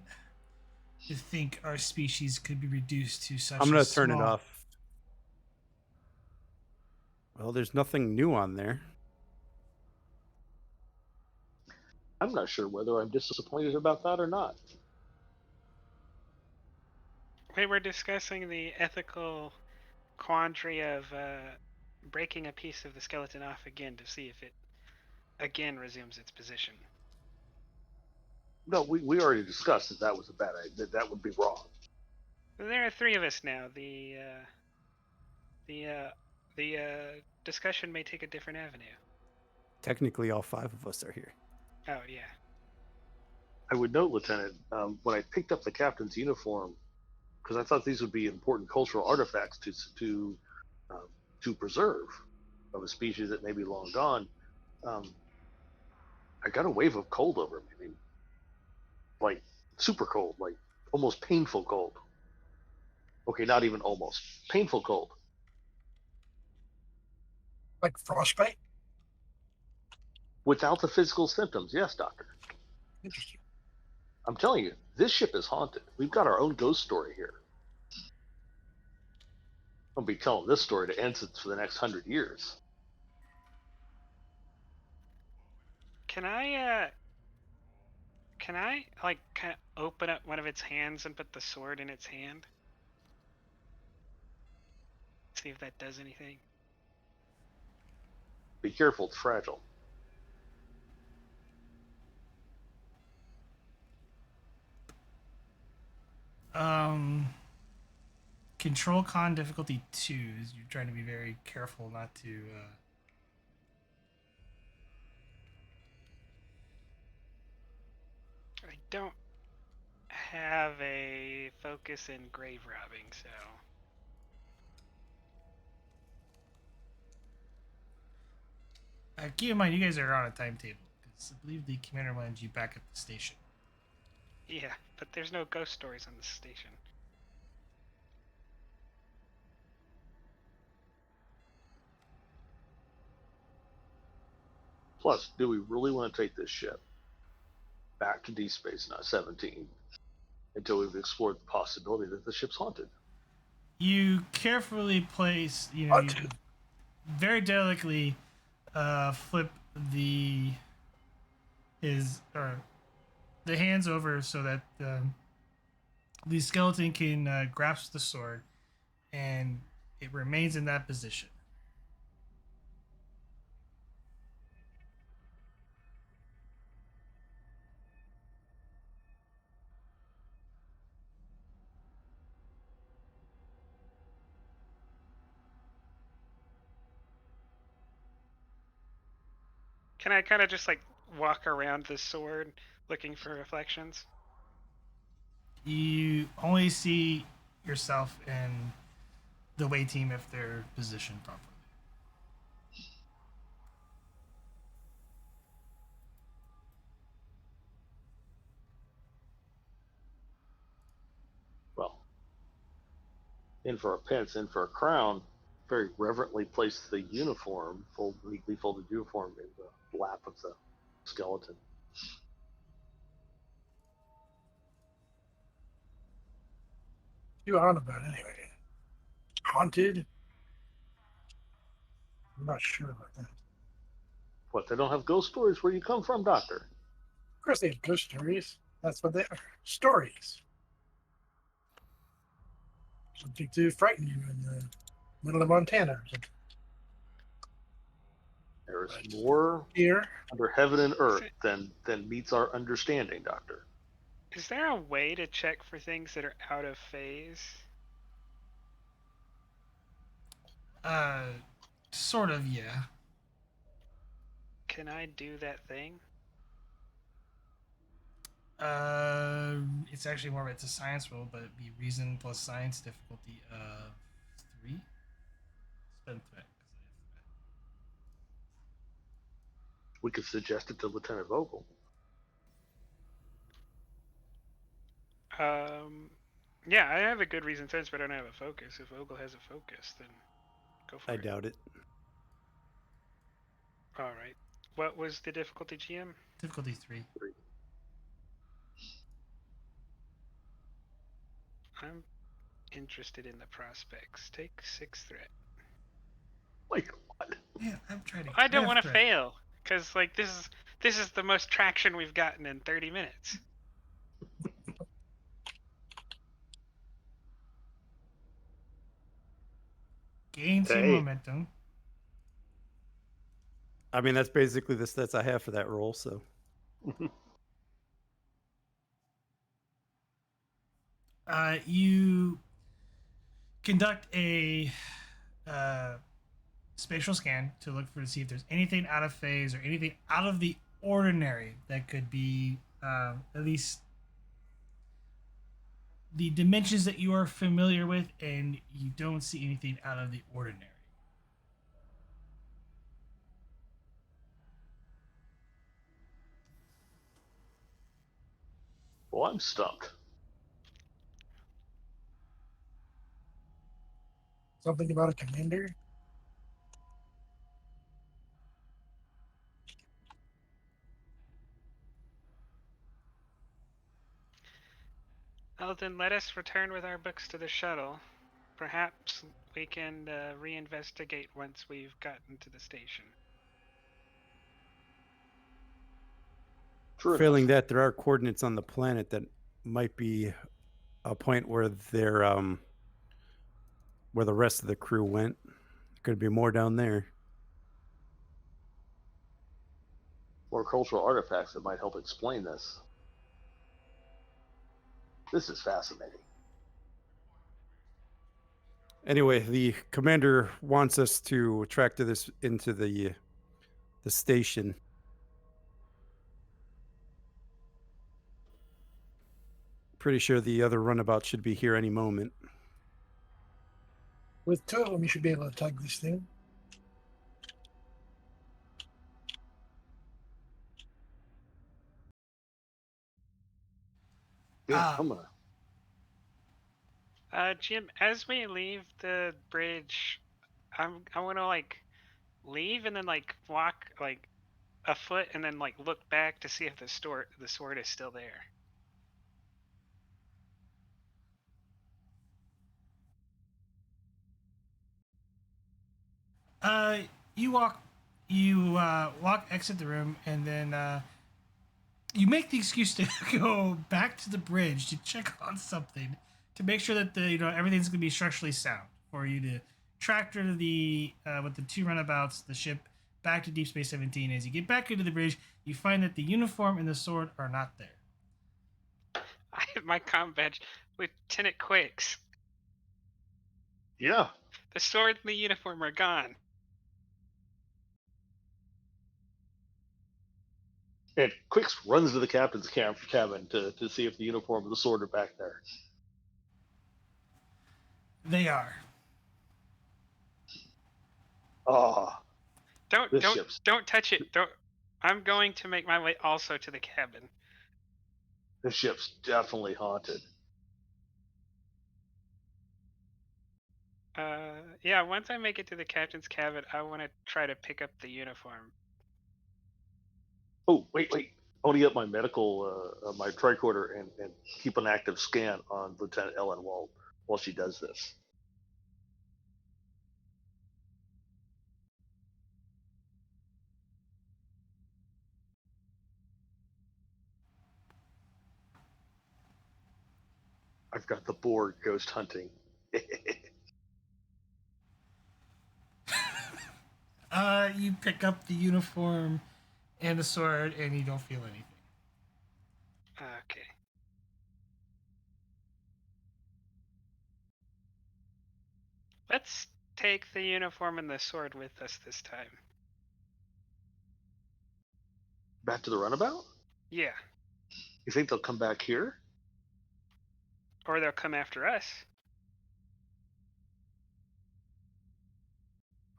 To think our species could be reduced to such I'm a going to turn it small- off. Well, there's nothing new on there. I'm not sure whether I'm disappointed about that or not. We were discussing the ethical quandary of breaking a piece of the skeleton off again to see if it again resumes its position. No, we already discussed that that was a bad idea. That would be wrong. There are 3 of us now. The discussion may take a different avenue. Technically, all 5 of us are here. Oh yeah. I would note, Lieutenant, when I picked up the captain's uniform, because I thought these would be important cultural artifacts to preserve of a species that may be long gone. I got a wave of cold over me. I mean, like super cold, like almost painful cold. Okay, not even almost painful cold. Like frostbite? Without the physical symptoms. Yes, Doctor. Interesting. I'm telling you, this ship is haunted. We've got our own ghost story here. I'll be telling this story to ensigns for the next 100 years. Can I like kind of open up one of its hands and put the sword in its hand? See if that does anything. Be careful, it's fragile. Control con difficulty 2 is you're trying to be very careful not to. I don't have a focus in grave robbing, so Keep in mind, you guys are on a timetable because I believe the commander wanted you back at the station. yeah. But there's no ghost stories on the station. Plus, do we really want to take this ship back to D Space 17 until we've explored the possibility that the ship's haunted? You carefully place, you very delicately flip the hands over so that the skeleton can grasp the sword, and it remains in that position. Can I kind of just like walk around the sword looking for reflections? You only see yourself and the way team if they're positioned properly. Well, in for a pence, in for a crown. Very reverently place the uniform, neatly folded uniform, in the lap of the skeleton. You on about anyway? Haunted? I'm not sure about that. What, they don't have ghost stories? Where you come from, Doctor? Of course, they have ghost stories. That's what they are. Stories. Something to frighten you in the middle of Montana or something. There is Right. more Here, under heaven and earth than meets our understanding, Doctor. Is there a way to check for things that are out of phase? Sort of, yeah. Can I do that thing? It's actually more of it's a science roll, but it'd be reason plus science difficulty of 3. Spend threat. We could suggest it to Lieutenant Vogel. Yeah, I have a good reason sense, but I don't have a focus. If Ogle has a focus, then Go for I it. doubt it. All right. What was the difficulty, GM? Difficulty 3. I'm interested in the prospects. Take 6 threat. Like what? Man, I'm trying to. I don't want to threat. fail, because like this is the most traction we've gotten in 30 minutes. Gain 2 Hey. momentum. I mean, that's basically the stats I have for that roll. So You conduct a spatial scan to look for to see if there's anything out of phase or anything out of the ordinary that could be at least the dimensions that you are familiar with, and you don't see anything out of the ordinary. Well, I'm stumped. Something about a commander? Well, then let us return with our books to the shuttle. Perhaps we can reinvestigate once we've gotten to the station. True failing enough. that, there are coordinates on the planet that might be a point where they're where the rest of the crew went. Could be more down there. More cultural artifacts that might help explain this. This is fascinating. Anyway, the commander wants us to track to this into the station. Pretty sure the other runabout should be here any moment. With 2 of them, you should be able to tug this thing. Yeah, I'm gonna. Jim, as we leave the bridge, I want to like leave and then like walk like a foot and then like look back to see if the sword is still there. Uh, you walk, you exit the room, and then you make the excuse to go back to the bridge to check on something to make sure that everything's gonna be structurally sound for you to tractor the with the 2 runabouts the ship back to Deep Space 17. As you get back into the bridge, you find that the uniform and the sword are not there. I have my comm badge, Lieutenant Quakes. Yeah. The sword and the uniform are gone. And Quicks runs to the captain's cabin to see if the uniform and the sword are back there. They are. Ah, Don't this don't ship's don't touch it. Don't. I'm going to make my way also to the cabin. this ship's definitely haunted. Yeah. Once I make it to the captain's cabin, I want to try to pick up the uniform. Oh, wait. I want to get my medical, my tricorder, and keep an active scan on Lieutenant Ellen while she does this. I've got the board ghost hunting. You pick up the uniform and the sword, and you don't feel anything. Okay. Let's take the uniform and the sword with us this time. Back to the runabout? Yeah. You think they'll come back here? Or they'll come after us.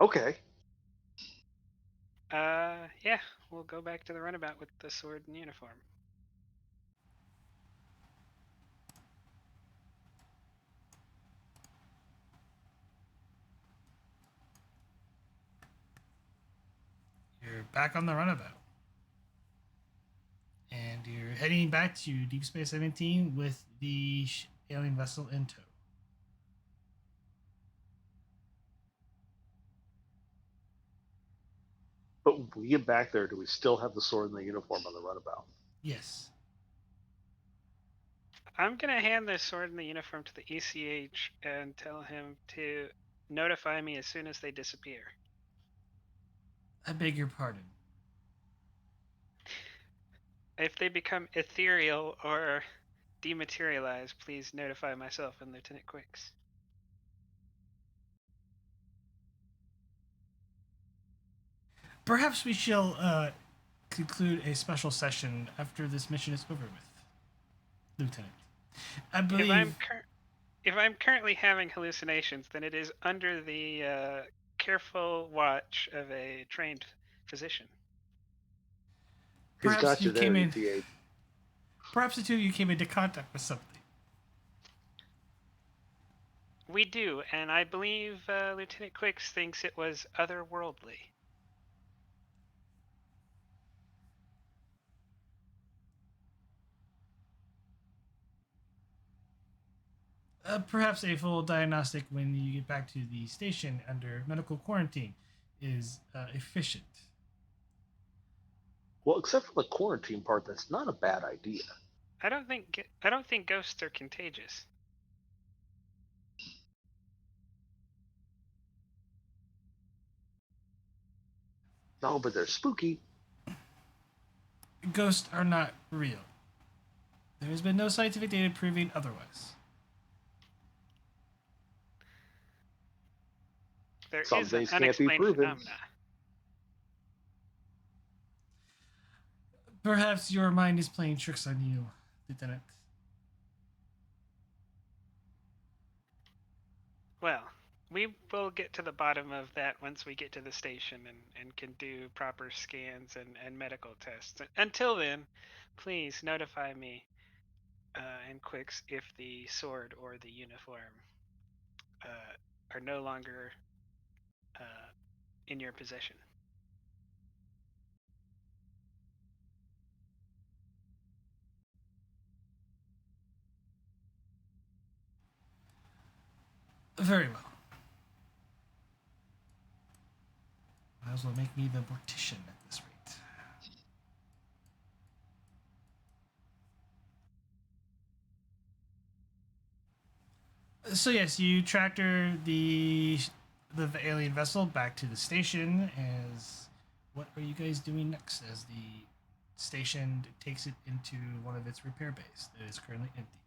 Okay. Yeah. We'll go back to the runabout with the sword and uniform. you're back on the runabout. And you're heading back to Deep Space 17 with the alien vessel in tow. But when we get back there, do we still have the sword and the uniform on the runabout? Yes. I'm gonna hand the sword and the uniform to the ECH and tell him to notify me as soon as they disappear. I beg your pardon. If they become ethereal or dematerialize, please notify myself and Lieutenant Quicks. Perhaps we shall conclude a special session after this mission is over with, Lieutenant. I believe. If I'm currently having hallucinations, then it is under the careful watch of a trained physician. He's Perhaps got you you there, came in. ETA. Perhaps the two of you came into contact with something. We do, and I believe Lieutenant Quicks thinks it was otherworldly. Perhaps a full diagnostic when you get back to the station under medical quarantine is efficient. Well, except for the quarantine part, that's not a bad idea. I don't think ghosts are contagious. No, but they're spooky. Ghosts are not real. There has been no scientific data proving otherwise. There Some is an things can't be unexplained proven. phenomena. Perhaps your mind is playing tricks on you, Lieutenant. Well, we will get to the bottom of that once we get to the station and can do proper scans and medical tests. Until then, please notify me and Quicks if the sword or the uniform are no longer in your possession. Very well. Might as well make me the mortician at this rate. So yes, you tractor the alien vessel back to the station. As what are you guys doing next? As the station takes it into one of its repair bays that is currently empty.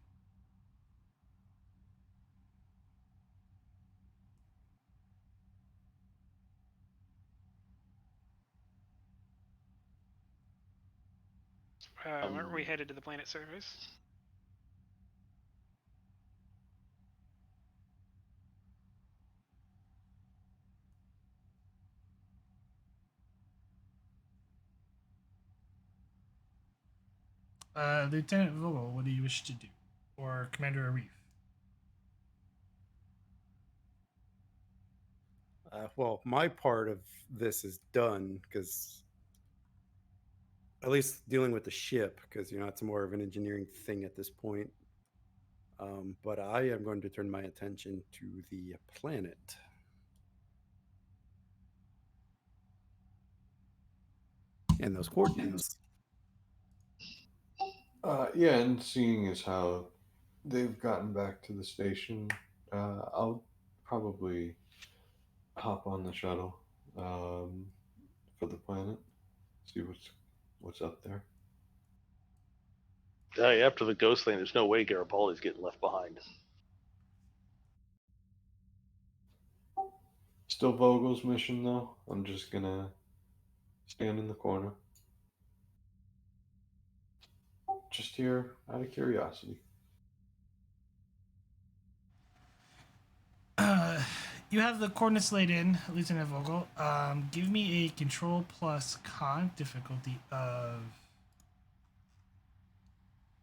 Weren't we headed to the planet surface? Lieutenant Vogel, what do you wish to do? Or Commander Arif? Well, my part of this is done because at least dealing with the ship, because it's more of an engineering thing at this point. But I am going to turn my attention to the planet. And those coordinates. Yeah, and seeing as how they've gotten back to the station, I'll probably hop on the shuttle for the planet, see what's up there. Hey, after the ghost thing, there's no way Garibaldi's getting left behind. Still Vogel's mission though. I'm just gonna stand in the corner. Just here out of curiosity. You have the coordinates laid in, Lieutenant Vogel. Give me a control plus con difficulty of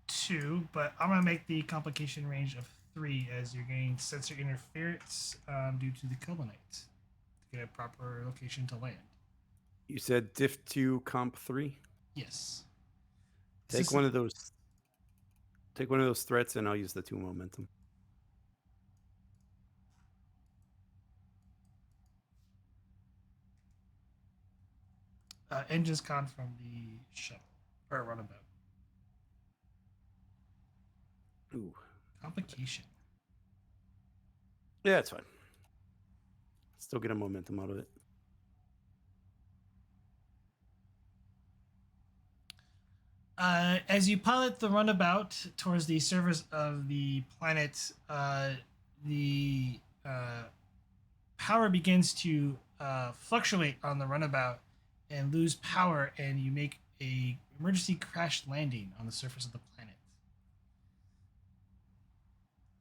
2, but I'm gonna make the complication range of 3 as you're getting sensor interference due to the Kelvinite to get a proper location to land. You said diff 2 comp 3? Yes. Take one of those. Take one of those threats, and I'll use the 2 momentum. Engines con from the shuttle or runabout. Ooh. Complication. Yeah, it's fine. Still get a momentum out of it. As you pilot the runabout towards the surface of the planet, the power begins to fluctuate on the runabout and lose power, and you make a emergency crash landing on the surface of the planet.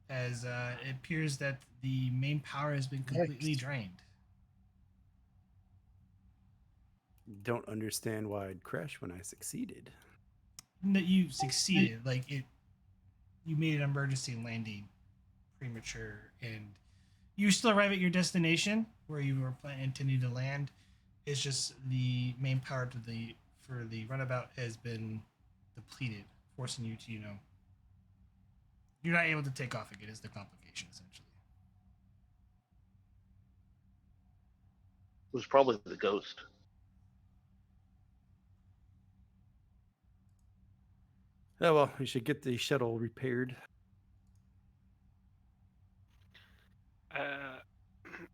As it appears that the main power has been completely Yikes. drained. Don't understand why I'd crash when I succeeded. That you succeeded, like it, you made an emergency landing premature, and you still arrive at your destination where you were intending to land. It's just the main power for the runabout has been depleted, forcing you to you're not able to take off again. Is the complication essentially? It was probably the ghost. Oh well, we should get the shuttle repaired.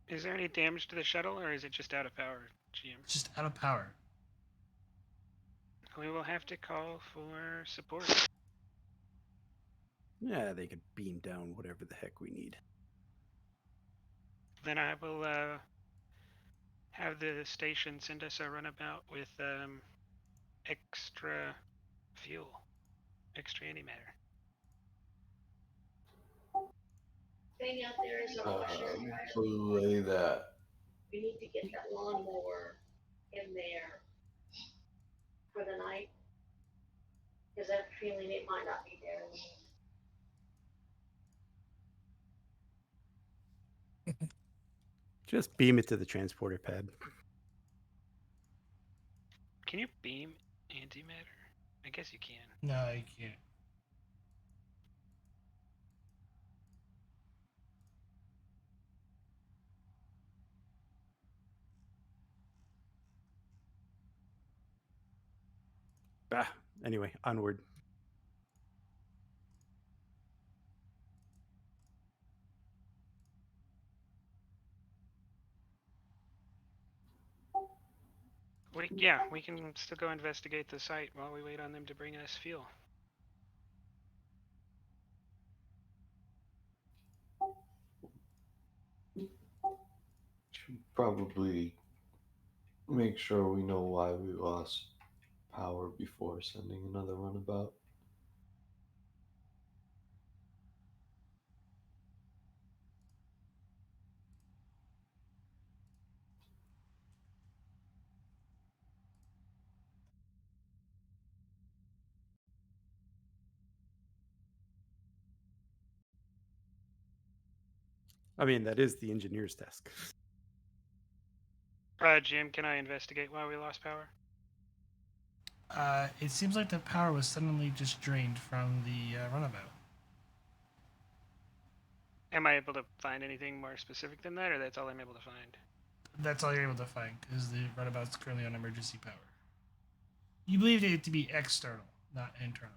Is there any damage to the shuttle, or is it just out of power, GM? It's just out of power. We will have to call for support. Yeah, they could beam down whatever the heck we need. Then I will have the station send us a runabout with extra fuel, extra antimatter. Thing out there is a washer and dryer. Belay that. We need to get that lawnmower in there for the night. Cause I have a feeling it might not be there. Just beam it to the transporter pad. Can you beam antimatter? I guess you can. No, you can't. Anyway, onward. We can still go investigate the site while we wait on them to bring us fuel. Should probably make sure we know why we lost power before sending another runabout. I mean, that is the engineer's desk. Jim, can I investigate why we lost power? It seems like the power was suddenly just drained from the runabout. Am I able to find anything more specific than that, or that's all I'm able to find? That's all you're able to find because the runabout's currently on emergency power. You believed it to be external, not internal.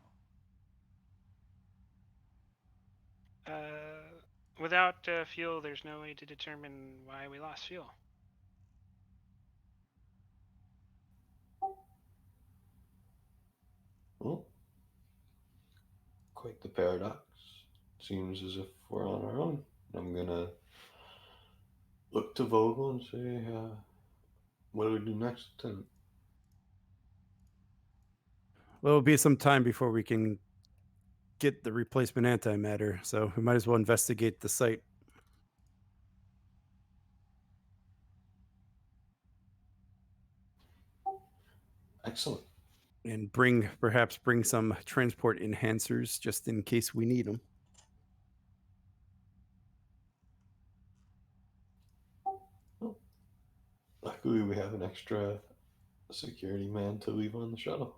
Without fuel, there's no way to determine why we lost fuel. Well, quite the paradox. Seems as if we're on our own. I'm gonna look to Vogel and say, what do we do next, Lieutenant? Well, it'll be some time before we can get the replacement antimatter, so we might as well investigate the site. Excellent. And perhaps bring some transport enhancers just in case we need them. Luckily, we have an extra a security man to leave on the shuttle.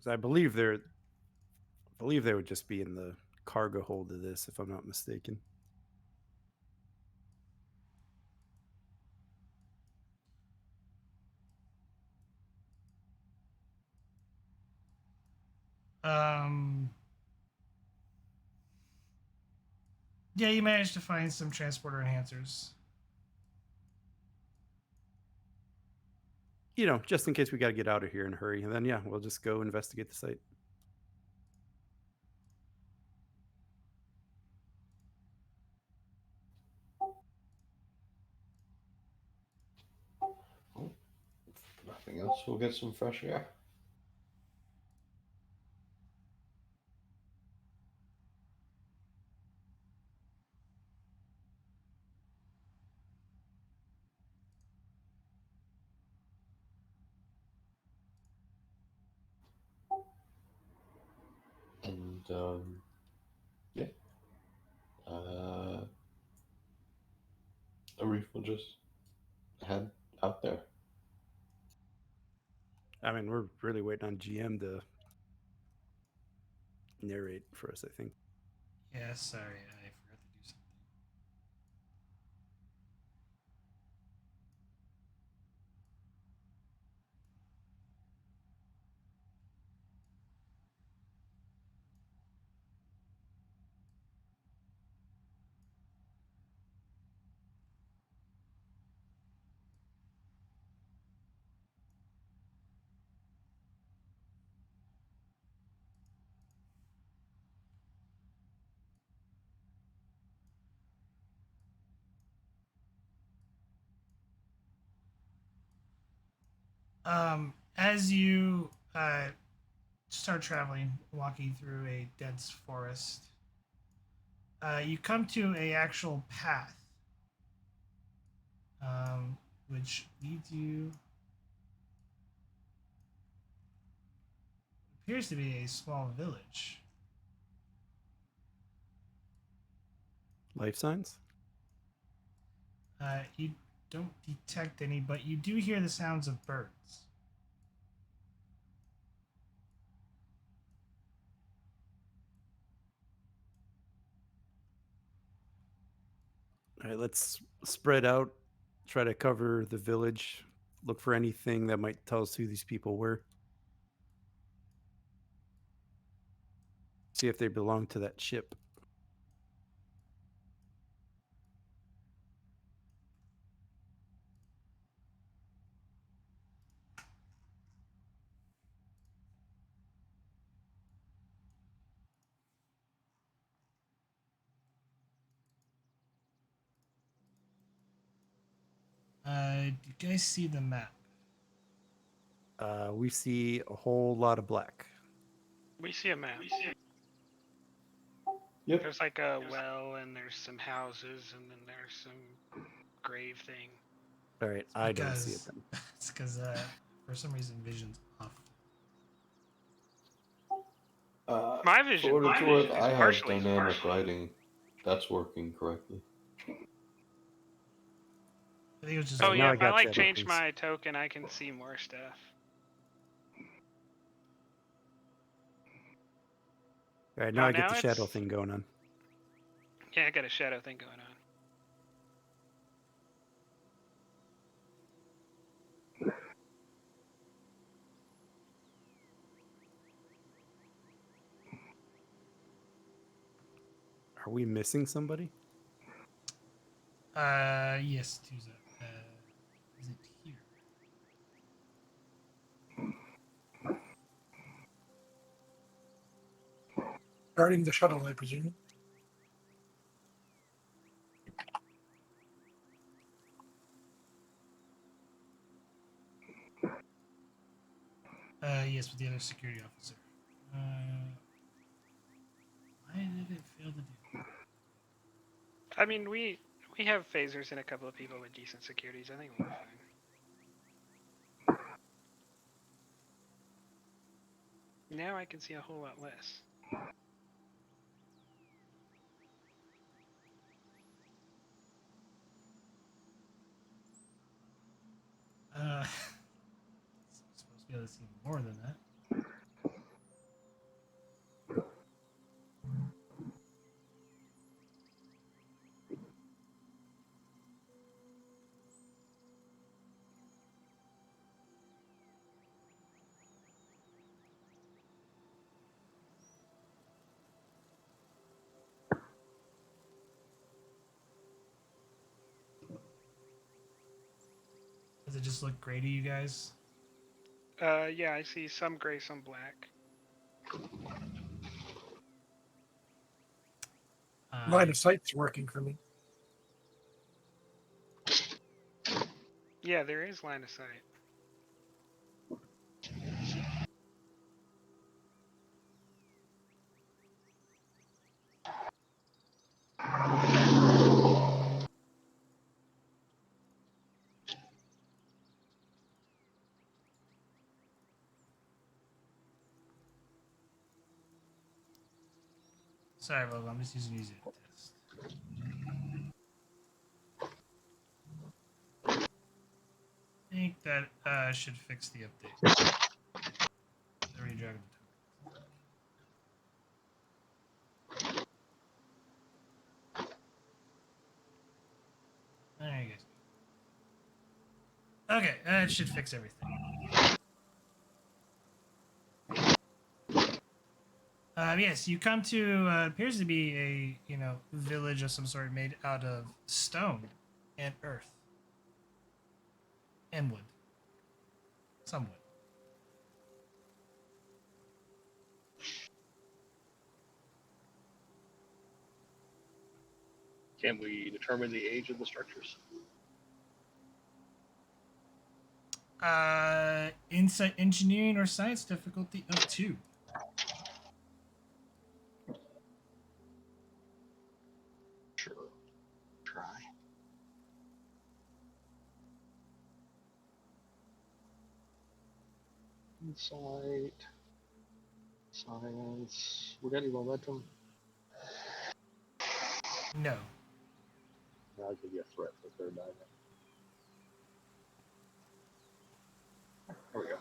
So I believe they would just be in the cargo hold of this, if I'm not mistaken. Yeah, you managed to find some transporter enhancers. You know, just in case we got to get out of here in a hurry. And then, yeah, we'll just go investigate the site. If nothing else, we'll get some fresh air. And yeah, Arif will just head out there. I mean, we're really waiting on GM to narrate for us, I think. Yeah, sorry, I forgot to do something. As you start traveling, walking through a dense forest, you come to a actual path, which leads you appears to be a small village. Life signs? You don't detect any, but you do hear the sounds of birds. All right, let's spread out, try to cover the village, look for anything that might tell us who these people were. See if they belong to that ship. Do you guys see the map? We see a whole lot of black. We see a map. Yep. There's like a well, and there's some houses, and then there's some grave thing. All right, I don't see it then. It's because for some reason vision's off. My vision. For what it's worth, I have partially. dynamic writing. That's working correctly. I think it was just. Oh now yeah, I if I got like shadow change things. my token, I can see more stuff. All right, now Oh, I get now the shadow it's- thing going on. Yeah, I got a shadow thing going on. Are we missing somebody? Yes, Tuza. Is it here? Guarding the shuttle, I presume. Yes, with the other security officer. Why did it fail to do? I mean, we have phasers and a couple of people with decent securities. I think we'll be fine. Now I can see a whole lot less. Supposed to be able to see more than that. Does it just look gray to you guys? Yeah, I see some gray, some black. Line of sight's working for me. Yeah, there is line of sight. Sorry, Bob, I'm just using easy to test. I think that should fix the update. The redragon the tokens. There you go. Okay, it should fix everything. Yes, you come to appears to be a village of some sort made out of stone and earth and wood, some wood. Can we determine the age of the structures? Insight, engineering, or science difficulty of 2. Sure. Try. Insight. Science. We got any momentum? No. I'll give you a threat for third dive. There we go.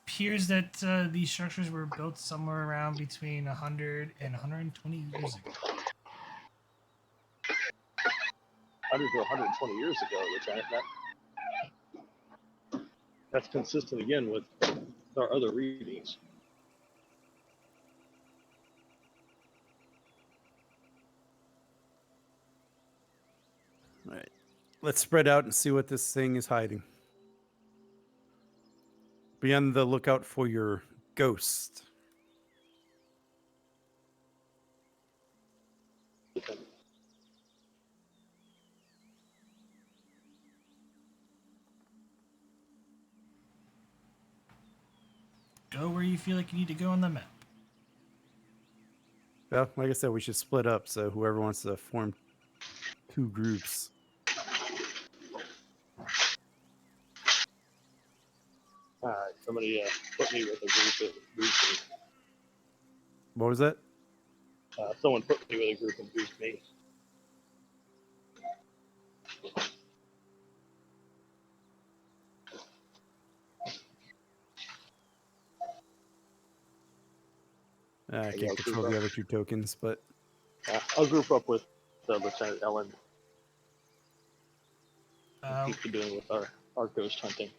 Appears that these structures were built somewhere around between 100 and 120 years ago. 100 to 120 years ago, Lieutenant. That's consistent again with our other readings. All right. Let's spread out and see what this thing is hiding. Be on the lookout for your ghost. Go where you feel like you need to go on the map. Well, like I said, we should split up. So whoever wants to form 2 groups. Somebody put me with a group of goose. What was that? Someone put me with a group of goose me. I can't control the other 2 tokens, but I'll group up with Lieutenant Ellen. Keep doing with our ghost hunting.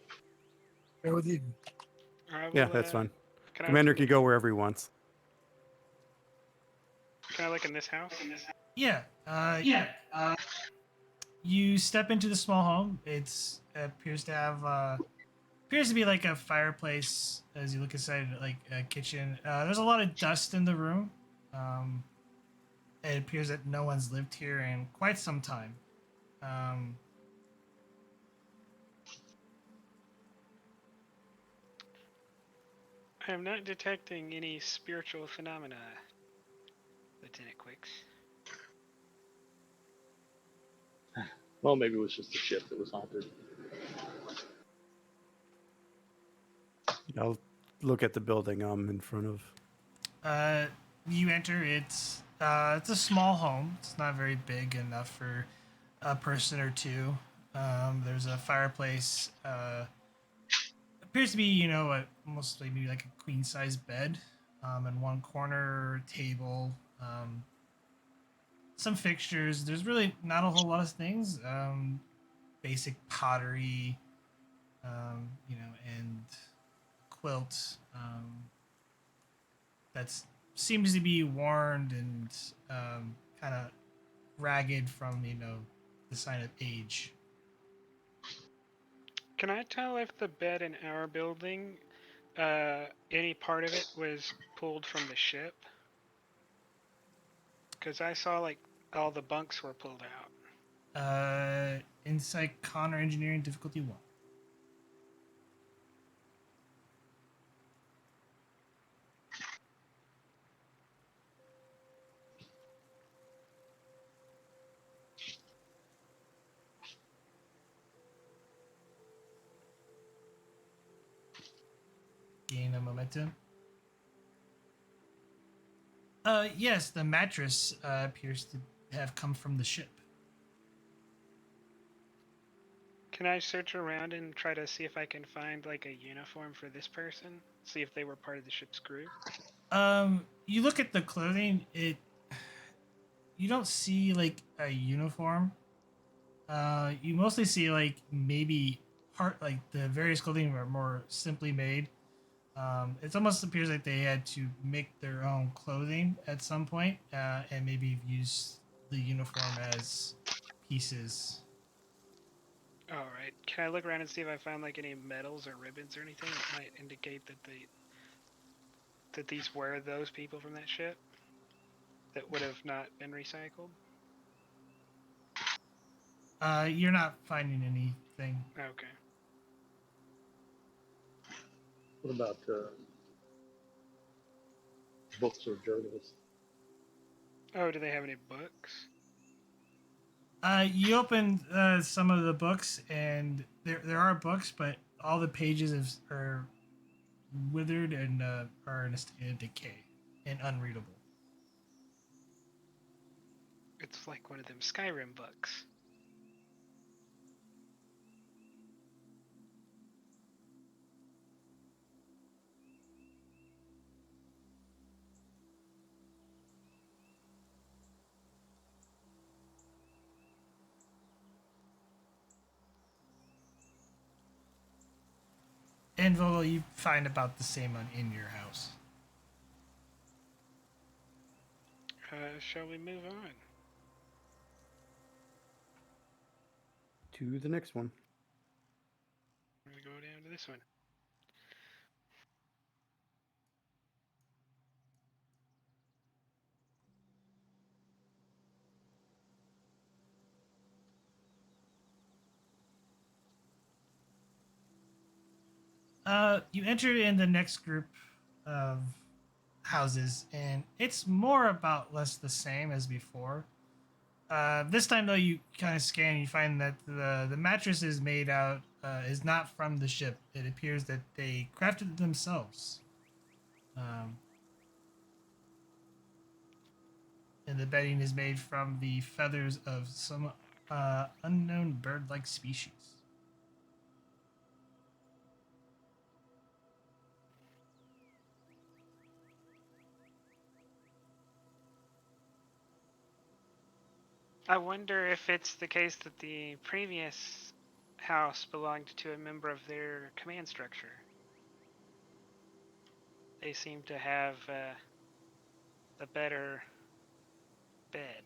Go with you. Yeah, that's fine. Can Commander can go wherever he wants. Can I look in this house? Yeah. You step into the small home. It appears to have appears to be like a fireplace as you look inside, like a kitchen. There's a lot of dust in the room. It appears that no one's lived here in quite some time. I am not detecting any spiritual phenomena, Lieutenant Quicks. Well, maybe it was just the ship that was haunted. I'll look at the building I'm in front of. You enter. It's a small home. It's not very big enough for a person or two. There's a fireplace. Appears to be mostly maybe like a queen size bed. In one corner table. Some fixtures. There's really not a whole lot of things. Basic pottery. And quilt. That's seems to be worn and kind of ragged from the sign of age. Can I tell if the bed in our building, any part of it was pulled from the ship? Because I saw like all the bunks were pulled out. Insight Connor Engineering difficulty 1. Gain a momentum. Yes, the mattress appears to have come from the ship. Can I search around and try to see if I can find like a uniform for this person? See if they were part of the ship's crew? You look at the clothing, you don't see like a uniform. You mostly see like maybe part like the various clothing are more simply made. It almost appears like they had to make their own clothing at some point, and maybe use the uniform as pieces. All right. Can I look around and see if I found like any medals or ribbons or anything that might indicate that these were those people from that ship that would have not been recycled? You're not finding anything. Okay. What about books or journals? Oh, do they have any books? You open some of the books, and there are books, but all the pages are withered and are in a state of decay and unreadable. It's like one of them Skyrim books. And Vogel, you find about the same in your house. Shall we move on? To the next one. We're gonna go down to this one. You enter in the next group of houses, and it's more about less the same as before. This time, though, you kind of scan, and you find that the mattress is made out is not from the ship. It appears that they crafted it themselves. Um, and the bedding is made from the feathers of some unknown bird-like species. I wonder if it's the case that the previous house belonged to a member of their command structure. They seem to have the better bed.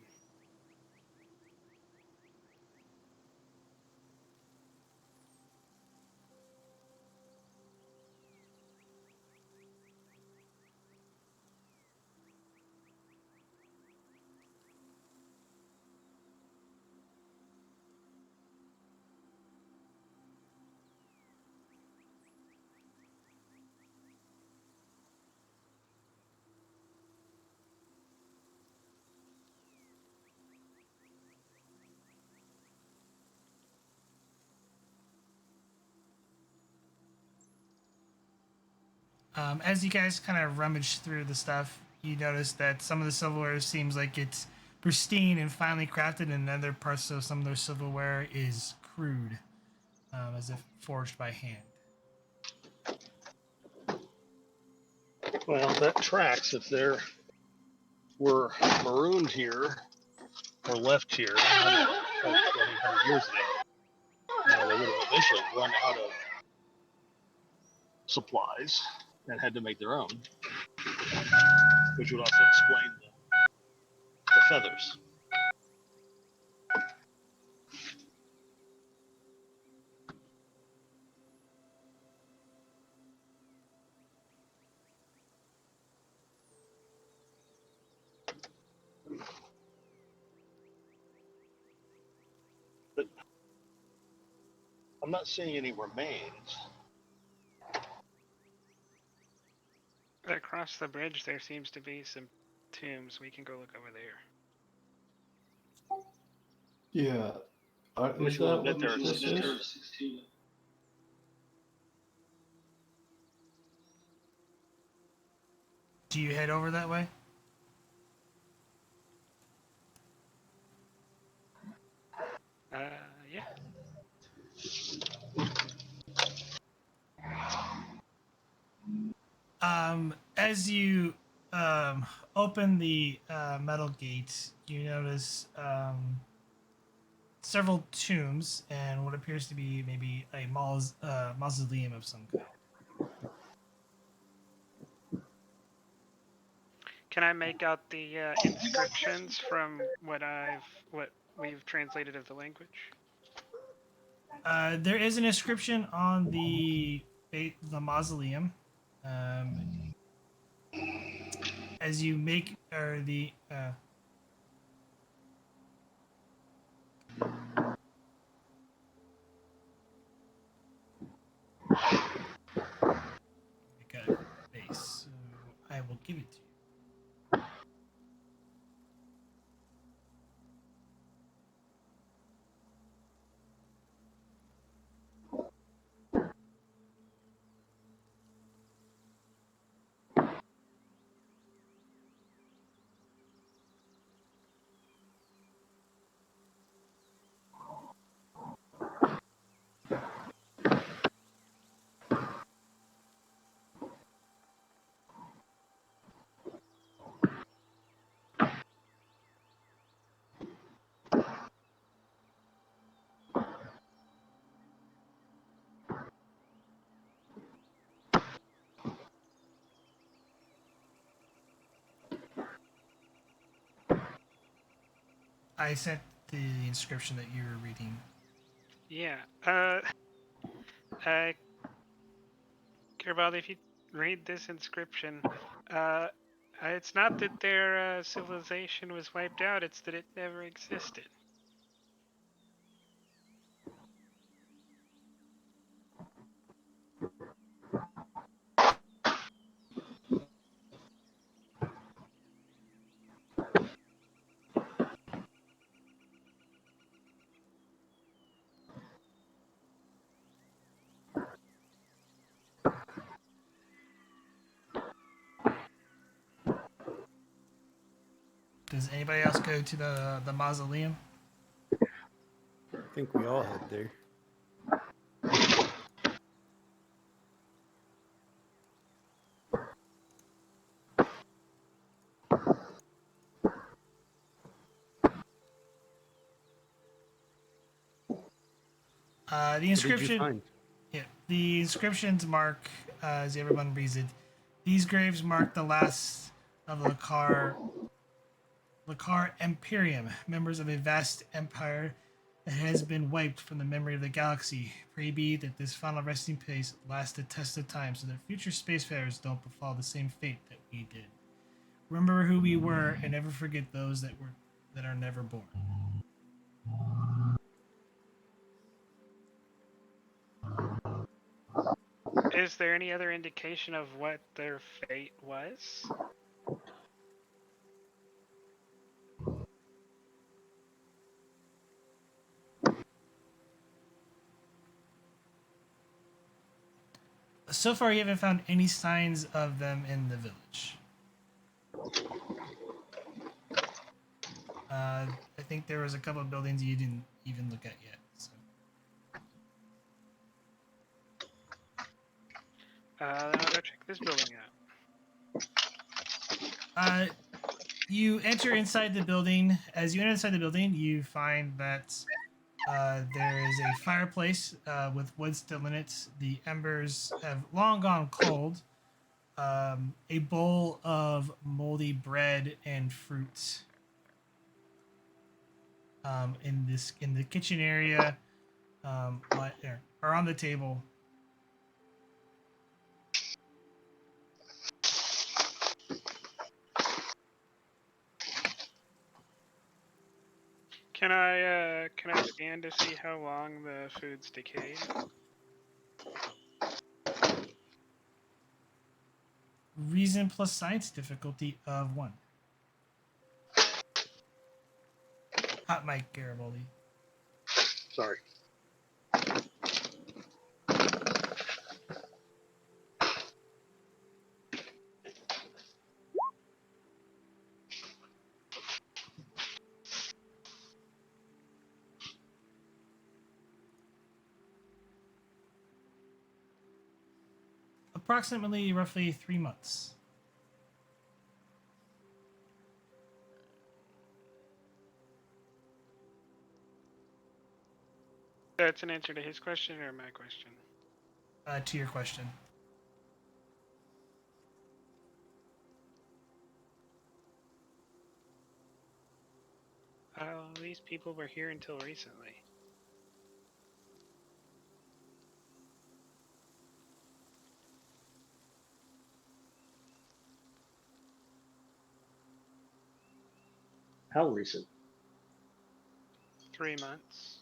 As you guys kind of rummage through the stuff, you notice that some of the silverware seems like it's pristine and finely crafted, and other parts of some of their silverware is crude, as if forged by hand. Well, that tracks. If there were marooned here or left here 100 years ago, they would have eventually run out of supplies and had to make their own, which would also explain the feathers. But I'm not seeing any remains. Across the bridge, there seems to be some tombs. We can go look over there. Yeah. Is Which will that admit what there are this is? 16. Do you head over that way? Yeah. As you open the metal gate, you notice several tombs and what appears to be maybe a mausoleum of some kind. Can I make out the inscriptions from what we've translated of the language? There is an inscription on the mausoleum. As you make or the make a base, so I will give it to you. I sent the inscription that you were reading. Yeah. Kiribati, if you read this inscription, it's not that their civilization was wiped out; it's that it never existed. Does anybody else go to the mausoleum? I think we all head there. The What did you inscription. find? Yeah, the inscriptions mark, as everyone reads it, these graves mark the last of the Lakar Imperium, members of a vast empire that has been wiped from the memory of the galaxy. Pray be that this final resting place lasts the test of time so that future spacefarers don't befall the same fate that we did. Remember who we were and never forget those that are never born. Is there any other indication of what their fate was? So far, you haven't found any signs of them in the village. I think there was a couple of buildings you didn't even look at yet. So. Then I'll go check this building out. You enter inside the building. As you enter inside the building, you find that there is a fireplace with wood still in it. The embers have long gone cold. A bowl of moldy bread and fruit in the kitchen area, or on the table. Can I scan to see how long the food's decayed? Reason plus science difficulty of 1. Hot mic, Garibaldi. Sorry. Approximately, roughly 3 months. That's an answer to his question or my question? To your question. These people were here until recently. How recent? 3 months.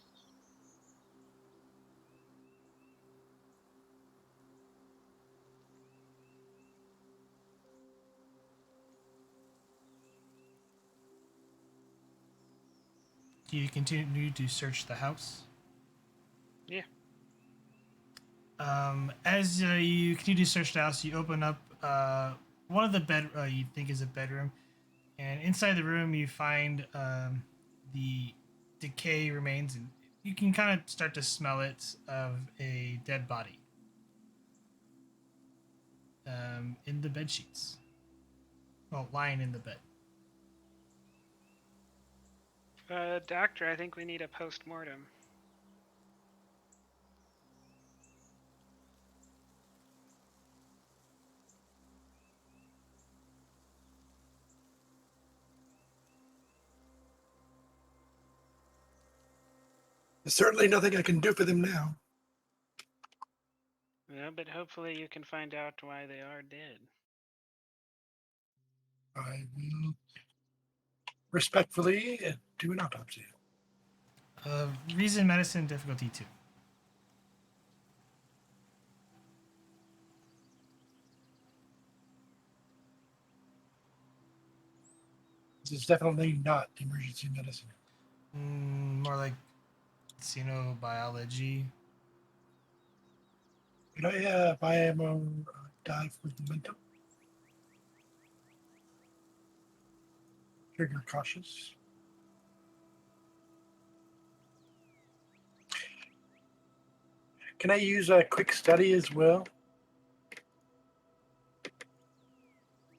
Do you continue to search the house? Yeah. As you continue to search the house, you open up one of the bed you think is a bedroom, and inside the room you find the decay remains, and you can kind of start to smell it of a dead body in the bed sheets. Well, lying in the bed. Doctor, I think we need a post-mortem. There's certainly nothing I can do for them now. Yeah, but hopefully you can find out why they are dead. I will respectfully do an autopsy. Reason medicine difficulty 2. This is definitely not emergency medicine. More like xenobiology. Could I buy him a dive with momentum? Trigger cautious. Can I use a quick study as well?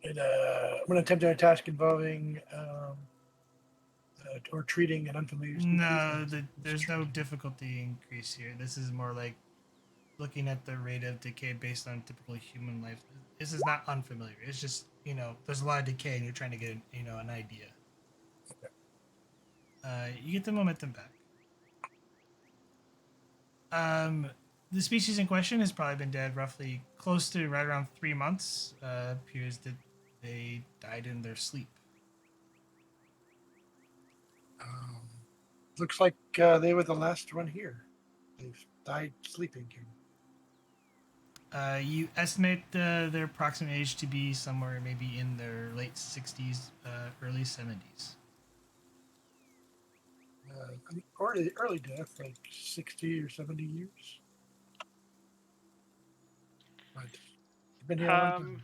And, I'm going to attempt a task involving or treating an unfamiliar species. No, there's no difficulty increase here. This is more like looking at the rate of decay based on typical human life. This is not unfamiliar. It's just, there's a lot of decay and you're trying to get, an idea. You get the momentum back. The species in question has probably been dead roughly close to right around 3 months. Appears that they died in their sleep. Looks like they were the last one here. They've died sleeping here. You estimate their approximate age to be somewhere maybe in their late 60s, early 70s. Early death, like 60 or 70 years. But you've been here a long time.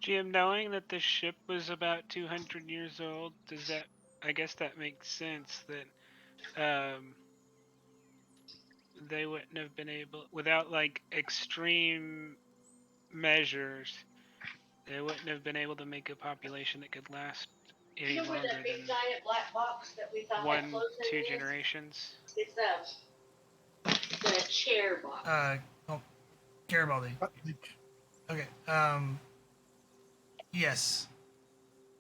GM, knowing that the ship was about 200 years old, does that? I guess that makes sense that they wouldn't have been able, without like extreme measures, they wouldn't have been able to make a population that could last any You know where longer that big than giant black box that we thought had 1-2 closed in is? generations. It's the chair box. Oh, Garibaldi. But Okay. Yes.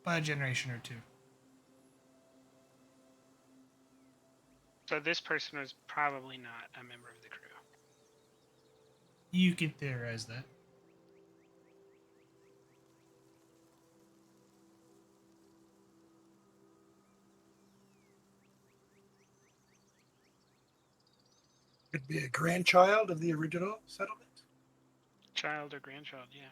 By a generation or two. So this person was probably not a member of the crew. You can theorize that. could be a grandchild of the original settlement. Child or grandchild, yeah.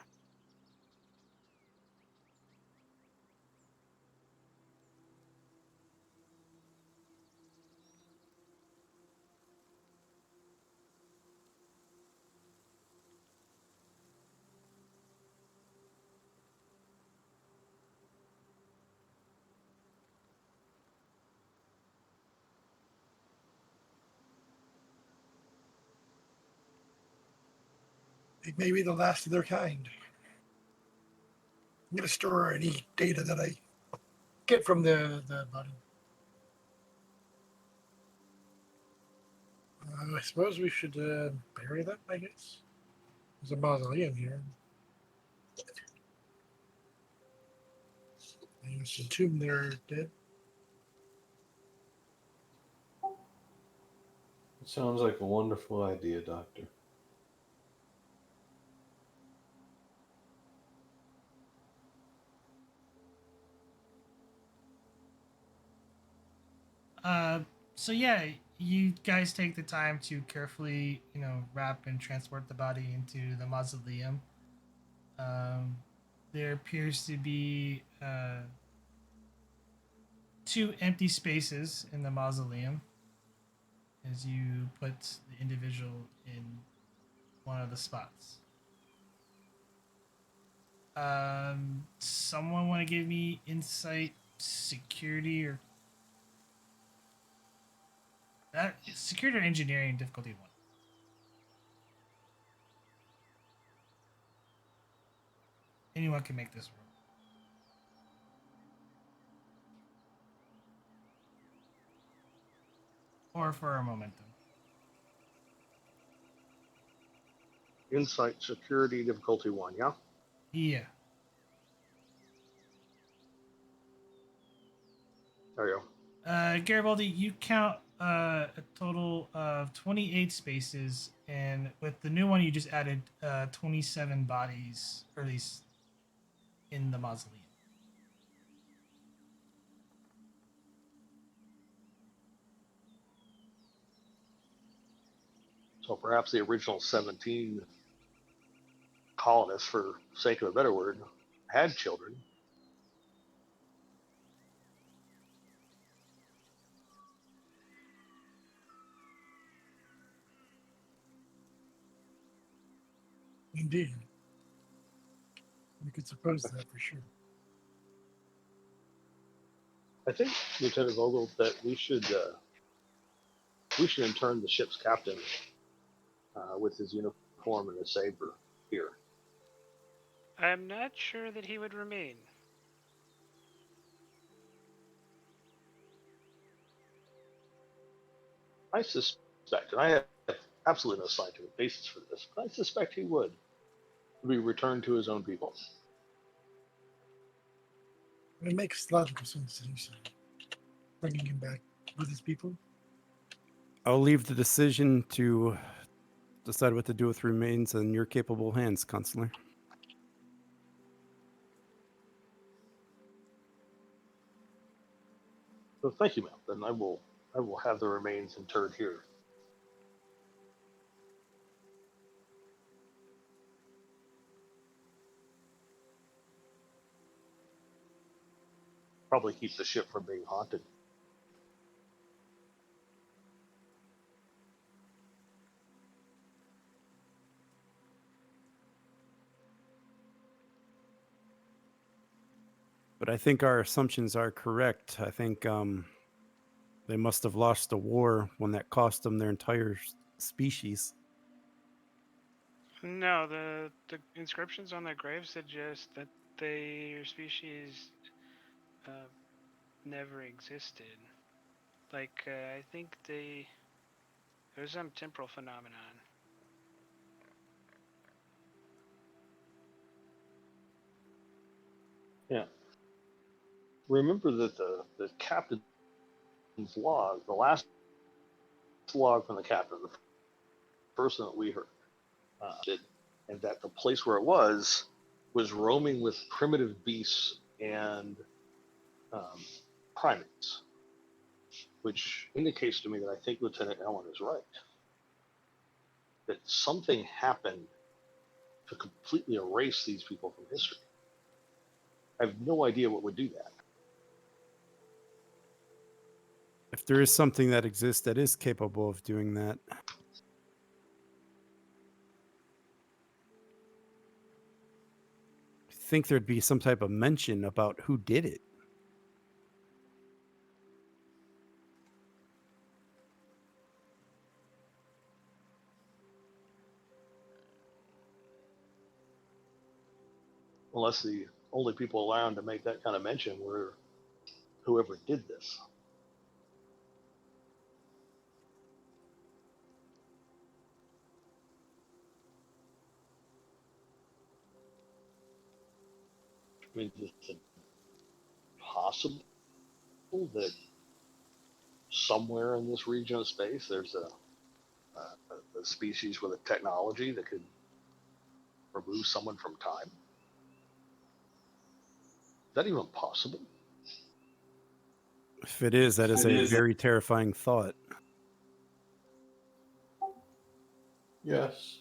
It may be the last of their kind. I'm going to store any data that I get from the body. I suppose we should bury them, I guess. There's a mausoleum here. There's a tomb there dead. Sounds like a wonderful idea, Doctor. So yeah, you guys take the time to carefully, wrap and transport the body into the mausoleum. There appears to be two empty spaces in the mausoleum as you put the individual in one of the spots. Someone want to give me insight, security, or security or engineering difficulty 1? Anyone can make this roll. Or for a momentum. Insight security difficulty 1, yeah? Yeah. There you go. Garibaldi, you count a total of 28 spaces, and with the new one, you just added 27 bodies, or at least in the mausoleum. So perhaps the original 17 colonists, for sake of a better word, had children. Indeed. We could suppose that for sure. I think, Lieutenant Vogel, that we should intern the ship's captain with his uniform and his saber here. I'm not sure that he would remain. I suspect, and I have absolutely no scientific basis for this, but I suspect he would be returned to his own people. It makes logical sense that he's bringing him back with his people. I'll leave the decision to decide what to do with remains in your capable hands, Consular. So thank you, ma'am. Then I will have the remains interred here. Probably keep the ship from being haunted. But I think our assumptions are correct. I think they must have lost a war, one that cost them their entire species. No, the inscriptions on their graves suggest that their species never existed. Like I think there's some temporal phenomenon. Yeah. Remember that the captain's log, the last log from the captain, the person that we heard, and that the place where it was roaming with primitive beasts and um, primates, which indicates to me that I think Lieutenant Allen is right. That something happened to completely erase these people from history. I have no idea what would do that. If there is something that exists that is capable of doing that, I think there'd be some type of mention about who did it. Unless the only people around to make that kind of mention were whoever did this. I mean, is it possible that somewhere in this region of space there's a species with a technology that could remove someone from time? Is that even possible? If it is, that is a very terrifying thought. Yes.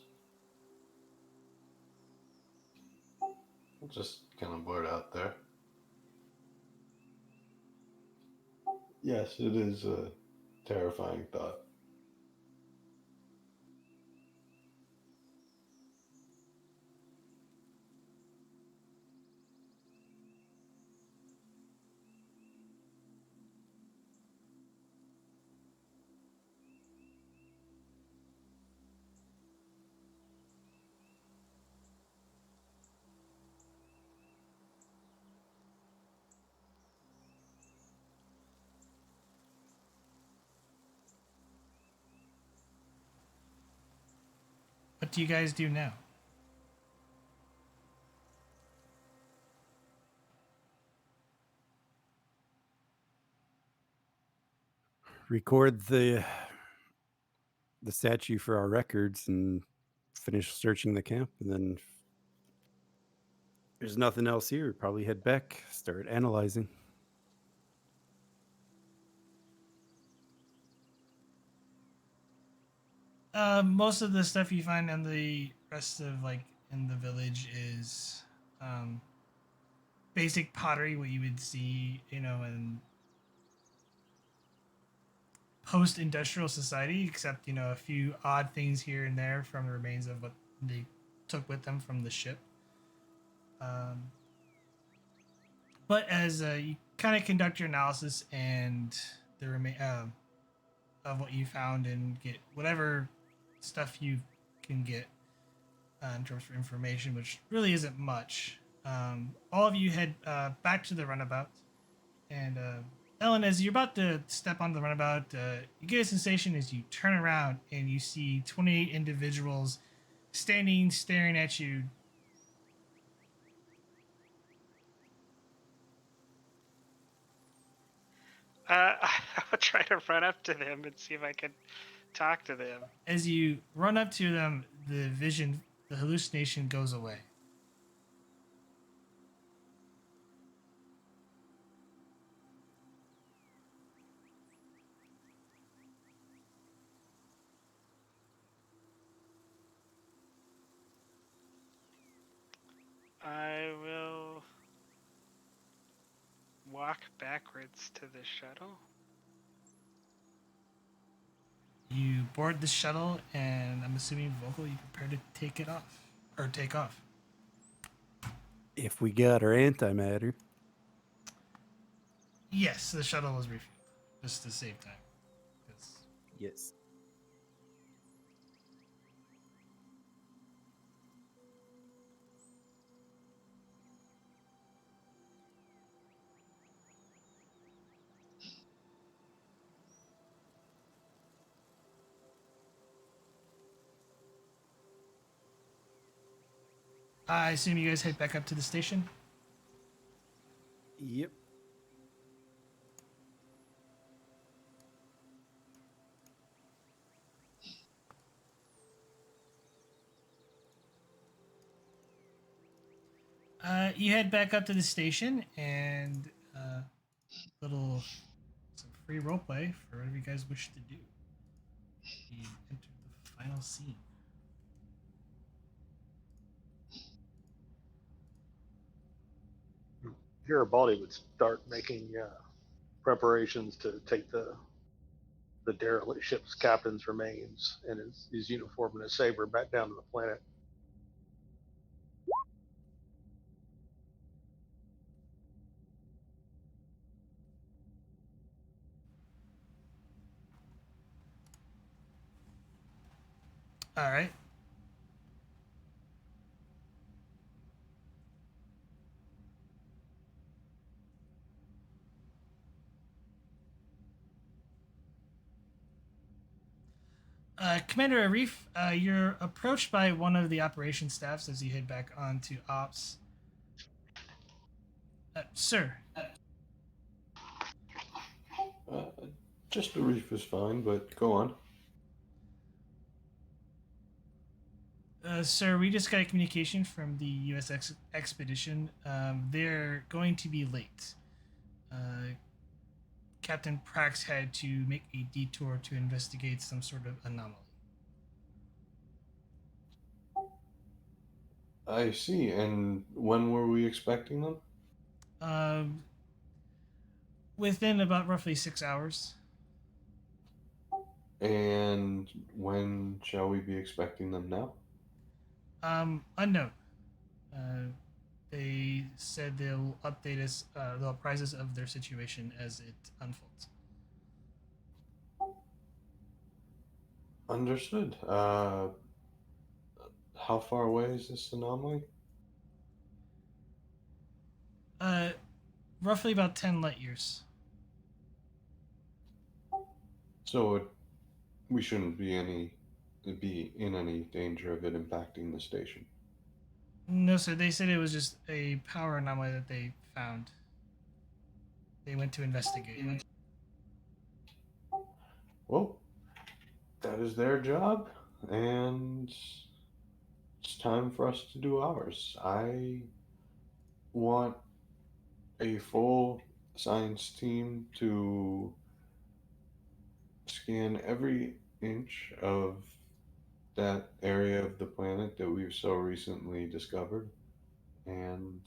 I'll just kind of blurt out there. Yes, it is a terrifying thought. What do you guys do now? Record the statue for our records and finish searching the camp, and then if there's nothing else here, probably head back, start analyzing. Most of the stuff you find in the rest of like in the village is basic pottery, what you would see, in post-industrial society, except a few odd things here and there from the remains of what they took with them from the ship. Um, but as you kind of conduct your analysis and the of what you found and get whatever stuff you can get in terms of information, which really isn't much. All of you head back to the runabout, and Ellen, as you're about to step onto the runabout, you get a sensation as you turn around and you see 28 individuals standing, staring at you. I'll try to run up to them and see if I can talk to them. As you run up to them, the hallucination goes away. I will walk backwards to the shuttle. You board the shuttle, and I'm assuming Vogel, you prepare to take it off or take off. If we got our antimatter. Yes, the shuttle was refueled just to save time. 'Cause- Yes. I assume you guys head back up to the station. Yep. You head back up to the station and little some free roleplay for whatever you guys wish to do. You enter the final scene. Garibaldi would start making preparations to take the derelict ship's captain's remains and his uniform and his saber back down to the planet. All right. Commander Arif, you're approached by one of the operations staffs as you head back onto ops. Sir, Uh, just a reef is fine, but go on. sir, we just got a communication from the U.S. expedition. They're going to be late. Captain Prax had to make a detour to investigate some sort of anomaly. I see. And when were we expecting them? Um, within about roughly 6 hours. And when shall we be expecting them now? Unknown. Uh, they said they'll update us. They'll apprise us of their situation as it unfolds. Understood. How far away is this anomaly? Uh, roughly about 10 light years. So we shouldn't be in any danger of it impacting the station. No, sir. They said it was just a power anomaly that they found. They went to investigate. Well, that is their job, and it's time for us to do ours. I want a full science team to scan every inch of that area of the planet that we've so recently discovered and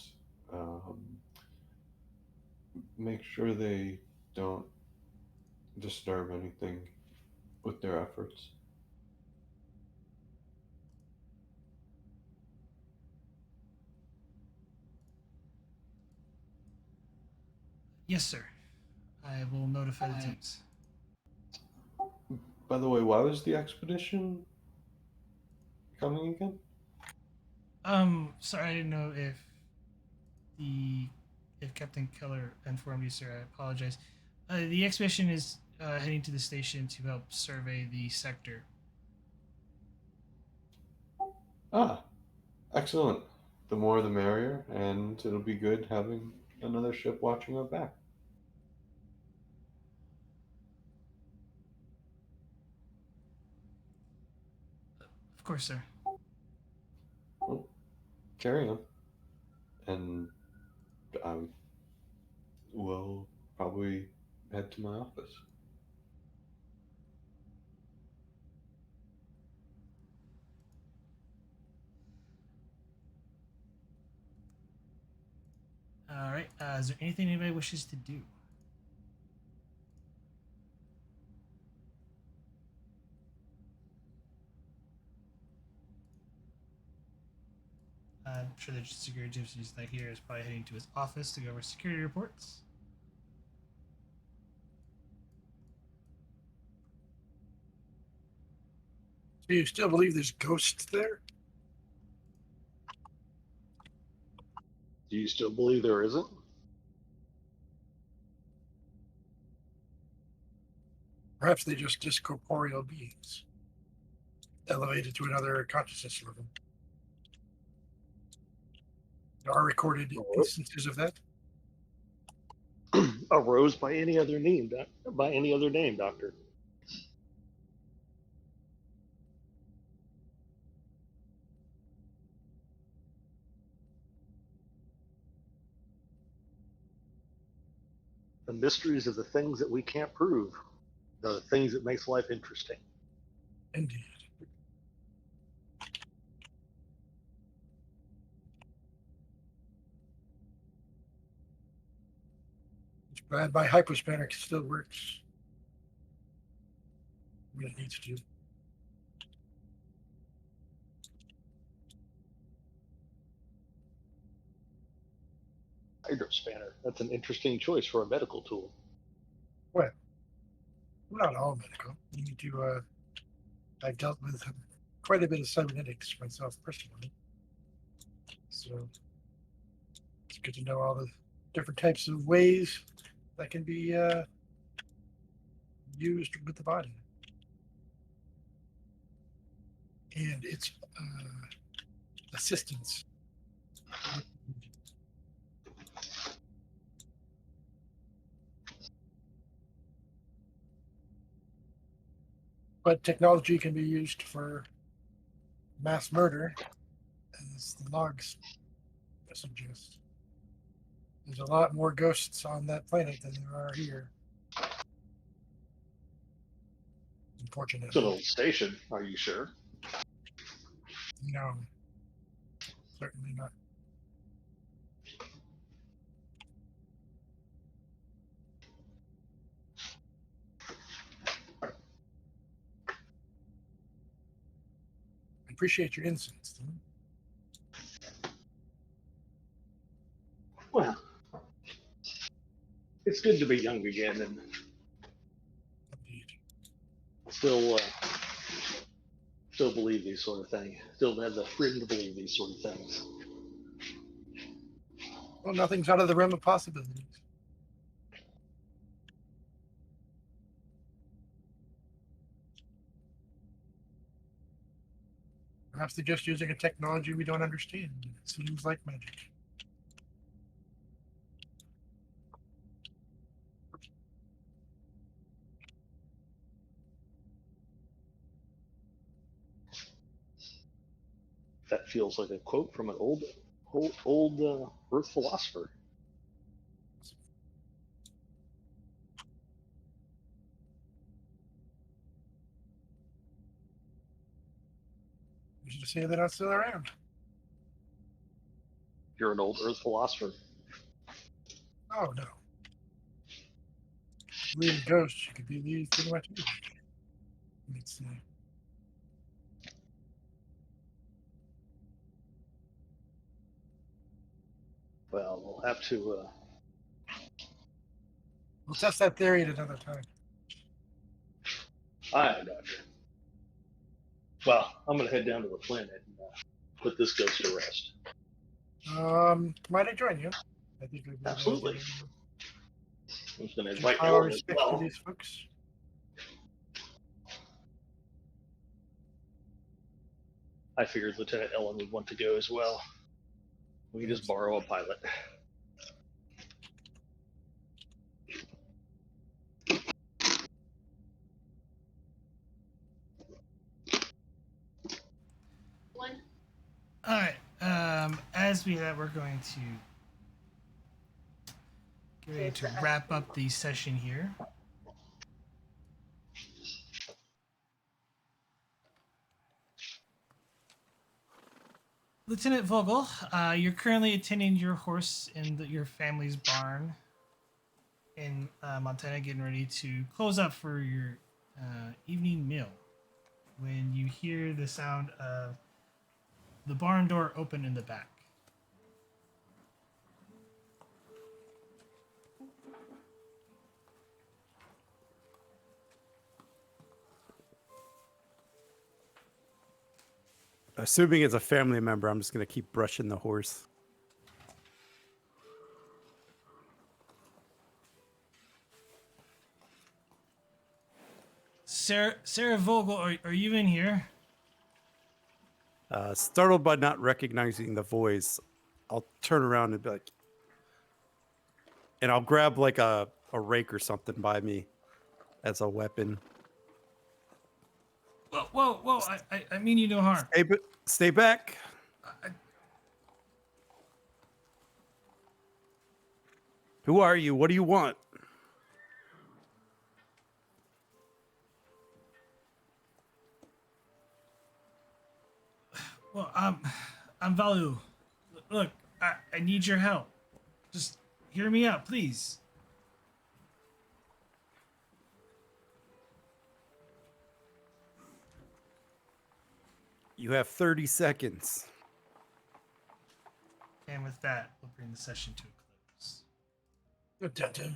um, make sure they don't disturb anything with their efforts. Yes, sir. I will notify the teams. By the way, why was the expedition coming again? Sorry, I didn't know the if Captain Keller informed you, sir. I apologize. The expedition is heading to the station to help survey the sector. Ah, excellent. The more the merrier, and it'll be good having another ship watching our back. Of course, sir. Well, carry on. And I will probably head to my office. All right. Is there anything anybody wishes to do? I'm sure the security gypsy is not here. Is probably heading to his office to go over security reports. Do you still believe there's ghosts there? Do you still believe there isn't? Perhaps they're just discorporeal beings, elevated to another consciousness level. There are recorded instances of that. Arose by any other name, Doctor. The mysteries of the things that we can't prove, the things that makes life interesting. Indeed. It's bad my hypospanner still works when it needs to. Hydrospanner. That's an interesting choice for a medical tool. Well, not all medical. You need to. I've dealt with quite a bit of cybernetics myself personally, so it's good to know all the different types of ways that can be used with the body and its assistance. But technology can be used for mass murder, as the logs suggest. There's a lot more ghosts on that planet than there are here. It's an Unfortunately. old station, are you sure? No, certainly not. I appreciate your insights, though. Well, it's good to be young again and Indeed. still believe these sort of things. Still have the freedom to believe these sort of things. Well, nothing's out of the realm of possibilities. Perhaps they're just using a technology we don't understand. It seems like magic. That feels like a quote from an old Earth philosopher. You should say they're not still around. You're an old Earth philosopher. Oh, no. Believe in ghosts, you could believe pretty much anything. It's, Well, we'll have to. we'll test that theory at another time. Aye, Doctor. Well, I'm going to head down to the planet and put this ghost to rest. Might I join you? I think it would be Absolutely. I was going to invite final Ellen as respect to well. these folks. I figured Lieutenant Ellen would want to go as well. We can just borrow a pilot. One. All right. As we we're going to get ready to wrap up the session here. Lieutenant Vogel, you're currently attending your horse in your family's barn in Montana, getting ready to close up for your evening meal. When you hear the sound of the barn door open in the back. Assuming it's a family member, I'm just gonna keep brushing the horse. Sarah Vogel, are you in here? Startled by not recognizing the voice, I'll turn around and be like, and I'll grab like a rake or something by me as a weapon. Whoa! I mean you no harm. Stay back. Who are you? What do you want? Well, I'm Valu. Look, I need your help. Just hear me out, please. You have 30 seconds. And with that, we'll bring the session to a close. Dun, dun.